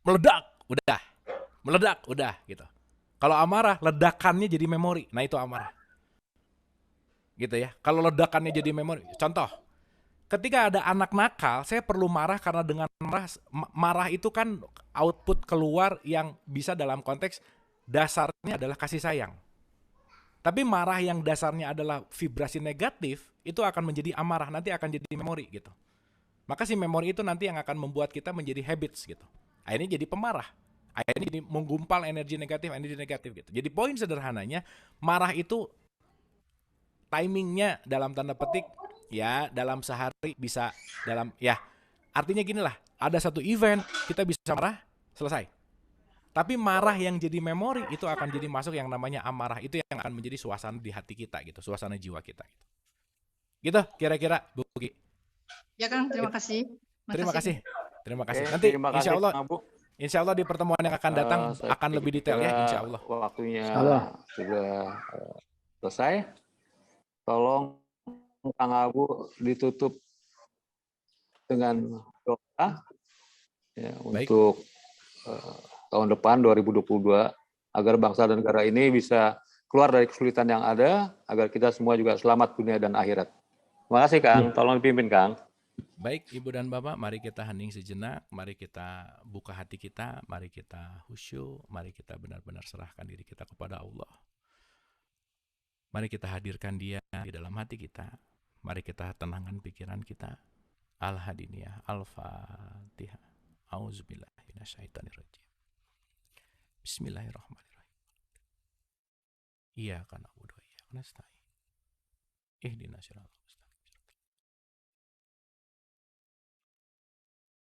meledak, udah. Meledak, udah gitu. Kalau amarah, ledakannya jadi memori. Nah, itu amarah. Gitu ya. Kalau ledakannya jadi memori. Contoh, ketika ada anak nakal, saya perlu marah karena dengan marah itu kan output keluar yang bisa dalam konteks dasarnya adalah kasih sayang. Tapi marah yang dasarnya adalah vibrasi negatif, itu akan menjadi amarah, nanti akan jadi memori gitu. Maka si memori itu nanti yang akan membuat kita menjadi habits gitu. Akhirnya jadi pemarah. Akhirnya jadi menggumpal energi negatif gitu. Jadi poin sederhananya, marah itu timingnya dalam tanda petik ya dalam sehari bisa dalam ya artinya gini lah, ada satu event kita bisa marah selesai. Tapi marah yang jadi memori itu akan jadi masuk yang namanya amarah, itu yang akan menjadi suasana di hati kita gitu, suasana jiwa kita gitu. Gitu kira-kira Bu Ki. Ya Kang, terima kasih. Terima kasih. Terima kasih. Oke, Nanti terima kasih, insya Allah Kang Abu. Insya Allah di pertemuan yang akan datang Saya akan lebih detail ya, kira insya Allah. waktunya Insyaallah. sudah selesai. Tolong Kang Abu ditutup dengan doa ya, Baik. untuk tahun depan 2022 agar bangsa dan negara ini bisa keluar dari kesulitan yang ada, agar kita semua juga selamat dunia dan akhirat. Terima kasih Kang, tolong dipimpin Kang. Baik, Ibu dan Bapak, mari kita hening sejenak, mari kita buka hati kita, mari kita khusyuk, mari kita benar-benar serahkan diri kita kepada Allah. Mari kita hadirkan Dia di dalam hati kita. Mari kita tenangkan pikiran kita. Al-Hadiniyah, Al-Fatihah. Auzubillahi minasyaitonirrajim. Bismillahirrahmanirrahim. Iyyaka na'budu wa iyyaka nasta'in. Ihdinas siratal mustaqim.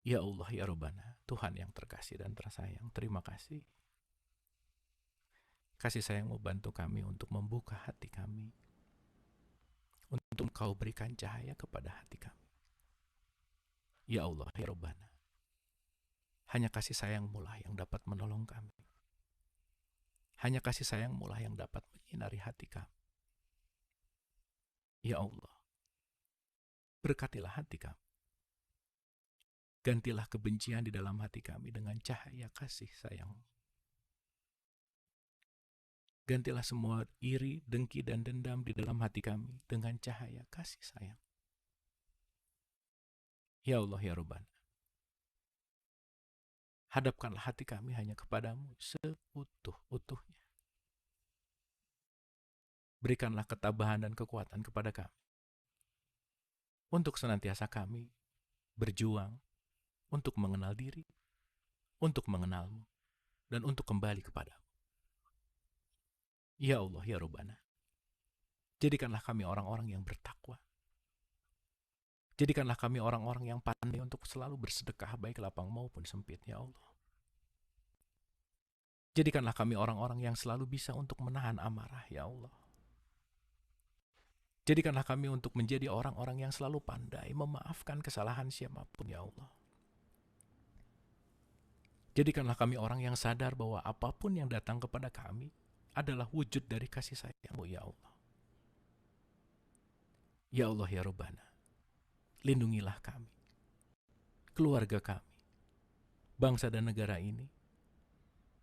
Ya Allah, ya Rabbana, Tuhan yang terkasih dan tersayang, terima kasih. Kasih sayang-Mu bantu kami untuk membuka hati kami, untuk Kau berikan cahaya kepada hati kami. Ya Allah, ya Rabbana, hanya kasih sayang-Mu lah yang dapat menolong kami. Hanya kasih sayang-Mu lah yang dapat menyinari hati kami. Ya Allah, berkatilah hati kami. Gantilah kebencian di dalam hati kami dengan cahaya kasih sayang-Mu. Gantilah semua iri, dengki, dan dendam di dalam hati kami dengan cahaya kasih sayang. Ya Allah, ya Rabbana, hadapkanlah hati kami hanya kepadamu seutuh-utuhnya. Berikanlah ketabahan dan kekuatan kepada kami untuk senantiasa kami berjuang untuk mengenal diri, untuk mengenal-Mu, dan untuk kembali kepadamu. Ya Allah, ya Rabbana, jadikanlah kami orang-orang yang bertakwa. Jadikanlah kami orang-orang yang pandai untuk selalu bersedekah baik lapang maupun sempit, ya Allah. Jadikanlah kami orang-orang yang selalu bisa untuk menahan amarah, ya Allah. Jadikanlah kami untuk menjadi orang-orang yang selalu pandai memaafkan kesalahan siapapun, ya Allah. Jadikanlah kami orang yang sadar bahwa apapun yang datang kepada kami adalah wujud dari kasih sayang-Mu, ya Allah. Ya Allah, ya Rabbana, lindungilah kami, keluarga kami, bangsa dan negara ini.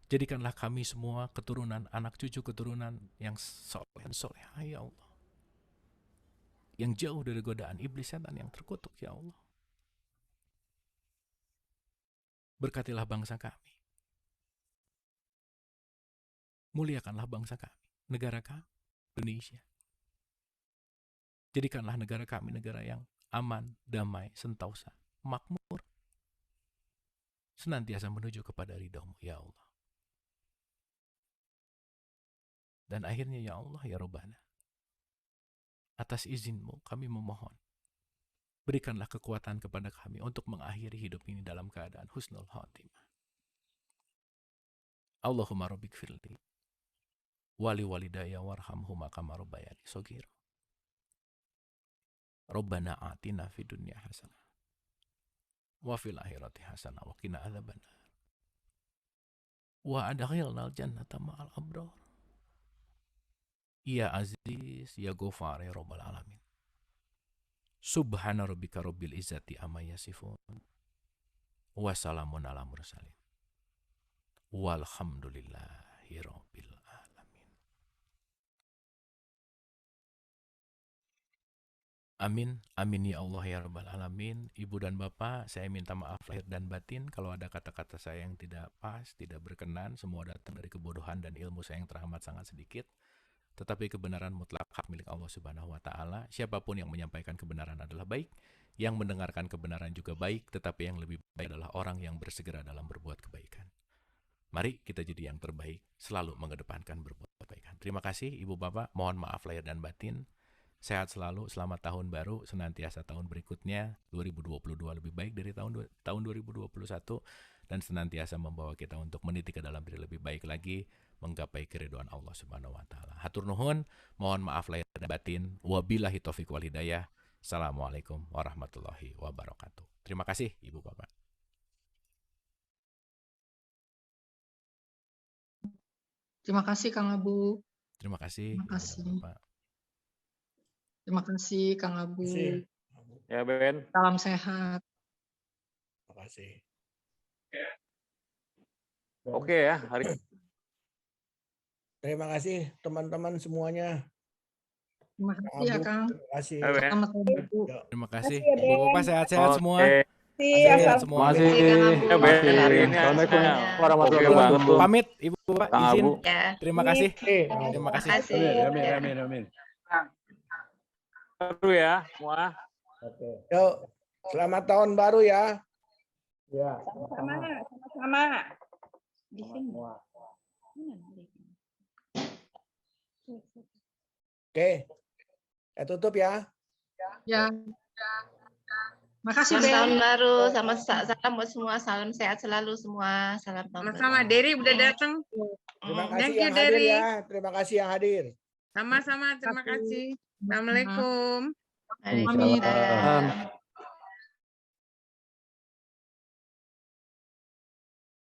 Jadikanlah kami semua keturunan, anak cucu keturunan yang soleh dan solehah, ya Allah. Yang jauh dari godaan iblis setan yang terkutuk, ya Allah. Berkatilah bangsa kami. Muliakanlah bangsa kami, negara kami, Indonesia. Jadikanlah negara kami negara yang aman, damai, sentosa, makmur, senantiasa menuju kepada ridho-Mu, ya Allah. Dan akhirnya, ya Allah, ya Rabbana, atas izin-Mu kami memohon, berikanlah kekuatan kepada kami untuk mengakhiri hidup ini dalam keadaan husnul khotimah. Allahumma rabbik firli wali walidaya warhamhuma kama rabbayani shaghira. Rabbana atina fid dunya hasanah wa fil akhirati hasanah wa qina adzabannar. Wa adkhilnal jannata ma'al abrar. Ya Aziz, ya Ghafar, ya Rabbal alamin. Subhana rabbika rabbil izzati amma yasifun. Wa salamun ala mursalin. Walhamdulillahi rabbil alamin. Amin, amin ya Allah ya Rabbal alamin. Ibu dan Bapak, saya minta maaf lahir dan batin kalau ada kata-kata saya yang tidak pas, tidak berkenan. Semua datang dari kebodohan dan ilmu saya yang teramat sangat sedikit. Tetapi kebenaran mutlak hak milik Allah Subhanahu wa Ta'ala. Siapapun yang menyampaikan kebenaran adalah baik, yang mendengarkan kebenaran juga baik, tetapi yang lebih baik adalah orang yang bersegera dalam berbuat kebaikan. Mari kita jadi yang terbaik, selalu mengedepankan berbuat kebaikan. Terima kasih Ibu Bapak, mohon maaf lahir dan batin. Sehat selalu, selamat tahun baru, senantiasa tahun berikutnya 2022 lebih baik dari tahun 2021 dan senantiasa membawa kita untuk meniti ke dalam diri lebih baik lagi, menggapai keridhaan Allah Subhanahu wa taala. Hatur nuhun, mohon maaf lahir dan batin. Wabillahi taufiq wal hidayah. Assalamualaikum warahmatullahi wabarakatuh. Terima kasih Ibu Bapak. Terima kasih Kang Abu. Terima kasih. Terima kasih. Bapak. Terima kasih Kang Abu. Terima kasih. Ya Ben. Salam sehat. Terima kasih. Oke ya, hari Terima kasih teman-teman semuanya. Terima kasih ya Abu, Kang. terima kasih. Ya, Ben. Selamat tahun baru. Terima kasih. Makasih ya, Ibu Bapak Ben. sehat-sehat semua. Oke. Sehat semua. Terima kasih. Ya Ben, hari ini Assalamualaikum oke warahmatullahi banget wabarakatuh. tuh Pamit Ibu Bapak Kang izin. Abu. Ya. Terima kasih. Oke. Terima kasih. Makasih. Amin. Baru ya semua. Oke. Yuk, selamat tahun baru ya. Ya. Sama-sama. Di sini. Oke. Ya tutup ya. Ya. Makasih Selamat tahun Ben. baru, salam buat semua, salam sehat selalu semua, salam tahun baru. Sama-sama, Dery udah datang. Terima Mm. kasih Thank you, yang hadir Dery. ya. Terima kasih yang hadir. Sama-sama, terima kasih. Assalamualaikum. Waalaikumsalam. Waalaikumsalam.